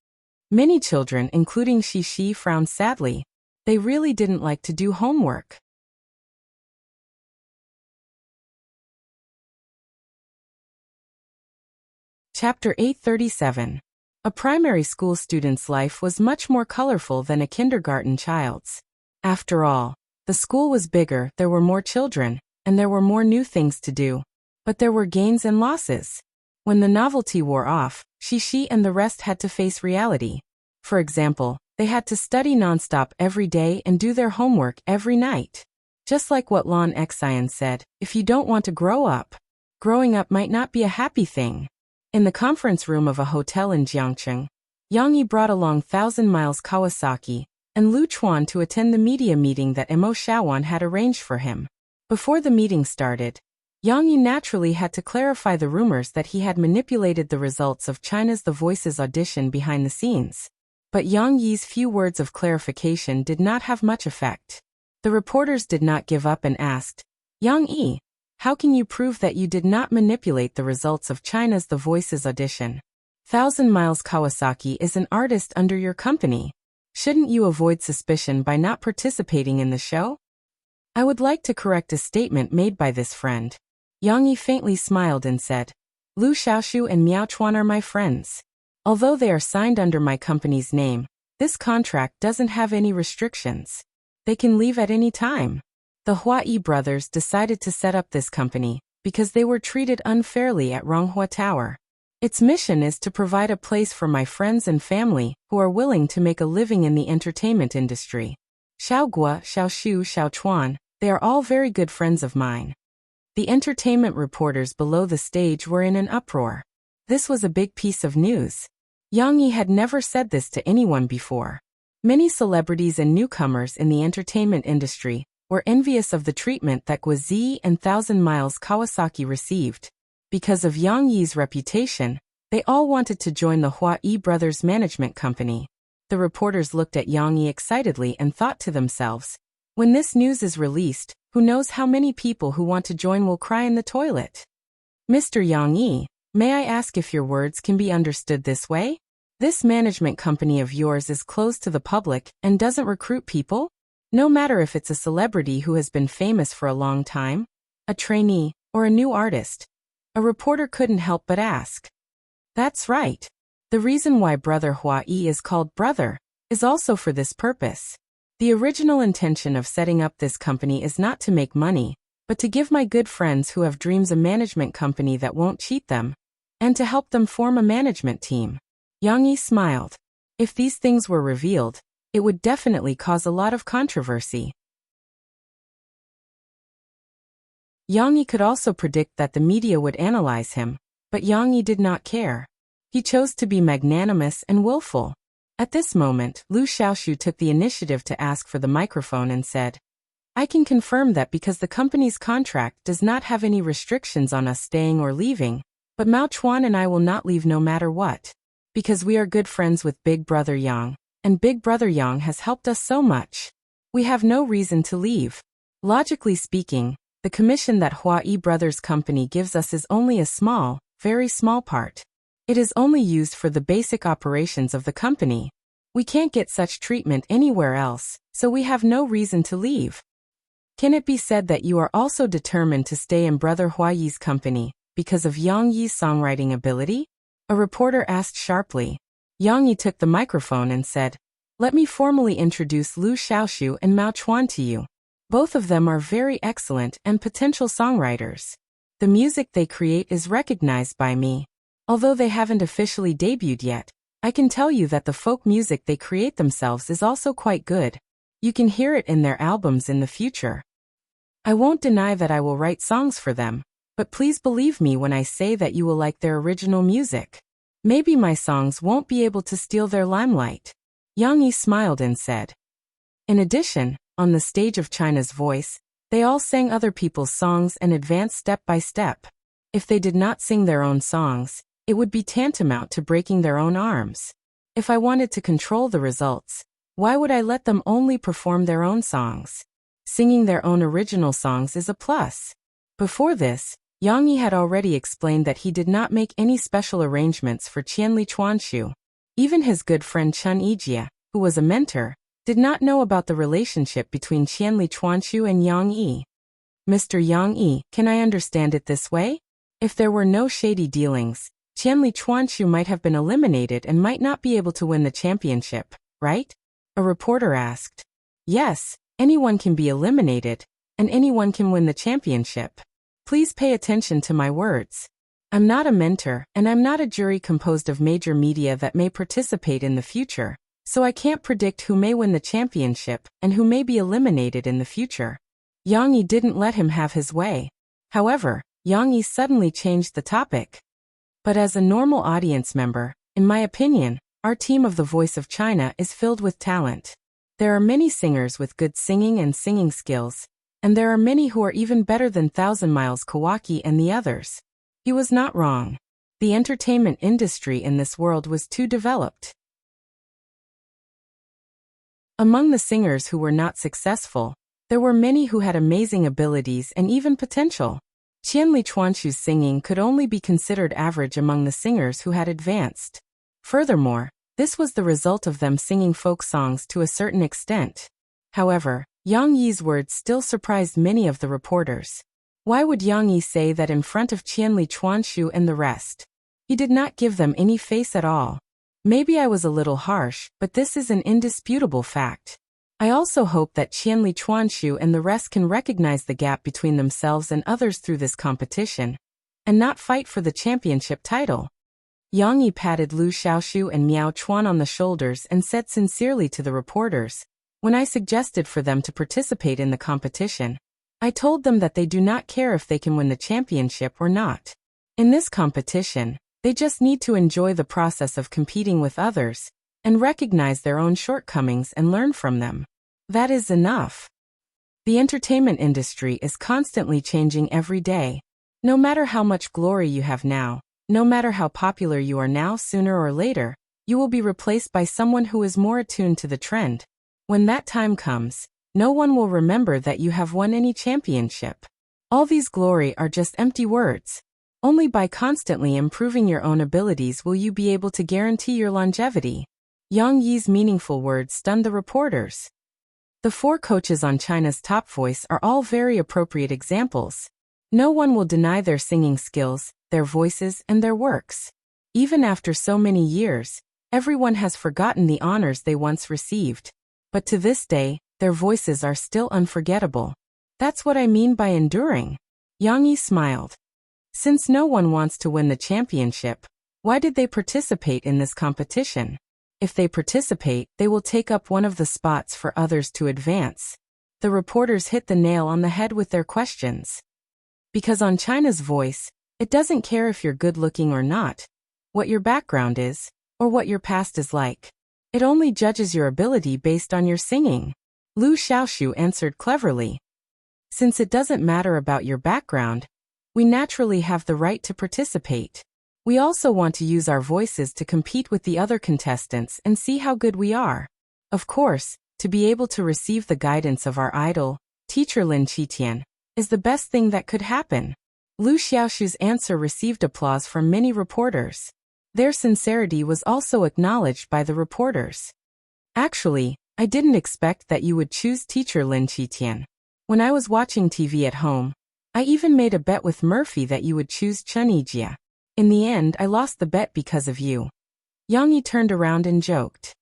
[SPEAKER 1] Many children, including Shishi, frowned sadly. They really didn't like to do homework. Chapter 837. A primary school student's life was much more colorful than a kindergarten child's. After all, the school was bigger, there were more children, and there were more new things to do. But there were gains and losses. When the novelty wore off, Shishi and the rest had to face reality. For example, they had to study nonstop every day and do their homework every night. Just like what Lon Xian said, if you don't want to grow up, growing up might not be a happy thing. In the conference room of a hotel in Jiangcheng, Yang Yi brought along 1,000 Miles Kawasaki and Lu Chuan to attend the media meeting that Mo Shaowan had arranged for him. Before the meeting started, Yang Yi naturally had to clarify the rumors that he had manipulated the results of China's The Voice's audition behind the scenes. But Yang Yi's few words of clarification did not have much effect. The reporters did not give up and asked, "Yang Yi, how can you prove that you did not manipulate the results of China's The Voice's audition? 1,000 Miles Kawasaki is an artist under your company. Shouldn't you avoid suspicion by not participating in the show?" "I would like to correct a statement made by this friend." Yang Yi faintly smiled and said, "Lu Xiaoshu and Miao Chuan are my friends. Although they are signed under my company's name, This contract doesn't have any restrictions. They can leave at any time. The Huai brothers decided to set up this company because they were treated unfairly at Ronghua Tower. Its mission is to provide a place for my friends and family who are willing to make a living in the entertainment industry. Xiaoguo, Xiaoshu, Xiaochuan, they are all very good friends of mine. The entertainment reporters below the stage were in an uproar. This was a big piece of news. Yang Yi had never said this to anyone before. Many celebrities and newcomers in the entertainment industry were envious of the treatment that Guozi and Thousand Miles Kawasaki received. Because of Yang Yi's reputation, they all wanted to join the Huai brothers' management company. The reporters looked at Yang Yi excitedly and thought to themselves, when this news is released, who knows how many people who want to join will cry in the toilet? Mr. Yang Yi, may I ask if your words can be understood this way? This management company of yours is closed to the public and doesn't recruit people? No matter if it's a celebrity who has been famous for a long time, a trainee, or a new artist. A reporter couldn't help but ask. That's right. The reason why Brother Huai is called Brother is also for this purpose. The original intention of setting up this company is not to make money, but to give my good friends who have dreams a management company that won't cheat them, and to help them form a management team. Yang Yi smiled. If these things were revealed, it would definitely cause a lot of controversy. Yang Yi could also predict that the media would analyze him, but Yang Yi did not care. He chose to be magnanimous and willful. At this moment, Lu Xiaoshu took the initiative to ask for the microphone and said, I can confirm that because the company's contract does not have any restrictions on us staying or leaving, but Mao Chuan and I will not leave no matter what. Because we are good friends with Big Brother Yang, and Big Brother Yang has helped us so much. We have no reason to leave. Logically speaking, the commission that Huai Brothers Company gives us is only a small, very small part. It is only used for the basic operations of the company. We can't get such treatment anywhere else, so we have no reason to leave. Can it be said that you are also determined to stay in Brother Huai's company because of Yang Yi's songwriting ability? A reporter asked sharply. Yang Yi took the microphone and said, Let me formally introduce Lu Xiaoshu and Mao Chuan to you. Both of them are very excellent and potential songwriters. The music they create is recognized by me. Although they haven't officially debuted yet, I can tell you that the folk music they create themselves is also quite good. You can hear it in their albums in the future. I won't deny that I will write songs for them, but please believe me when I say that you will like their original music. Maybe my songs won't be able to steal their limelight. Yang Yi smiled and said. In addition, on the stage of China's Voice, they all sang other people's songs and advanced step by step. If they did not sing their own songs, it would be tantamount to breaking their own arms. If I wanted to control the results, why would I let them only perform their own songs? Singing their own original songs is a plus. Before this, Yang Yi had already explained that he did not make any special arrangements for Qianli Chuanshu. Even his good friend Chen Yijie, who was a mentor, did not know about the relationship between Qianli Chuanshu and Yang Yi. Mr. Yang Yi, can I understand it this way? If there were no shady dealings, Qianli Chuanshu might have been eliminated and might not be able to win the championship, right? A reporter asked. Yes, anyone can be eliminated, and anyone can win the championship. Please pay attention to my words. I'm not a mentor, and I'm not a jury composed of major media that may participate in the future, so I can't predict who may win the championship and who may be eliminated in the future. Yang Yi didn't let him have his way. However, Yang Yi suddenly changed the topic. But as a normal audience member, in my opinion, our team of The Voice of China is filled with talent. There are many singers with good singing and singing skills, and there are many who are even better than Thousand Miles Kawaki and the others. He was not wrong. The entertainment industry in this world was too developed. Among the singers who were not successful, there were many who had amazing abilities and even potential. Qianli Chuanshu's singing could only be considered average among the singers who had advanced. Furthermore, this was the result of them singing folk songs to a certain extent. However, Yang Yi's words still surprised many of the reporters. Why would Yang Yi say that in front of Qianli Chuanshu and the rest? He did not give them any face at all. Maybe I was a little harsh, but this is an indisputable fact. I also hope that Qianli Chuanshu and the rest can recognize the gap between themselves and others through this competition, and not fight for the championship title. Yang Yi patted Lu Xiaoshu and Miao Chuan on the shoulders and said sincerely to the reporters, when I suggested for them to participate in the competition, I told them that they do not care if they can win the championship or not. In this competition, they just need to enjoy the process of competing with others, and recognize their own shortcomings and learn from them. That is enough. The entertainment industry is constantly changing every day. No matter how much glory you have now, no matter how popular you are now, sooner or later, you will be replaced by someone who is more attuned to the trend. When that time comes, no one will remember that you have won any championship. All these glory are just empty words. Only by constantly improving your own abilities will you be able to guarantee your longevity. Yang Yi's meaningful words stunned the reporters. The 4 coaches on China's Top Voice are all very appropriate examples. No one will deny their singing skills, their voices, and their works. Even after so many years, everyone has forgotten the honors they once received. But to this day, their voices are still unforgettable. That's what I mean by enduring. Yang Yi smiled. Since no one wants to win the championship, why did they participate in this competition? If they participate, they will take up one of the spots for others to advance. The reporters hit the nail on the head with their questions. Because on China's Voice, it doesn't care if you're good-looking or not, what your background is, or what your past is like. It only judges your ability based on your singing. Lu Xiaoshu answered cleverly. Since it doesn't matter about your background, we naturally have the right to participate. We also want to use our voices to compete with the other contestants and see how good we are. Of course, to be able to receive the guidance of our idol, teacher Lin Qitian, is the best thing that could happen. Lu Xiaoshu's answer received applause from many reporters. Their sincerity was also acknowledged by the reporters. Actually, I didn't expect that you would choose teacher Lin Qitian. When I was watching TV at home, I even made a bet with Murphy that you would choose Chen Yijia. In the end, I lost the bet because of you. Yang Yi turned around and joked.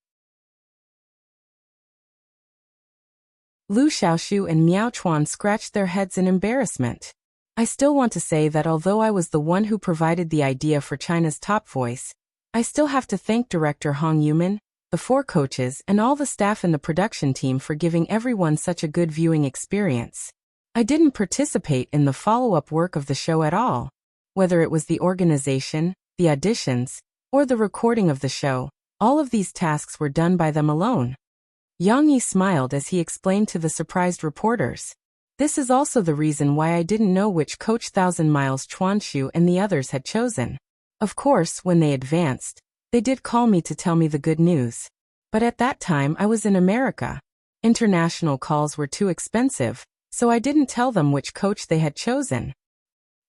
[SPEAKER 1] Lu Xiaoshu and Miao Chuan scratched their heads in embarrassment. I still want to say that although I was the one who provided the idea for China's Top Voice, I still have to thank director Hong Yuman, the 4 coaches, and all the staff in the production team for giving everyone such a good viewing experience. I didn't participate in the follow-up work of the show at all. Whether it was the organization, the auditions, or the recording of the show, all of these tasks were done by them alone. Yang Yi smiled as he explained to the surprised reporters. This is also the reason why I didn't know which coach 1,000 Miles Chuanshu and the others had chosen. Of course, when they advanced, they did call me to tell me the good news. But at that time I was in America. International calls were too expensive, so I didn't tell them which coach they had chosen.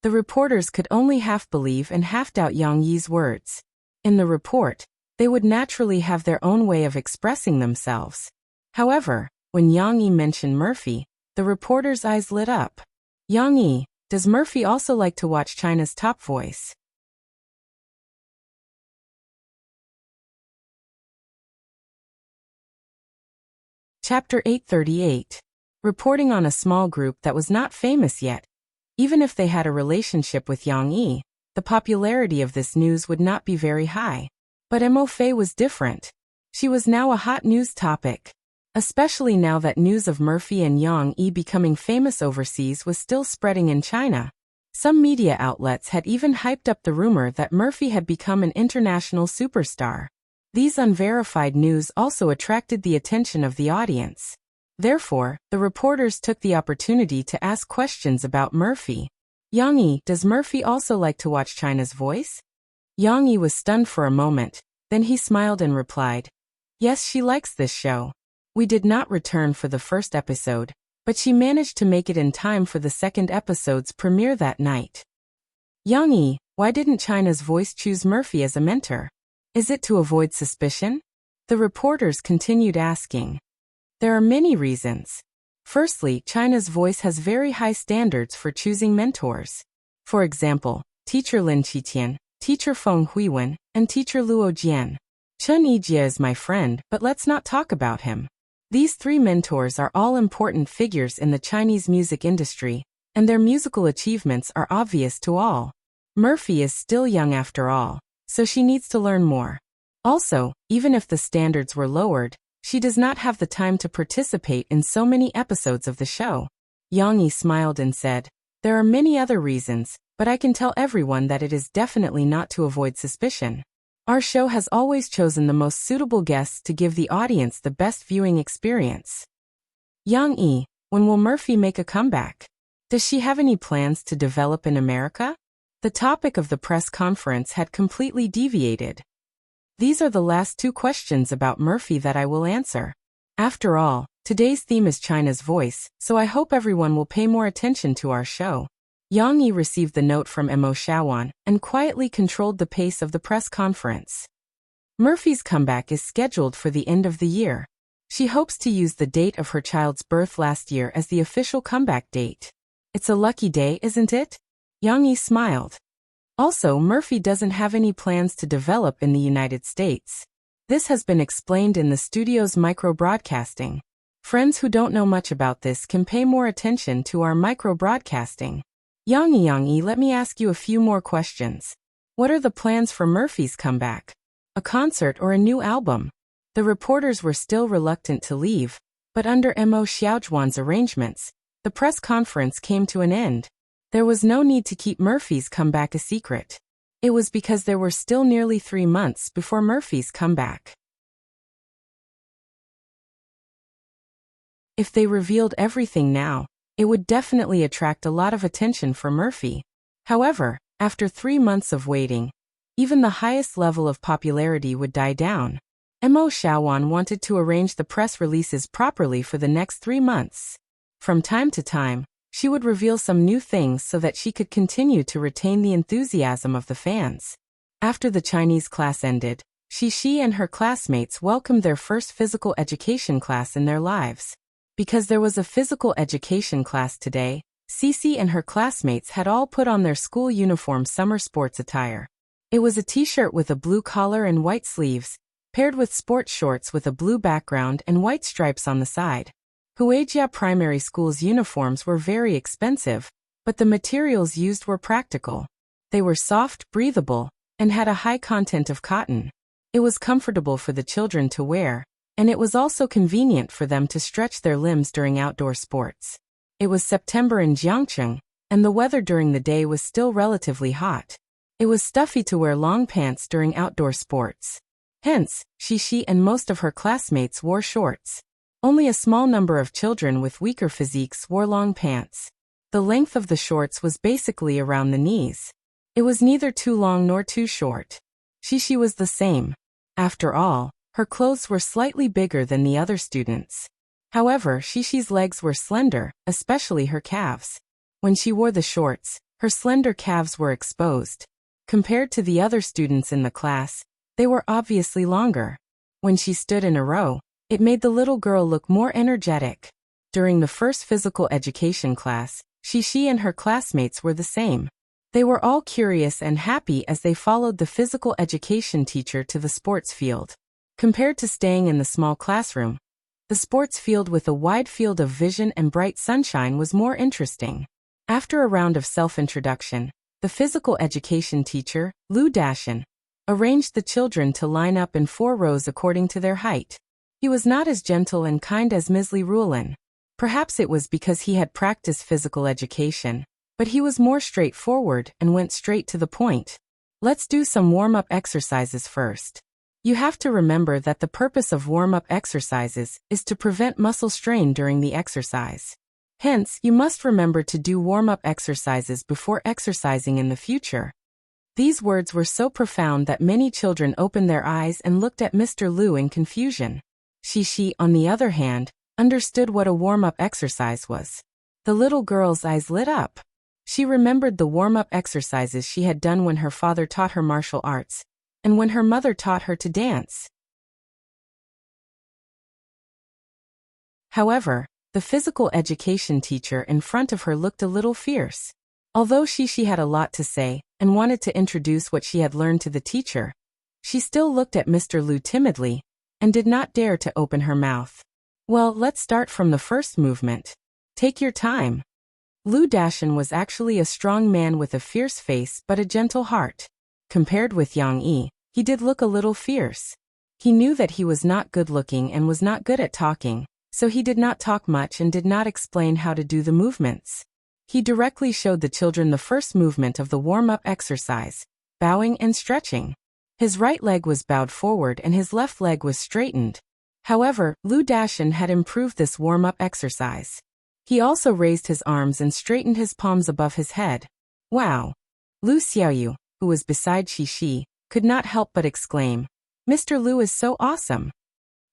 [SPEAKER 1] The reporters could only half believe and half doubt Yang Yi's words. In the report, they would naturally have their own way of expressing themselves. However, when Yang Yi mentioned Murphy, the reporters' eyes lit up. Yang Yi, does Murphy also like to watch China's Top Voice? Chapter 838. Reporting on a small group that was not famous yet. Even if they had a relationship with Yang Yi, the popularity of this news would not be very high. But Mo Fei was different. She was now a hot news topic. Especially now that news of Murphy and Yang Yi becoming famous overseas was still spreading in China. Some media outlets had even hyped up the rumor that Murphy had become an international superstar. These unverified news also attracted the attention of the audience. Therefore, the reporters took the opportunity to ask questions about Murphy. Yang Yi, does Murphy also like to watch China's Voice? Yang Yi was stunned for a moment, then he smiled and replied, yes, she likes this show. We did not return for the first episode, but she managed to make it in time for the second episode's premiere that night. Yang Yi, why didn't China's Voice choose Murphy as a mentor? Is it to avoid suspicion? The reporters continued asking. There are many reasons. Firstly, China's Voice has very high standards for choosing mentors. For example, teacher Lin Qitian, teacher Feng Huiwen, and teacher Luo Jian. Chun Yijie is my friend, but let's not talk about him. These three mentors are all important figures in the Chinese music industry, and their musical achievements are obvious to all. Murphy is still young after all, so she needs to learn more. Also, even if the standards were lowered, she does not have the time to participate in so many episodes of the show. Yang Yi smiled and said, "There are many other reasons, but I can tell everyone that it is definitely not to avoid suspicion. Our show has always chosen the most suitable guests to give the audience the best viewing experience." Yang Yi, when will Murphy make a comeback? Does she have any plans to develop in America? The topic of the press conference had completely deviated. These are the last two questions about Murphy that I will answer. After all, today's theme is China's voice, so I hope everyone will pay more attention to our show. Yang Yi received the note from Mo Shawan and quietly controlled the pace of the press conference. Murphy's comeback is scheduled for the end of the year. She hopes to use the date of her child's birth last year as the official comeback date. It's a lucky day, isn't it? Yang Yi smiled. Also, Murphy doesn't have any plans to develop in the United States. This has been explained in the studio's micro-broadcasting. Friends who don't know much about this can pay more attention to our micro-broadcasting. Yang Yi, let me ask you a few more questions. What are the plans for Murphy's comeback? A concert or a new album? The reporters were still reluctant to leave, but under Mo Xiaojuan's arrangements, the press conference came to an end. There was no need to keep Murphy's comeback a secret. It was because there were still nearly 3 months before Murphy's comeback. If they revealed everything now, it would definitely attract a lot of attention for Murphy. However, after 3 months of waiting, even the highest level of popularity would die down. Mo Shaowan wanted to arrange the press releases properly for the next 3 months. From time to time, she would reveal some new things so that she could continue to retain the enthusiasm of the fans. After the Chinese class ended, she and her classmates welcomed their first physical education class in their lives. Because there was a physical education class today, Cici and her classmates had all put on their school uniform summer sports attire. It was a t-shirt with a blue collar and white sleeves, paired with sports shorts with a blue background and white stripes on the side. Huijia Primary School's uniforms were very expensive, but the materials used were practical. They were soft, breathable, and had a high content of cotton. It was comfortable for the children to wear, and it was also convenient for them to stretch their limbs during outdoor sports. It was September in Jiangcheng, and the weather during the day was still relatively hot. It was stuffy to wear long pants during outdoor sports. Hence, Shishi and most of her classmates wore shorts. Only a small number of children with weaker physiques wore long pants. The length of the shorts was basically around the knees. It was neither too long nor too short. Shishi was the same. After all, her clothes were slightly bigger than the other students. However, Shishi's legs were slender, especially her calves. When she wore the shorts, her slender calves were exposed. Compared to the other students in the class, they were obviously longer. When she stood in a row, it made the little girl look more energetic. During the first physical education class, Shishi and her classmates were the same. They were all curious and happy as they followed the physical education teacher to the sports field. Compared to staying in the small classroom, the sports field with a wide field of vision and bright sunshine was more interesting. After a round of self-introduction, the physical education teacher, Lu Dashan, arranged the children to line up in 4 rows according to their height. He was not as gentle and kind as Ms. Li Ruolin. Perhaps it was because he had practiced physical education, but he was more straightforward and went straight to the point. Let's do some warm-up exercises first. You have to remember that the purpose of warm-up exercises is to prevent muscle strain during the exercise. Hence, you must remember to do warm-up exercises before exercising in the future. These words were so profound that many children opened their eyes and looked at Mr. Lu in confusion. Shishi, on the other hand, understood what a warm-up exercise was. The little girl's eyes lit up. She remembered the warm-up exercises she had done when her father taught her martial arts, and when her mother taught her to dance. However, the physical education teacher in front of her looked a little fierce. Although Shishi had a lot to say and wanted to introduce what she had learned to the teacher, She still looked at Mr. Lu timidly, and did not dare to open her mouth. Well, let's start from the first movement. Take your time. Lu Dashan was actually a strong man with a fierce face but a gentle heart. Compared with Yang Yi, he did look a little fierce. He knew that he was not good-looking and was not good at talking, so he did not talk much and did not explain how to do the movements. He directly showed the children the first movement of the warm-up exercise, bowing and stretching. His right leg was bowed forward and his left leg was straightened. However, Lu Dashan had improved this warm-up exercise. He also raised his arms and straightened his palms above his head. Wow! Lu Xiaoyu, who was beside Shi, could not help but exclaim, Mr. Lu is so awesome!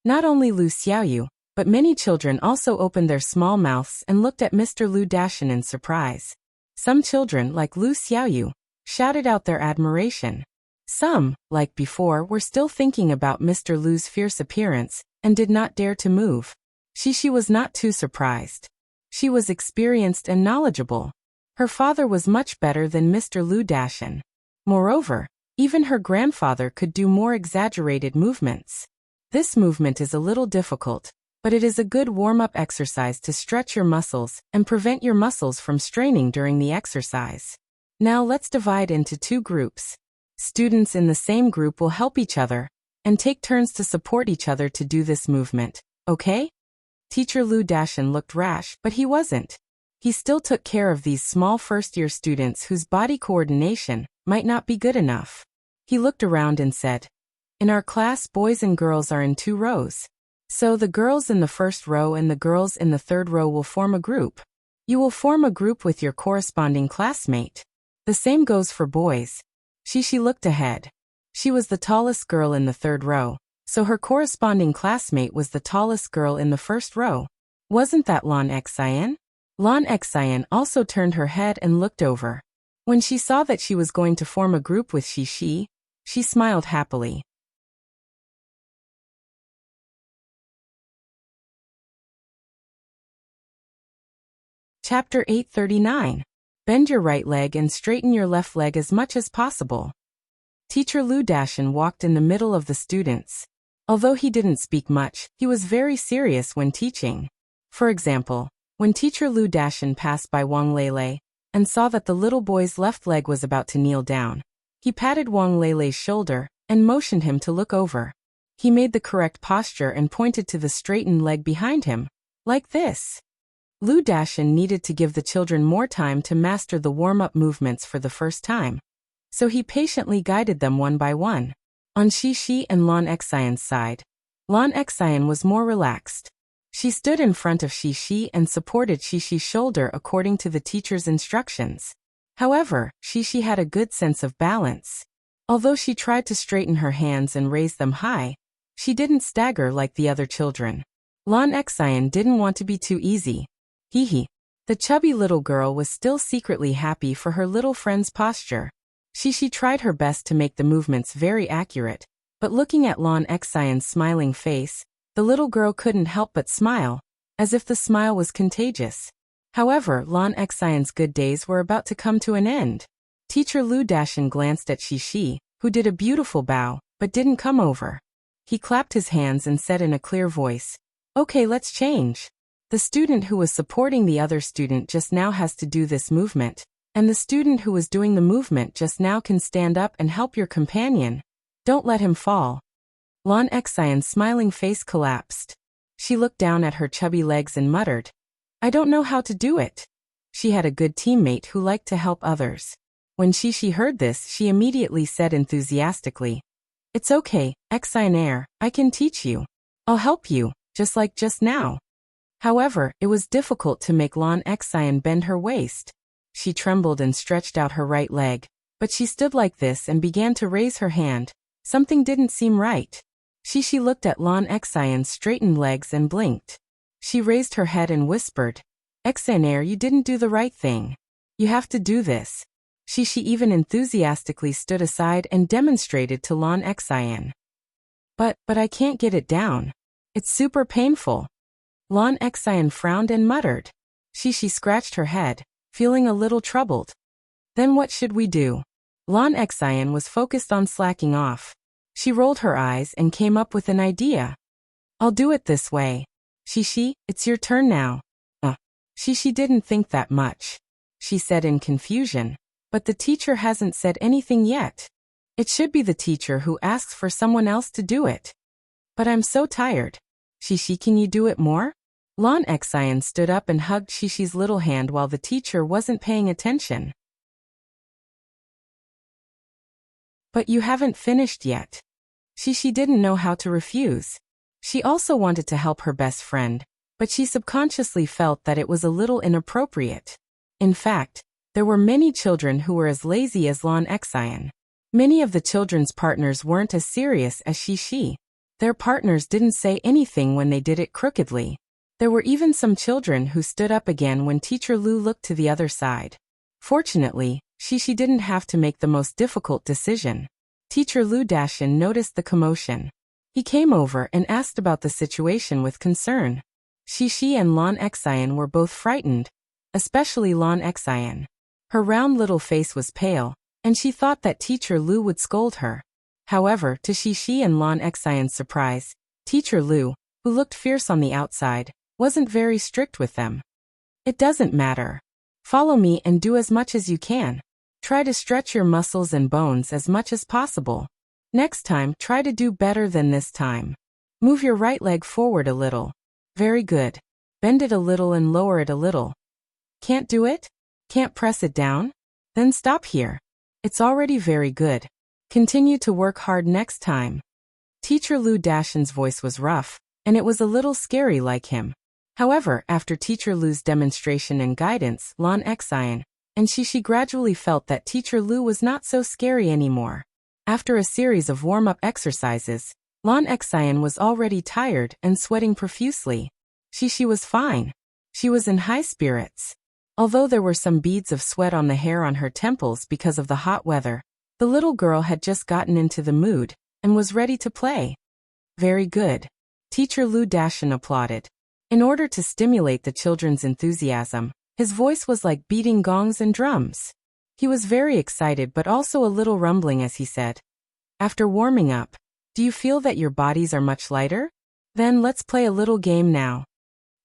[SPEAKER 1] Not only Lu Xiaoyu, but many children also opened their small mouths and looked at Mr. Lu Dashan in surprise. Some children, like Lu Xiaoyu, shouted out their admiration. Some, like before, were still thinking about Mr. Lu's fierce appearance and did not dare to move. Shi was not too surprised. She was experienced and knowledgeable. Her father was much better than Mr. Lu Dashan. Moreover, even her grandfather could do more exaggerated movements. This movement is a little difficult, but it is a good warm-up exercise to stretch your muscles and prevent your muscles from straining during the exercise. Now let's divide into two groups. Students in the same group will help each other and take turns to support each other to do this movement, okay? Teacher Lu Dashan looked rash, but he wasn't. He still took care of these small first-year students whose body coordination might not be good enough. He looked around and said, in our class, boys and girls are in 2 rows. So the girls in the first row and the girls in the third row will form a group. You will form a group with your corresponding classmate. The same goes for boys. Shi looked ahead. She was the tallest girl in the third row, so her corresponding classmate was the tallest girl in the first row. Wasn't that Lan Xian? Lan Xian also turned her head and looked over. When she saw that she was going to form a group with Shi, she smiled happily. Chapter 839. Bend your right leg and straighten your left leg as much as possible. Teacher Lu Dashan walked in the middle of the students. Although he didn't speak much, he was very serious when teaching. For example, when Teacher Lu Dashan passed by Wang Lele and saw that the little boy's left leg was about to kneel down, he patted Wang Lele's shoulder and motioned him to look over. He made the correct posture and pointed to the straightened leg behind him, like this. Lu Dashan needed to give the children more time to master the warm-up movements for the first time. So he patiently guided them one by one. On Shi and Lan Xian's side, Lan Xian was more relaxed. She stood in front of Shi and supported Shi's shoulder according to the teacher's instructions. However, Shi had a good sense of balance. Although she tried to straighten her hands and raise them high, she didn't stagger like the other children. Lan Xian didn't want to be too easy. The chubby little girl was still secretly happy for her little friend's posture. Shi tried her best to make the movements very accurate, but looking at Lan Xian's smiling face, the little girl couldn't help but smile, as if the smile was contagious. However, Lan Xian's good days were about to come to an end. Teacher Lu Dashan glanced at Shi, who did a beautiful bow, but didn't come over. He clapped his hands and said in a clear voice, "Okay, let's change. The student who was supporting the other student just now has to do this movement, and the student who was doing the movement just now can stand up and help your companion. Don't let him fall." Lan Xian's smiling face collapsed. She looked down at her chubby legs and muttered, "I don't know how to do it." She had a good teammate who liked to help others. When Shi heard this, she immediately said enthusiastically, "It's okay, Xian, I can teach you. I'll help you, just like just now." However, it was difficult to make Lan Xian bend her waist. She trembled and stretched out her right leg, but she stood like this and began to raise her hand. Something didn't seem right. Shi looked at Lan Xian's straightened legs and blinked. She raised her head and whispered, "Xian, you didn't do the right thing. You have to do this." She even enthusiastically stood aside and demonstrated to Lan Xian. But I can't get it down. It's super painful." Lan Xian frowned and muttered. She scratched her head, feeling a little troubled. "Then what should we do?" Lan Xian was focused on slacking off. She rolled her eyes and came up with an idea. I'll do it this way. Shishi, it's your turn now. Shishi didn't think that much. She said in confusion. But the teacher hasn't said anything yet. It should be the teacher who asks for someone else to do it. But I'm so tired. Shishi, can you do it more? Lon Xian stood up and hugged Shishi's little hand while the teacher wasn't paying attention. But you haven't finished yet. Shishi didn't know how to refuse. She also wanted to help her best friend, but she subconsciously felt that it was a little inappropriate. In fact, there were many children who were as lazy as Lon Xian. Many of the children's partners weren't as serious as Shishi. Their partners didn't say anything when they did it crookedly. There were even some children who stood up again when Teacher Lu looked to the other side. Fortunately, Shishi didn't have to make the most difficult decision. Teacher Lu Dashin noticed the commotion. He came over and asked about the situation with concern. Shishi and Lon Xian were both frightened, especially Lon Xian. Her round little face was pale, and she thought that Teacher Lu would scold her. However, to Shishi and Lon Xian's surprise, Teacher Lu, who looked fierce on the outside, wasn't very strict with them. It doesn't matter. Follow me and do as much as you can. Try to stretch your muscles and bones as much as possible. Next time, try to do better than this time. Move your right leg forward a little. Very good. Bend it a little and lower it a little. Can't do it? Can't press it down? Then stop here. It's already very good. Continue to work hard next time. Teacher Lu Dashin's voice was rough, and it was a little scary like him. However, after Teacher Lu's demonstration and guidance, Lon Xian and Shishi gradually felt that Teacher Lu was not so scary anymore. After a series of warm-up exercises, Lon Xian was already tired and sweating profusely. Shishi was fine. She was in high spirits. Although there were some beads of sweat on the hair on her temples because of the hot weather, the little girl had just gotten into the mood and was ready to play. Very good. Teacher Lu Dashin applauded. In order to stimulate the children's enthusiasm, his voice was like beating gongs and drums. He was very excited but also a little rumbling as he said, "After warming up, do you feel that your bodies are much lighter? Then let's play a little game now."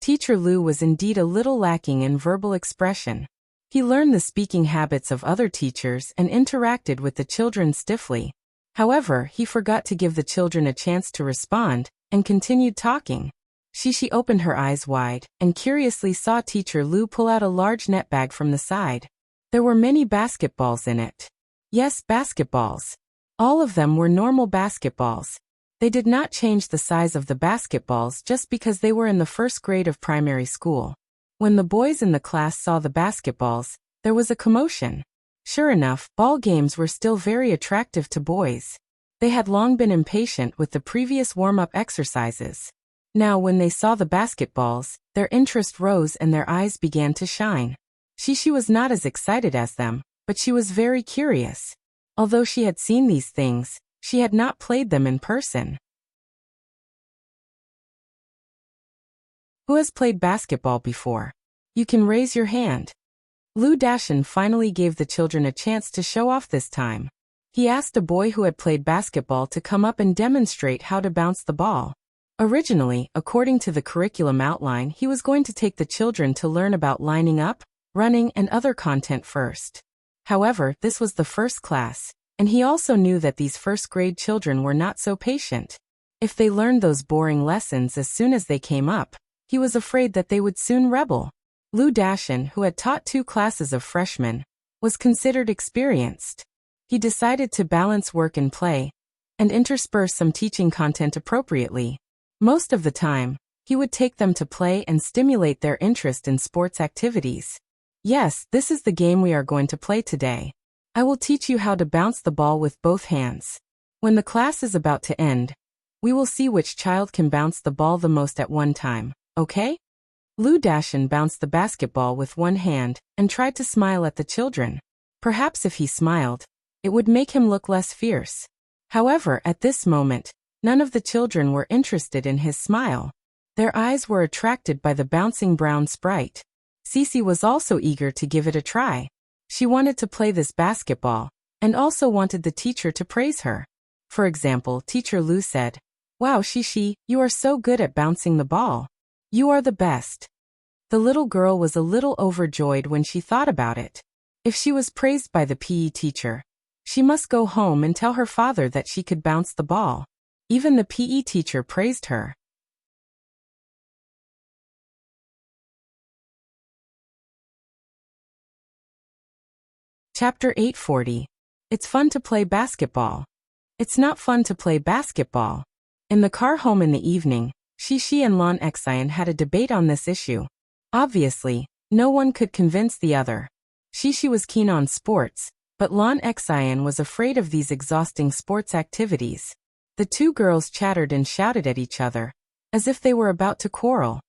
[SPEAKER 1] Teacher Lu was indeed a little lacking in verbal expression. He learned the speaking habits of other teachers and interacted with the children stiffly. However, he forgot to give the children a chance to respond and continued talking. Shishi opened her eyes wide and curiously saw Teacher Lu pull out a large net bag from the side. There were many basketballs in it. Yes, basketballs. All of them were normal basketballs. They did not change the size of the basketballs just because they were in the first grade of primary school. When the boys in the class saw the basketballs, there was a commotion. Sure enough, ball games were still very attractive to boys. They had long been impatient with the previous warm-up exercises. Now when they saw the basketballs, their interest rose and their eyes began to shine. Shishi was not as excited as them, but she was very curious. Although she had seen these things, she had not played them in person. Who has played basketball before? You can raise your hand. Lu Dashin finally gave the children a chance to show off this time. He asked a boy who had played basketball to come up and demonstrate how to bounce the ball. Originally, according to the curriculum outline, he was going to take the children to learn about lining up, running, and other content first. However, this was the first class, and he also knew that these first-grade children were not so patient. If they learned those boring lessons as soon as they came up, he was afraid that they would soon rebel. Lu Dashin, who had taught 2 classes of freshmen, was considered experienced. He decided to balance work and play, and intersperse some teaching content appropriately. Most of the time, he would take them to play and stimulate their interest in sports activities. Yes, this is the game we are going to play today. I will teach you how to bounce the ball with both hands. When the class is about to end, we will see which child can bounce the ball the most at one time, okay? Lu Dashin bounced the basketball with one hand and tried to smile at the children. Perhaps if he smiled, it would make him look less fierce. However, at this moment, none of the children were interested in his smile. Their eyes were attracted by the bouncing brown sprite. Cece was also eager to give it a try. She wanted to play this basketball, and also wanted the teacher to praise her. For example, Teacher Lu said, "Wow, Shishi, you are so good at bouncing the ball. You are the best." The little girl was a little overjoyed when she thought about it. If she was praised by the PE teacher, she must go home and tell her father that she could bounce the ball. Even the PE teacher praised her. Chapter 840. It's fun to play basketball. It's not fun to play basketball. In the car home in the evening, Shishi and Lon Xian had a debate on this issue. Obviously, no one could convince the other. Shishi was keen on sports, but Lon Xian was afraid of these exhausting sports activities. The two girls chattered and shouted at each other, as if they were about to quarrel.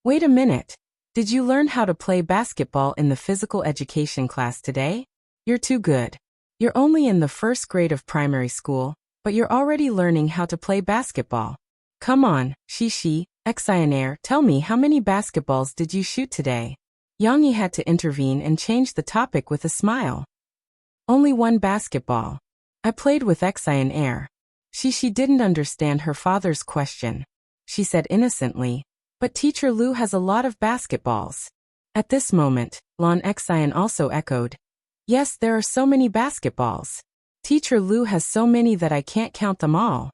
[SPEAKER 1] "Wait a minute. Did you learn how to play basketball in the physical education class today? You're too good. You're only in the first grade of primary school, but you're already learning how to play basketball. Come on, Shishi, Xianair, tell me how many basketballs did you shoot today?" Yang Yi had to intervene and change the topic with a smile. "Only one basketball. I played with Xianair." Shishi didn't understand her father's question. She said innocently, "But Teacher Lu has a lot of basketballs." At this moment, Lon Xian also echoed, "Yes, there are so many basketballs. Teacher Lu has so many that I can't count them all."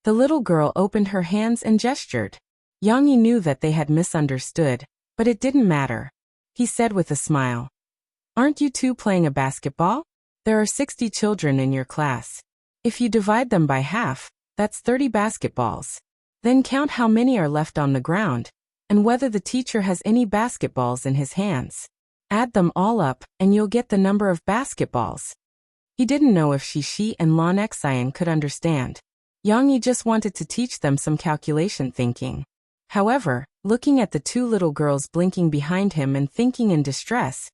[SPEAKER 1] The little girl opened her hands and gestured. Yang Yi knew that they had misunderstood, but it didn't matter. He said with a smile, "Aren't you two playing a basketball? There are 60 children in your class. If you divide them by half, that's 30 basketballs. Then count how many are left on the ground, and whether the teacher has any basketballs in his hands. Add them all up, and you'll get the number of basketballs." He didn't know if Shishi and Lon Xian could understand. Yang Yi just wanted to teach them some calculation thinking. However, looking at the two little girls blinking behind him and thinking in distress,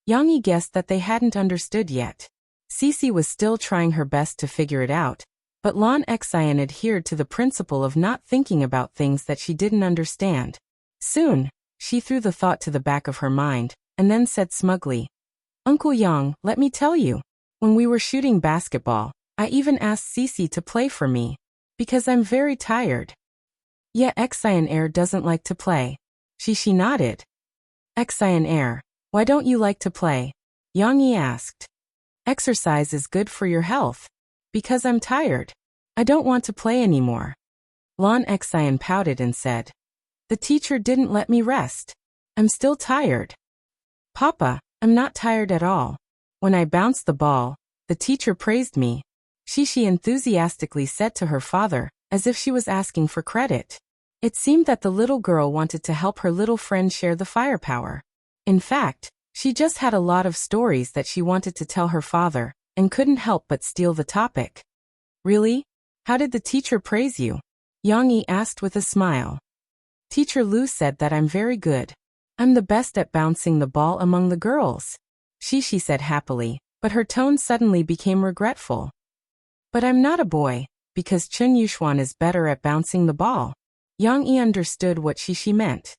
[SPEAKER 1] Yang Yi guessed that they hadn't understood yet. Cece was still trying her best to figure it out, but Lon Xian adhered to the principle of not thinking about things that she didn't understand. Soon, she threw the thought to the back of her mind, and then said smugly, "Uncle Yang, let me tell you. When we were shooting basketball, I even asked Cece to play for me, because I'm very tired." "Yet Xianair doesn't like to play." Shishi nodded. "Xianair, why don't you like to play?" Yang Yi asked. "Exercise is good for your health." "Because I'm tired. I don't want to play anymore." Lon Xian pouted and said, "The teacher didn't let me rest. I'm still tired." "Papa, I'm not tired at all. When I bounced the ball, the teacher praised me," Shishi enthusiastically said to her father, as if she was asking for credit. It seemed that the little girl wanted to help her little friend share the firepower. In fact, she just had a lot of stories that she wanted to tell her father, and couldn't help but steal the topic. "Really? How did the teacher praise you?" Yang Yi asked with a smile. "Teacher Lu said that I'm very good. I'm the best at bouncing the ball among the girls," Shishi said happily, but her tone suddenly became regretful. "But I'm not a boy, because Chun Yuxuan is better at bouncing the ball." Yang Yi understood what Shishi meant.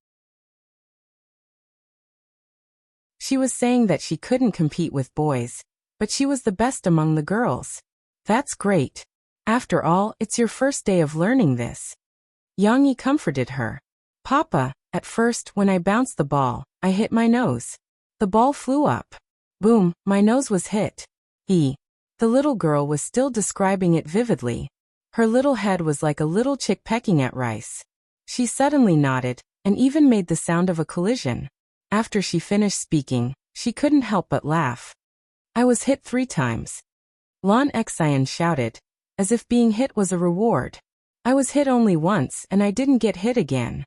[SPEAKER 1] She was saying that she couldn't compete with boys, but she was the best among the girls. "That's great. After all, it's your first day of learning this." Yang Yi comforted her. "Papa, at first, when I bounced the ball, I hit my nose. The ball flew up. Boom, my nose was hit." The little girl was still describing it vividly. Her little head was like a little chick pecking at rice. She suddenly nodded, and even made the sound of a collision. After she finished speaking, she couldn't help but laugh. "I was hit 3 times. Lon Xian shouted, as if being hit was a reward. "I was hit only once and I didn't get hit again,"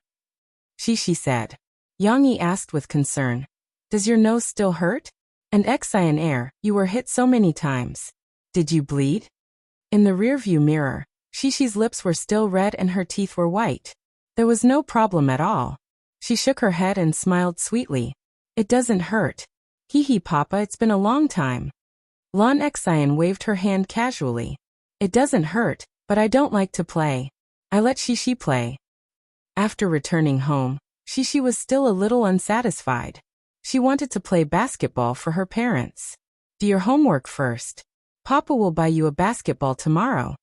[SPEAKER 1] Shishi said. Yang Yi asked with concern, "Does your nose still hurt? And Xianair, you were hit so many times. Did you bleed?" In the rearview mirror, Shishi's lips were still red and her teeth were white. There was no problem at all. She shook her head and smiled sweetly. "It doesn't hurt. Hee Papa, it's been a long time." Lon Xian waved her hand casually. "It doesn't hurt, but I don't like to play. I let Shishi play." After returning home, Shishi was still a little unsatisfied. She wanted to play basketball for her parents. "Do your homework first. Papa will buy you a basketball tomorrow."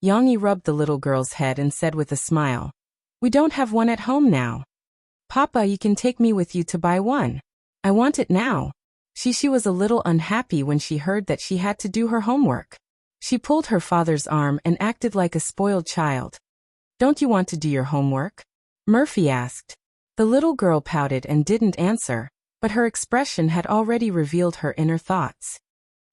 [SPEAKER 1] Yang Yi rubbed the little girl's head and said with a smile, "We don't have one at home now. Papa, you can take me with you to buy one. I want it now." Shishi was a little unhappy when she heard that she had to do her homework. She pulled her father's arm and acted like a spoiled child. "Don't you want to do your homework?" Murphy asked. The little girl pouted and didn't answer, but her expression had already revealed her inner thoughts.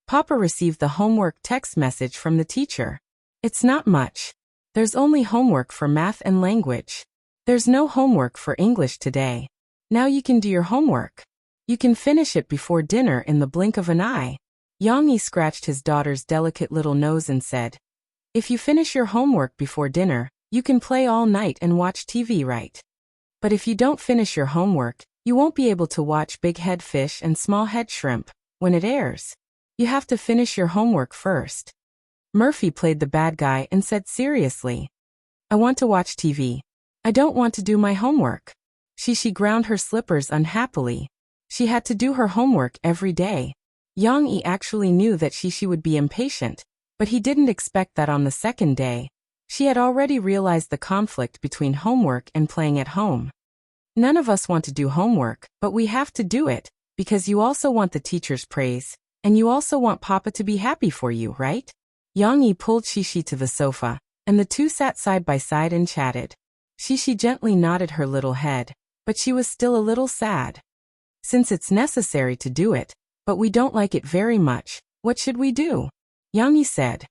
[SPEAKER 1] Papa received the homework text message from the teacher. "It's not much. There's only homework for math and language. There's no homework for English today. Now you can do your homework. You can finish it before dinner in the blink of an eye." Yang Yi scratched his daughter's delicate little nose and said, "If you finish your homework before dinner, you can play all night and watch TV, right? But if you don't finish your homework, you won't be able to watch Big Head Fish and Small Head Shrimp when it airs. You have to finish your homework first." Murphy played the bad guy and said seriously, "I want to watch TV. I don't want to do my homework." She ground her slippers unhappily. She had to do her homework every day. Yang Yi actually knew that she would be impatient, but he didn't expect that on the second day. She had already realized the conflict between homework and playing at home. "None of us want to do homework, but we have to do it, because you also want the teacher's praise, and you also want Papa to be happy for you, right?" Yang Yi pulled Shishi to the sofa, and the two sat side by side and chatted. Shishi gently nodded her little head, but she was still a little sad. "Since it's necessary to do it, but we don't like it very much, what should we do?" Yang Yi said.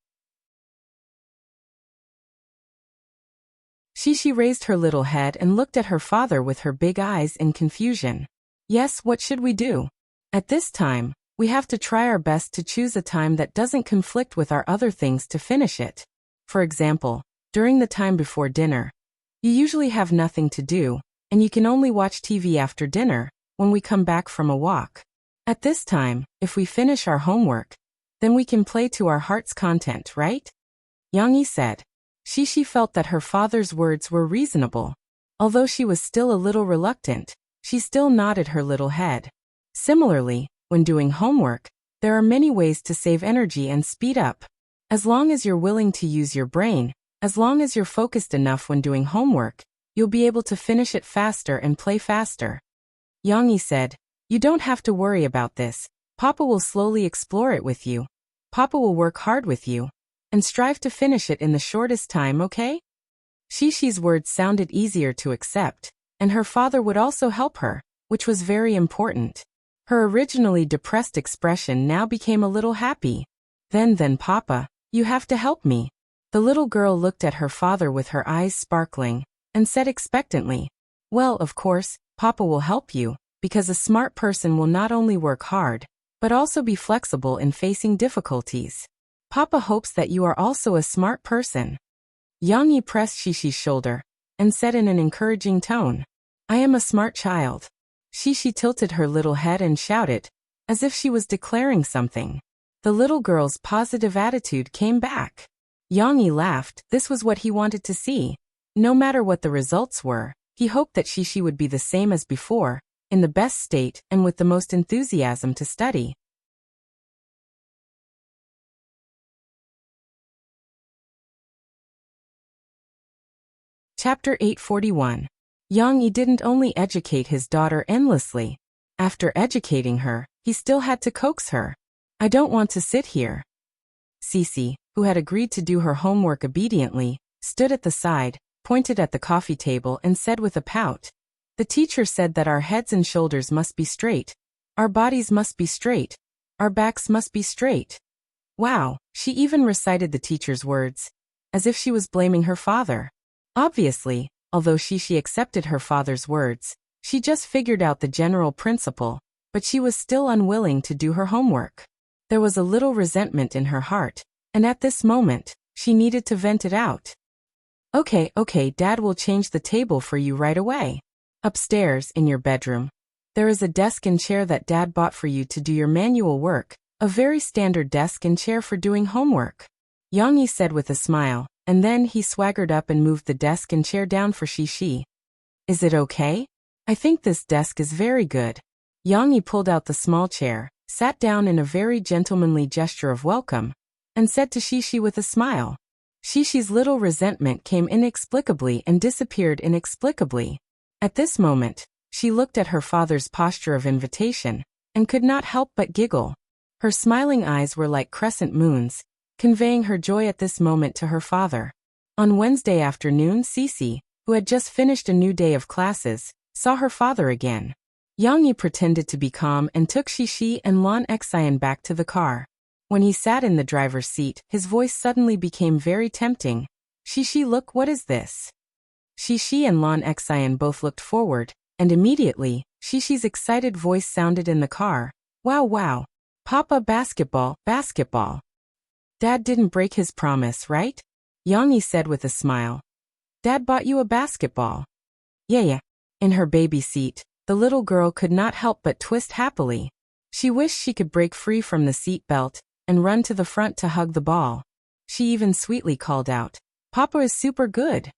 [SPEAKER 1] Shishi raised her little head and looked at her father with her big eyes in confusion. "Yes, what should we do? At this time, we have to try our best to choose a time that doesn't conflict with our other things to finish it. For example, during the time before dinner, you usually have nothing to do, and you can only watch TV after dinner, when we come back from a walk. At this time, if we finish our homework, then we can play to our heart's content, right?" Yang Yi said. Shishi felt that her father's words were reasonable. Although she was still a little reluctant, she still nodded her little head. Similarly, when doing homework, there are many ways to save energy and speed up. As long as you're willing to use your brain, as long as you're focused enough when doing homework, you'll be able to finish it faster and play faster. Yang Yi said, "You don't have to worry about this. Papa will slowly explore it with you. Papa will work hard with you, and strive to finish it in the shortest time, okay?" Shishi's words sounded easier to accept, and her father would also help her, which was very important. Her originally depressed expression now became a little happy. Then Papa, you have to help me." The little girl looked at her father with her eyes sparkling, and said expectantly, "Well, of course, Papa will help you, because a smart person will not only work hard, but also be flexible in facing difficulties. Papa hopes that you are also a smart person." Yang Yi pressed Shishi's shoulder, and said in an encouraging tone, "I am a smart child." Shishi tilted her little head and shouted, as if she was declaring something. The little girl's positive attitude came back. Yang Yi laughed. This was what he wanted to see. No matter what the results were, he hoped that Shishi would be the same as before, in the best state and with the most enthusiasm to study. Chapter 841. Yang Yi didn't only educate his daughter endlessly. After educating her, he still had to coax her. "I don't want to sit here." Sisi, who had agreed to do her homework obediently, stood at the side, pointed at the coffee table and said with a pout, "The teacher said that our heads and shoulders must be straight. Our bodies must be straight. Our backs must be straight." Wow, she even recited the teacher's words, as if she was blaming her father. Obviously, although she accepted her father's words, she just figured out the general principle, but she was still unwilling to do her homework. There was a little resentment in her heart, and at this moment, she needed to vent it out. Okay, Dad will change the table for you right away. Upstairs, in your bedroom, there is a desk and chair that Dad bought for you to do your manual work, a very standard desk and chair for doing homework," Yang Yi said with a smile, and then he swaggered up and moved the desk and chair down for Shishi. "Is it okay? I think this desk is very good." Yang Yi pulled out the small chair, sat down in a very gentlemanly gesture of welcome, and said to Shishi with a smile. Shishi's little resentment came inexplicably and disappeared inexplicably. At this moment, she looked at her father's posture of invitation, and could not help but giggle. Her smiling eyes were like crescent moons, conveying her joy at this moment to her father. On Wednesday afternoon, Sisi, who had just finished a new day of classes, saw her father again. Yang Yi pretended to be calm and took Shishi and Lan Xian back to the car. When he sat in the driver's seat, his voice suddenly became very tempting. Shishi, look, what is this? Shishi and Lan Xian both looked forward, and immediately, Shishi's excited voice sounded in the car. Wow, wow. Papa, basketball, basketball. Dad didn't break his promise, right? Yang Yi said with a smile. Dad bought you a basketball. Yeah. In her baby seat, the little girl could not help but twist happily. She wished she could break free from the seat belt and run to the front to hug the ball. She even sweetly called out, Papa is super good.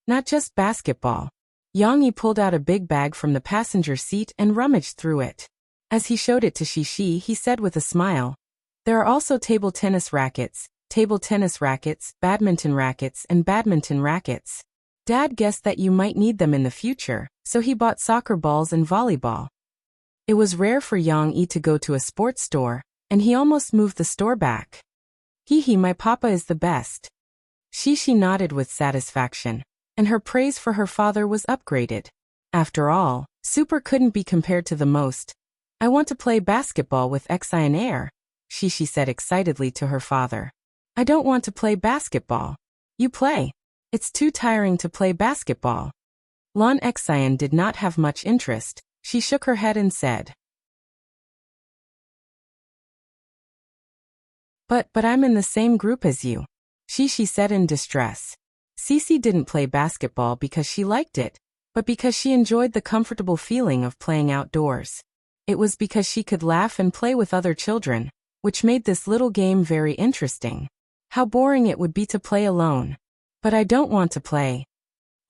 [SPEAKER 1] Not just basketball. Yang Yi pulled out a big bag from the passenger seat and rummaged through it. As he showed it to Shishi, he said with a smile, there are also table tennis rackets, badminton rackets, and badminton rackets. Dad guessed that you might need them in the future, so he bought soccer balls and volleyball. It was rare for Yang Yi to go to a sports store, and he almost moved the store back. Hee, my papa is the best. Shishi nodded with satisfaction, and her praise for her father was upgraded. After all, super couldn't be compared to the most. I want to play basketball with Xian Air, Shishi said excitedly to her father. I don't want to play basketball. You play. It's too tiring to play basketball. Lan Xian did not have much interest. She shook her head and said, But I'm in the same group as you, Shishi said in distress. Sisi didn't play basketball because she liked it, but because she enjoyed the comfortable feeling of playing outdoors. It was because she could laugh and play with other children, which made this little game very interesting. How boring it would be to play alone. But I don't want to play.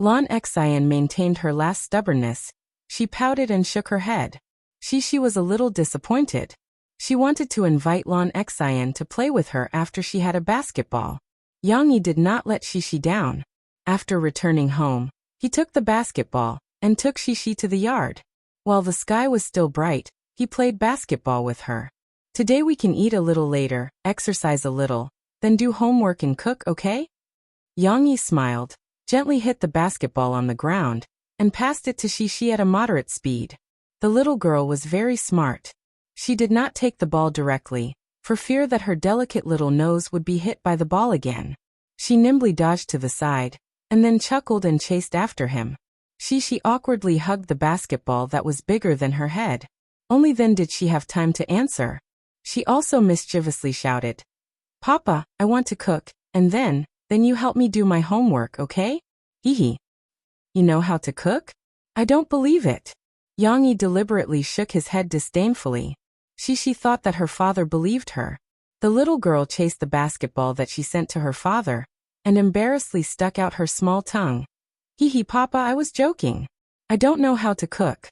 [SPEAKER 1] Lan Xian maintained her last stubbornness. She pouted and shook her head. Shishi was a little disappointed. She wanted to invite Lan Xian to play with her after she had a basketball. Yang Yi did not let Shishi down. After returning home, he took the basketball and took Shishi to the yard. While the sky was still bright, he played basketball with her. Today we can eat a little later, exercise a little, then do homework and cook, okay? Yang Yi smiled, gently hit the basketball on the ground, and passed it to Shishi at a moderate speed. The little girl was very smart. She did not take the ball directly, for fear that her delicate little nose would be hit by the ball again. She nimbly dodged to the side, and then chuckled and chased after him. Shishi awkwardly hugged the basketball that was bigger than her head. Only then did she have time to answer. She also mischievously shouted, Papa, I want to cook, and then you help me do my homework, okay? Hee. You know how to cook? I don't believe it. Yang Yi deliberately shook his head disdainfully. Shishi thought that her father believed her. The little girl chased the basketball that she sent to her father, and embarrassedly stuck out her small tongue. Hee, Papa, I was joking. I don't know how to cook.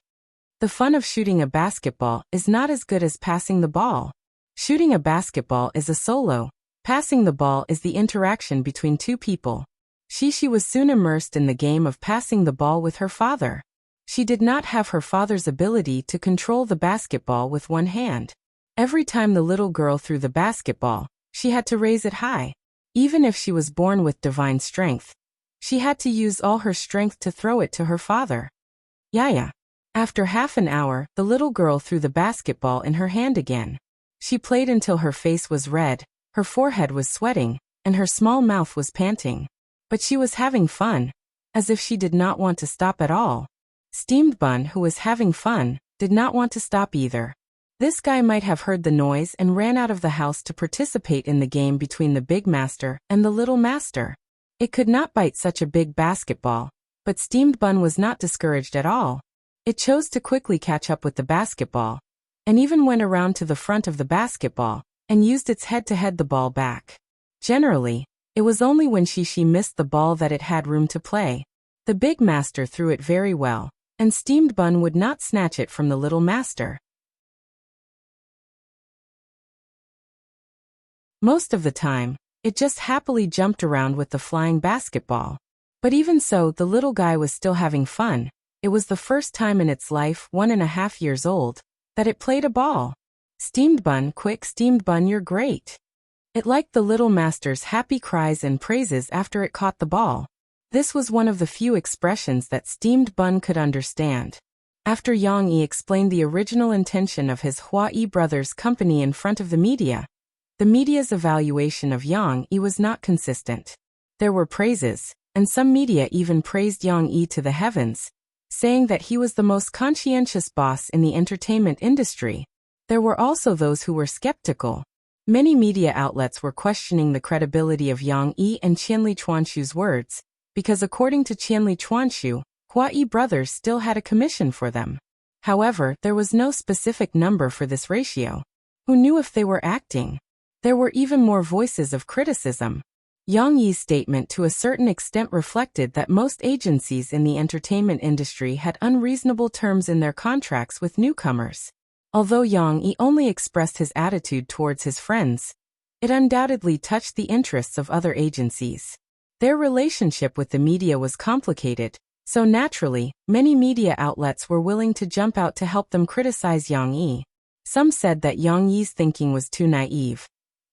[SPEAKER 1] The fun of shooting a basketball is not as good as passing the ball. Shooting a basketball is a solo. Passing the ball is the interaction between two people. Shishi was soon immersed in the game of passing the ball with her father. She did not have her father's ability to control the basketball with one hand. Every time the little girl threw the basketball, she had to raise it high. Even if she was born with divine strength, she had to use all her strength to throw it to her father. Yeah. After half an hour, the little girl threw the basketball in her hand again. She played until her face was red, her forehead was sweating, and her small mouth was panting. But she was having fun, as if she did not want to stop at all. Steamed Bun, who was having fun, did not want to stop either. This guy might have heard the noise and ran out of the house to participate in the game between the big master and the little master. It could not bite such a big basketball, but Steamed Bun was not discouraged at all. It chose to quickly catch up with the basketball, and even went around to the front of the basketball, and used its head to head the ball back. Generally, it was only when Shishi missed the ball that it had room to play. The big master threw it very well, and Steamed Bun would not snatch it from the little master. Most of the time, It just happily jumped around with the flying basketball. But even so, the little guy was still having fun. It was the first time in its life, 1.5 years old, that it played a ball. Steamed bun, quick steamed bun, you're great. It liked the little master's happy cries and praises after it caught the ball. This was one of the few expressions that steamed bun could understand. After Yang Yi explained the original intention of his Hua-Yi brothers' company in front of the media's evaluation of Yang Yi was not consistent. There were praises, and some media even praised Yang Yi to the heavens, saying that he was the most conscientious boss in the entertainment industry. There were also those who were skeptical. Many media outlets were questioning the credibility of Yang Yi and Qianli Chuanshu's words, because according to Qianli Chuanshu, Hua-Yi brothers still had a commission for them. However, there was no specific number for this ratio. Who knew if they were acting? There were even more voices of criticism. Yang Yi's statement to a certain extent reflected that most agencies in the entertainment industry had unreasonable terms in their contracts with newcomers. Although Yang Yi only expressed his attitude towards his friends, it undoubtedly touched the interests of other agencies. Their relationship with the media was complicated, so naturally, many media outlets were willing to jump out to help them criticize Yang Yi. Some said that Yang Yi's thinking was too naive,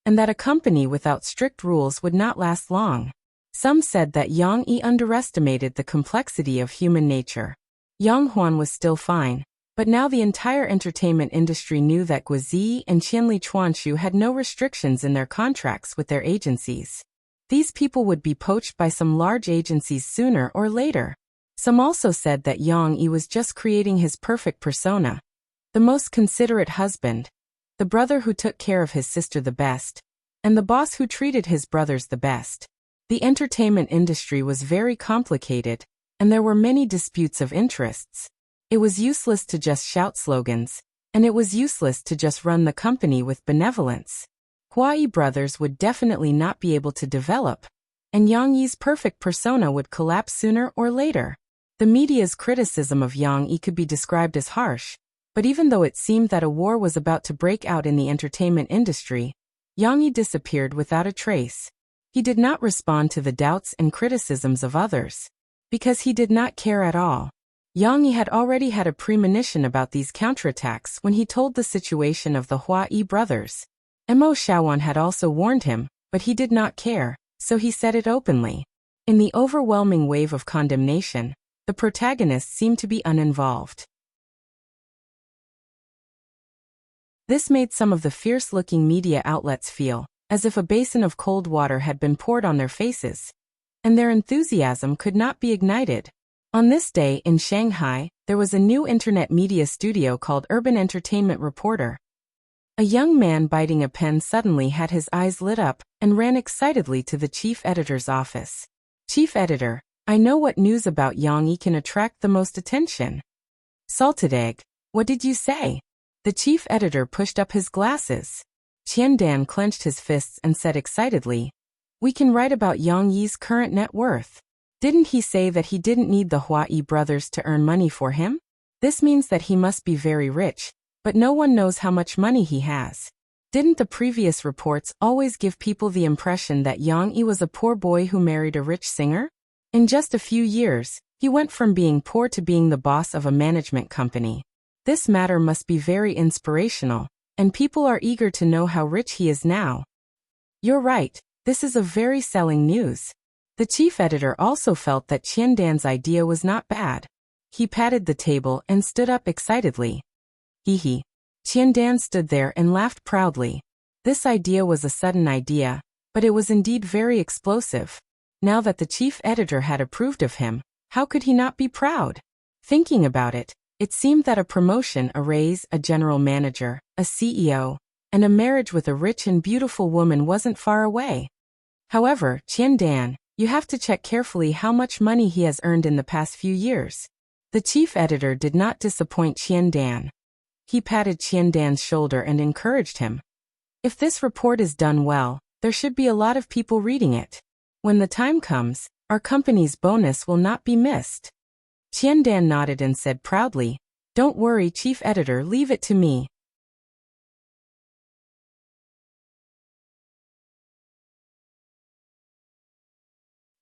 [SPEAKER 1] and that a company without strict rules would not last long. Some said that Yang Yi underestimated the complexity of human nature. Yang Huan was still fine, but now the entire entertainment industry knew that Guizi and Qianli Chuanshu had no restrictions in their contracts with their agencies. These people would be poached by some large agencies sooner or later. Some also said that Yang Yi was just creating his perfect persona. The most considerate husband, the brother who took care of his sister the best, and the boss who treated his brothers the best. The entertainment industry was very complicated, and there were many disputes of interests. It was useless to just shout slogans, and it was useless to just run the company with benevolence. Hua-Yi brothers would definitely not be able to develop, and Yang Yi's perfect persona would collapse sooner or later. The media's criticism of Yang Yi could be described as harsh, but even though it seemed that a war was about to break out in the entertainment industry, Yang Yi disappeared without a trace. He did not respond to the doubts and criticisms of others, because he did not care at all. Yang Yi had already had a premonition about these counterattacks when he told the situation of the Hua-Yi brothers. Mo Shaowan had also warned him, but he did not care, so he said it openly. In the overwhelming wave of condemnation, the protagonists seemed to be uninvolved. This made some of the fierce-looking media outlets feel as if a basin of cold water had been poured on their faces, and their enthusiasm could not be ignited. On this day in Shanghai, there was a new internet media studio called Urban Entertainment Reporter. A young man biting a pen suddenly had his eyes lit up and ran excitedly to the chief editor's office. "Chief editor, I know what news about Yang Yi can attract the most attention." "Salted egg, what did you say?" The chief editor pushed up his glasses. Qian Dan clenched his fists and said excitedly, "We can write about Yang Yi's current net worth. Didn't he say that he didn't need the Hua-Yi brothers to earn money for him? This means that he must be very rich, but no one knows how much money he has. Didn't the previous reports always give people the impression that Yang Yi was a poor boy who married a rich singer? In just a few years, he went from being poor to being the boss of a management company. This matter must be very inspirational, and people are eager to know how rich he is now." "You're right, this is a very selling news." The chief editor also felt that Qian Dan's idea was not bad. He patted the table and stood up excitedly. "Hee." Qian Dan stood there and laughed proudly. This idea was a sudden idea, but it was indeed very explosive. Now that the chief editor had approved of him, how could he not be proud? Thinking about it, it seemed that a promotion, a raise, a general manager, a CEO, and a marriage with a rich and beautiful woman wasn't far away. However, Qian Dan, you have to check carefully how much money he has earned in the past few years. The chief editor did not disappoint Qian Dan. He patted Qian Dan's shoulder and encouraged him. "If this report is done well, there should be a lot of people reading it. When the time comes, our company's bonus will not be missed." Qian Dan nodded and said proudly, "Don't worry, chief editor, leave it to me.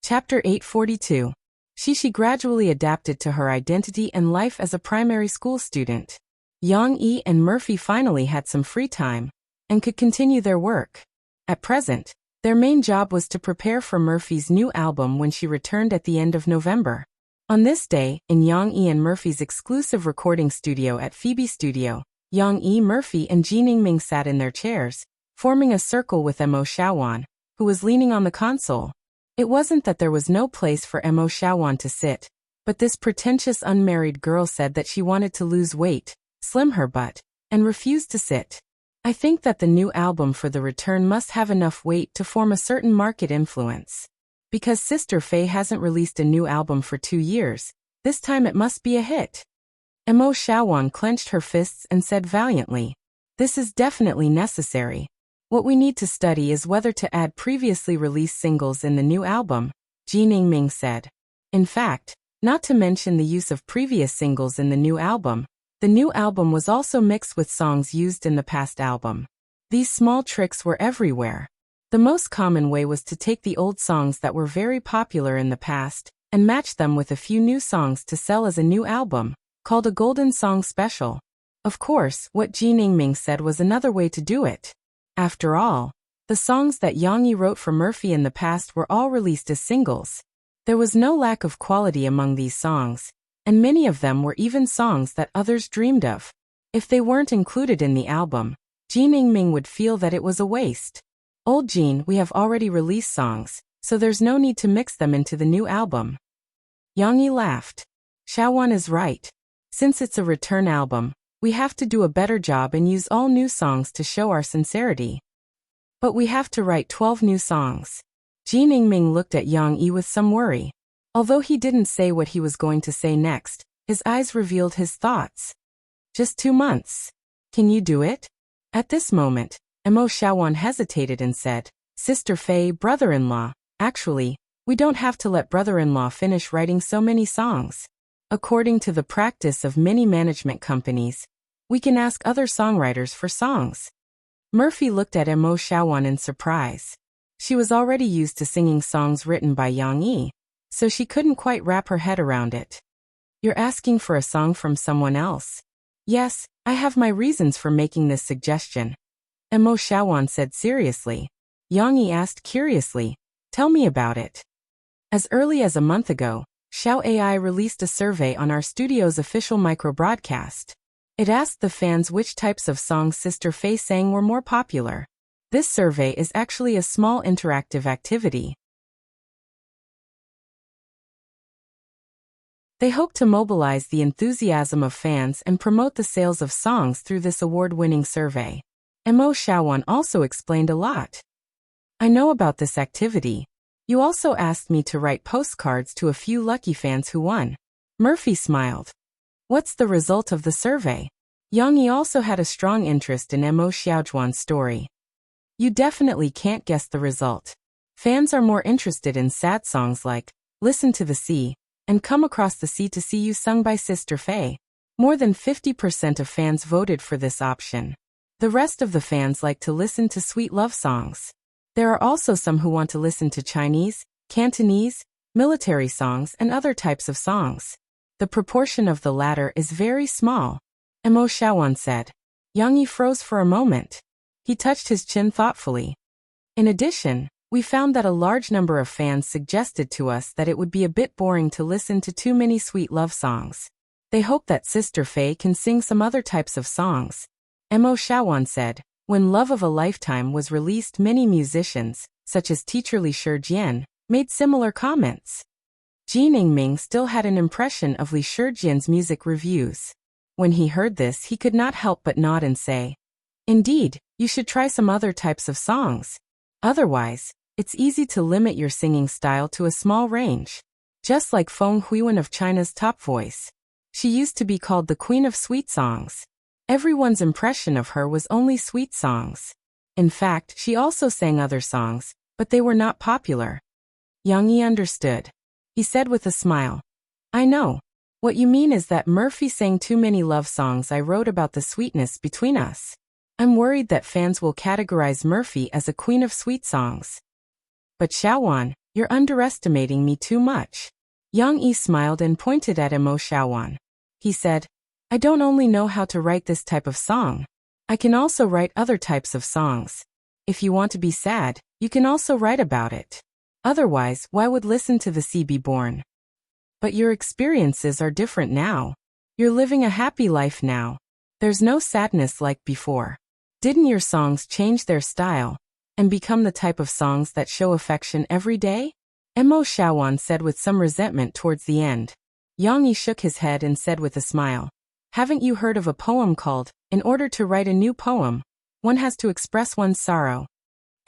[SPEAKER 1] Chapter 842. Shishi gradually adapted to her identity and life as a primary school student. Yang Yi and Murphy finally had some free time and could continue their work. At present, their main job was to prepare for Murphy's new album when she returned at the end of November. On this day, in Yang Yi and Murphy's exclusive recording studio at Phoebe Studio, Yang Yi, Murphy and Ji Ningming sat in their chairs, forming a circle with Mo Xiaowan, who was leaning on the console. It wasn't that there was no place for Mo Xiaowan to sit, but this pretentious unmarried girl said that she wanted to lose weight, slim her butt, and refused to sit. I think that the new album for the return must have enough weight to form a certain market influence. Because Sister Faye hasn't released a new album for 2 years, this time it must be a hit. Mo Xiaowan clenched her fists and said valiantly, "This is definitely necessary. What we need to study is whether to add previously released singles in the new album," Ji Ningming said. In fact, not to mention the use of previous singles in the new album was also mixed with songs used in the past album. These small tricks were everywhere. The most common way was to take the old songs that were very popular in the past and match them with a few new songs to sell as a new album, called a Golden Song Special. Of course, what Ji Ningming said was another way to do it. After all, the songs that Yang Yi wrote for Murphy in the past were all released as singles. There was no lack of quality among these songs, and many of them were even songs that others dreamed of. If they weren't included in the album, Ji Ningming would feel that it was a waste. "Old Jean, we have already released songs, so there's no need to mix them into the new album." Yang Yi laughed. "Xiaowan is right. Since it's a return album, we have to do a better job and use all new songs to show our sincerity. But we have to write 12 new songs." Ji Ningming looked at Yang Yi with some worry. Although he didn't say what he was going to say next, his eyes revealed his thoughts. "Just 2 months. Can you do it?" At this moment, Mo Xiaowan hesitated and said, "Sister Faye, brother-in-law, actually, we don't have to let brother-in-law finish writing so many songs. According to the practice of many management companies, we can ask other songwriters for songs." Murphy looked at Mo Xiaowan in surprise. She was already used to singing songs written by Yang Yi, so she couldn't quite wrap her head around it. "You're asking for a song from someone else?" "Yes, I have my reasons for making this suggestion," Mo Xiaowan said seriously. Yang Yi asked curiously, "Tell me about it." As early as a month ago, Xiao AI released a survey on our studio's official micro-broadcast. It asked the fans which types of songs Sister Faye sang were more popular. This survey is actually a small interactive activity. They hope to mobilize the enthusiasm of fans and promote the sales of songs through this award-winning survey. Mo Xiaowan also explained a lot. "I know about this activity. You also asked me to write postcards to a few lucky fans who won." Murphy smiled. "What's the result of the survey?" Yang Yi also had a strong interest in Mo Xiaowan's story. "You definitely can't guess the result. Fans are more interested in sad songs like Listen to the Sea and Come Across the Sea to See You sung by Sister Faye. More than 50% of fans voted for this option. The rest of the fans like to listen to sweet love songs. There are also some who want to listen to Chinese, Cantonese, military songs and other types of songs. The proportion of the latter is very small," Mo Xiaowan said. Yang Yi froze for a moment. He touched his chin thoughtfully. "In addition, we found that a large number of fans suggested to us that it would be a bit boring to listen to too many sweet love songs. They hope that Sister Faye can sing some other types of songs." Mo Xiaowan said, "When Love of a Lifetime was released, many musicians, such as teacher Li Shijian, made similar comments." Ji Ningming still had an impression of Li Shijian's music reviews. When he heard this, he could not help but nod and say, "Indeed, you should try some other types of songs. Otherwise, it's easy to limit your singing style to a small range. Just like Feng Huiwen of China's top voice. She used to be called the Queen of Sweet Songs. Everyone's impression of her was only sweet songs. In fact, she also sang other songs, but they were not popular." Yang Yi understood. He said with a smile, "I know. What you mean is that Murphy sang too many love songs I wrote about the sweetness between us. I'm worried that fans will categorize Murphy as a queen of sweet songs." "But Xiaowan, You're underestimating me too much. Yang Yi smiled and pointed at Emo Shaowan. He said, I don't only know how to write this type of song. I can also write other types of songs. If you want to be sad, you can also write about it. Otherwise, why would Listen to the Sea be born? But your experiences are different now. You're living a happy life now. There's no sadness like before. Didn't your songs change their style and become the type of songs that show affection every day? Emo Shaowan said with some resentment towards the end. Yang Yi shook his head and said with a smile, haven't you heard of a poem called, in order to write a new poem, one has to express one's sorrow?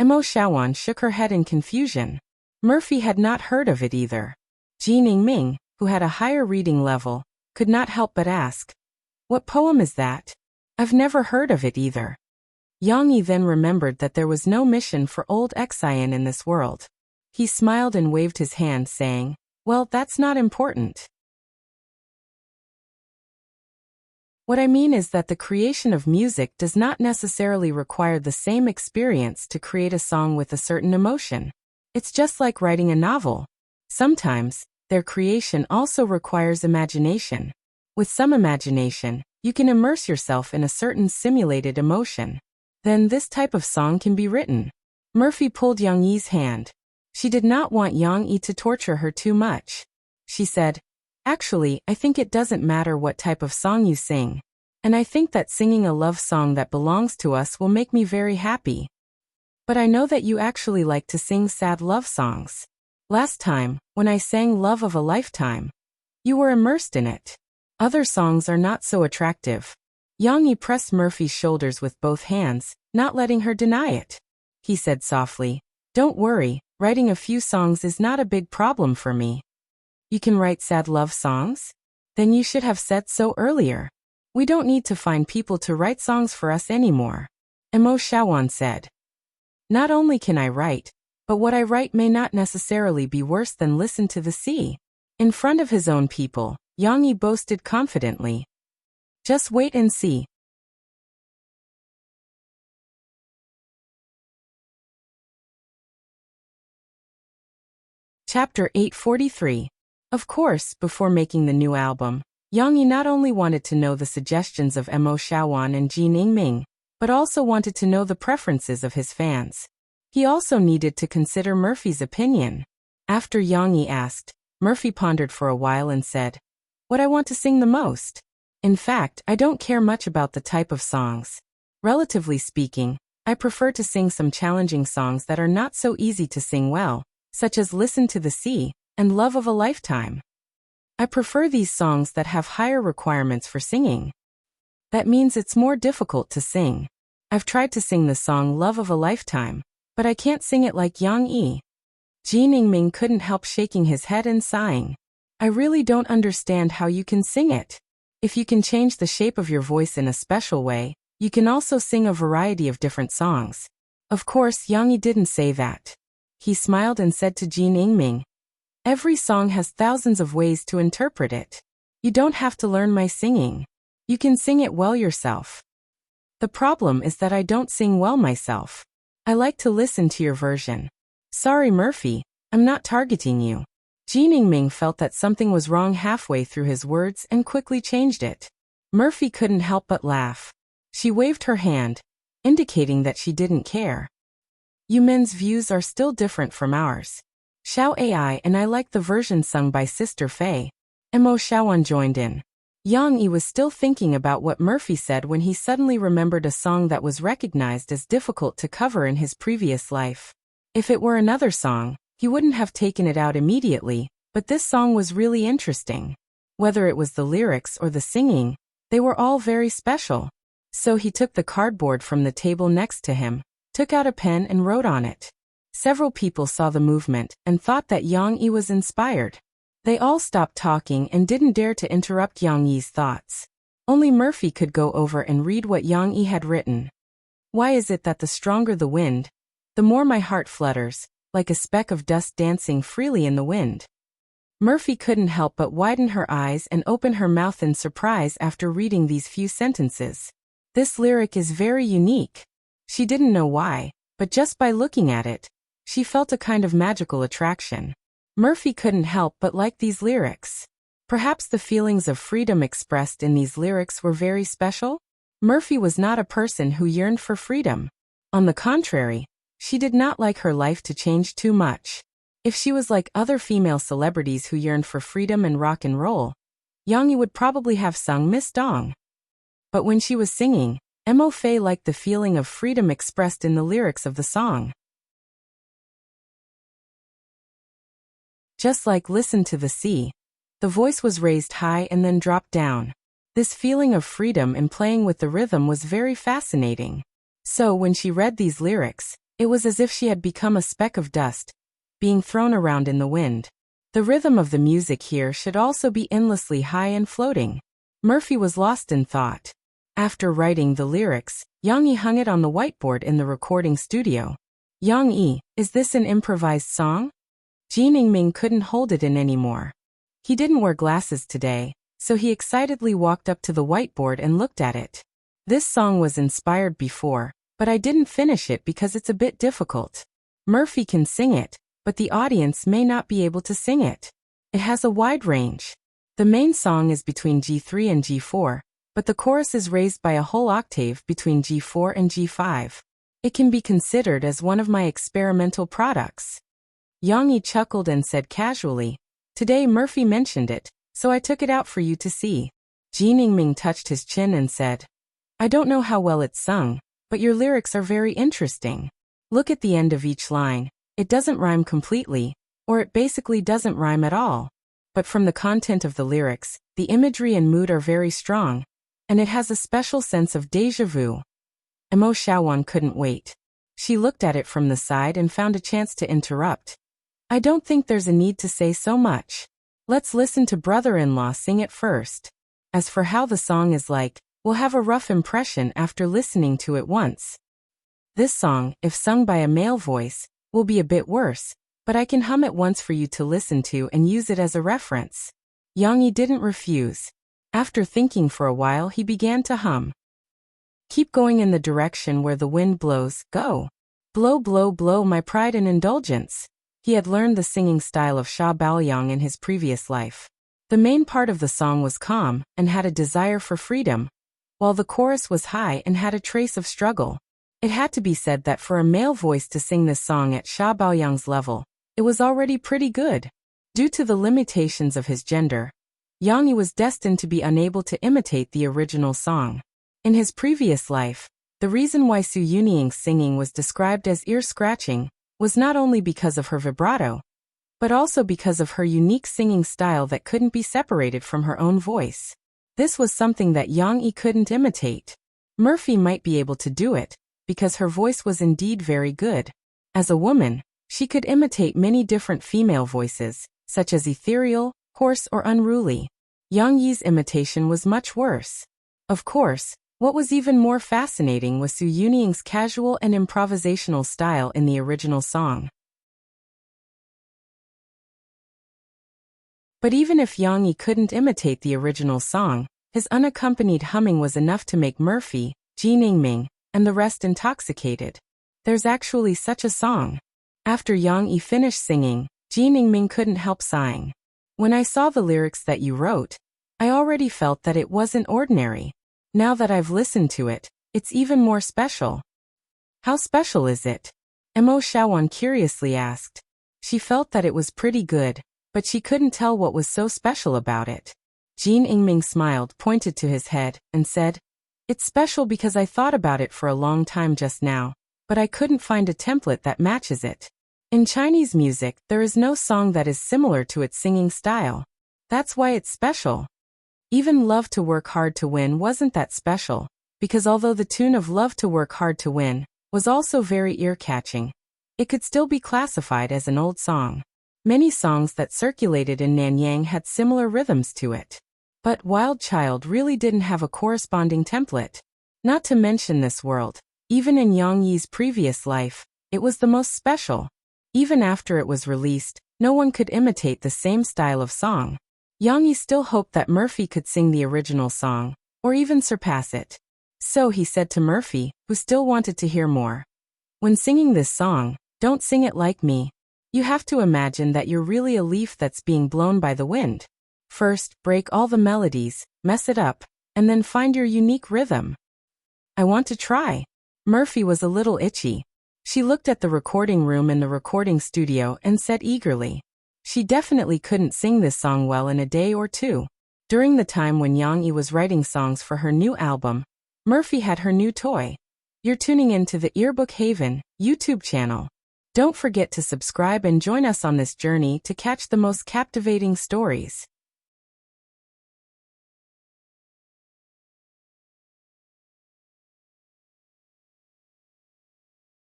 [SPEAKER 1] Emo Shaowan shook her head in confusion. Murphy had not heard of it either. Ji Ningming, who had a higher reading level, could not help but ask, what poem is that? I've never heard of it either. Yang Yi then remembered that there was no mission for old Xian in this world. He smiled and waved his hand saying, well, that's not important. What I mean is that the creation of music does not necessarily require the same experience to create a song with a certain emotion. It's just like writing a novel. Sometimes, their creation also requires imagination. With some imagination, you can immerse yourself in a certain simulated emotion. Then this type of song can be written. Murphy pulled Yang Yi's hand. She did not want Yang Yi to torture her too much. She said, actually, I think it doesn't matter what type of song you sing. And I think that singing a love song that belongs to us will make me very happy. But I know that you actually like to sing sad love songs. Last time, when I sang Love of a Lifetime, you were immersed in it. Other songs are not so attractive. Yang Yi pressed Murphy's shoulders with both hands, not letting her deny it. He said softly, don't worry, writing a few songs is not a big problem for me. You can write sad love songs? Then you should have said so earlier. We don't need to find people to write songs for us anymore. Emo Shaowan said. Not only can I write, but what I write may not necessarily be worse than Listen to the Sea. In front of his own people, Yang Yi boasted confidently. Just wait and see. Chapter 843. Of course, before making the new album, Yang Yi not only wanted to know the suggestions of Emo Shaowan and Ji Ningming, but also wanted to know the preferences of his fans. He also needed to consider Murphy's opinion. After Yang Yi asked, Murphy pondered for a while and said, what I want to sing the most? In fact, I don't care much about the type of songs. Relatively speaking, I prefer to sing some challenging songs that are not so easy to sing well, such as Listen to the Sea and Love of a Lifetime. I prefer these songs that have higher requirements for singing. That means it's more difficult to sing. I've tried to sing the song Love of a Lifetime, but I can't sing it like Yang Yi. Ji Ningming couldn't help shaking his head and sighing. I really don't understand how you can sing it. If you can change the shape of your voice in a special way, you can also sing a variety of different songs. Of course, Yang Yi didn't say that. He smiled and said to Ji Ningming, every song has thousands of ways to interpret it. You don't have to learn my singing. You can sing it well yourself. The problem is that I don't sing well myself. I like to listen to your version. Sorry, Murphy, I'm not targeting you. Ji Ningming felt that something was wrong halfway through his words and quickly changed it. Murphy couldn't help but laugh. She waved her hand, indicating that she didn't care. You men's views are still different from ours. Xiao Ai and I like the version sung by Sister Fei. Emo Shaowan joined in. Yang Yi was still thinking about what Murphy said when he suddenly remembered a song that was recognized as difficult to cover in his previous life. If it were another song, he wouldn't have taken it out immediately, but this song was really interesting. Whether it was the lyrics or the singing, they were all very special. So he took the cardboard from the table next to him, took out a pen and wrote on it. Several people saw the movement and thought that Yang Yi was inspired. They all stopped talking and didn't dare to interrupt Yang Yi's thoughts. Only Murphy could go over and read what Yang Yi had written. Why is it that the stronger the wind, the more my heart flutters, like a speck of dust dancing freely in the wind? Murphy couldn't help but widen her eyes and open her mouth in surprise after reading these few sentences. This lyric is very unique. She didn't know why, but just by looking at it, She felt a kind of magical attraction. Murphy couldn't help but like these lyrics. Perhaps the feelings of freedom expressed in these lyrics were very special? Murphy was not a person who yearned for freedom. On the contrary, she did not like her life to change too much. If she was like other female celebrities who yearned for freedom and rock and roll, Yang Yi would probably have sung Miss Dong. But when she was singing, Mo Fei liked the feeling of freedom expressed in the lyrics of the song. Just like Listen to the Sea, the voice was raised high and then dropped down. This feeling of freedom in playing with the rhythm was very fascinating. So when she read these lyrics, it was as if she had become a speck of dust, being thrown around in the wind. The rhythm of the music here should also be endlessly high and floating. Murphy was lost in thought. After writing the lyrics, Yang Yi hung it on the whiteboard in the recording studio. Yang Yi, is this an improvised song? Jin Yingming couldn't hold it in anymore. He didn't wear glasses today, so he excitedly walked up to the whiteboard and looked at it. This song was inspired before, but I didn't finish it because it's a bit difficult. Murphy can sing it, but the audience may not be able to sing it. It has a wide range. The main song is between G3 and G4, but the chorus is raised by a whole octave between G4 and G5. It can be considered as one of my experimental products. Yang Yi chuckled and said casually, "Today Murphy mentioned it, so I took it out for you to see." Jin Yingming touched his chin and said, "I don't know how well it's sung, but your lyrics are very interesting. Look at the end of each line. It doesn't rhyme completely, or it basically doesn't rhyme at all. But from the content of the lyrics, the imagery and mood are very strong, and it has a special sense of déjà vu." Mo Shaowan couldn't wait. She looked at it from the side and found a chance to interrupt. "I don't think there's a need to say so much. Let's listen to brother-in-law sing it first. As for how the song is like, we'll have a rough impression after listening to it once. This song, if sung by a male voice, will be a bit worse, but I can hum it once for you to listen to and use it as a reference." Yang Yi didn't refuse. After thinking for a while, he began to hum. "Keep going in the direction where the wind blows, go. Blow, blow, blow my pride and indulgence." He had learned the singing style of Sha Baoyang in his previous life. The main part of the song was calm and had a desire for freedom, while the chorus was high and had a trace of struggle. It had to be said that for a male voice to sing this song at Sha Baoyang's level, it was already pretty good. Due to the limitations of his gender, Yang Yi was destined to be unable to imitate the original song. In his previous life, the reason why Su Yuniying's singing was described as ear-scratching was not only because of her vibrato, but also because of her unique singing style that couldn't be separated from her own voice. This was something that Yang Yi couldn't imitate. Murphy might be able to do it, because her voice was indeed very good. As a woman, she could imitate many different female voices, such as ethereal, hoarse or unruly. Yang Yi's imitation was much worse. Of course, what was even more fascinating was Su Yuniying's casual and improvisational style in the original song. But even if Yang Yi couldn't imitate the original song, his unaccompanied humming was enough to make Murphy, Jin Yingming, and the rest intoxicated. There's actually such a song. After Yang Yi finished singing, Jin Yingming couldn't help sighing. "When I saw the lyrics that you wrote, I already felt that it wasn't ordinary. Now that I've listened to it, it's even more special." "How special is it?" Mo Shaowan curiously asked. She felt that it was pretty good, but she couldn't tell what was so special about it. Jin Yingming smiled, pointed to his head, and said, "It's special because I thought about it for a long time just now, but I couldn't find a template that matches it. In Chinese music, there is no song that is similar to its singing style. That's why it's special. Even Love to Work Hard to Win wasn't that special, because although the tune of Love to Work Hard to Win was also very ear-catching, it could still be classified as an old song. Many songs that circulated in Nanyang had similar rhythms to it. But Wild Child really didn't have a corresponding template. Not to mention this world, even in Yang Yi's previous life, it was the most special. Even after it was released, no one could imitate the same style of song. Yang Yi still hoped that Murphy could sing the original song, or even surpass it. So he said to Murphy, who still wanted to hear more, "When singing this song, Don't sing it like me. You have to imagine that you're really a leaf that's being blown by the wind. First, break all the melodies, mess it up, and then find your unique rhythm. I want to try. Murphy was a little itchy. She looked at the recording room in the recording studio and said eagerly. She definitely couldn't sing this song well in a day or two. During the time when Yang Yi was writing songs for her new album, Murphy had her new toy. You're tuning in to the Earbook Haven YouTube channel. Don't forget to subscribe and join us on this journey to catch the most captivating stories.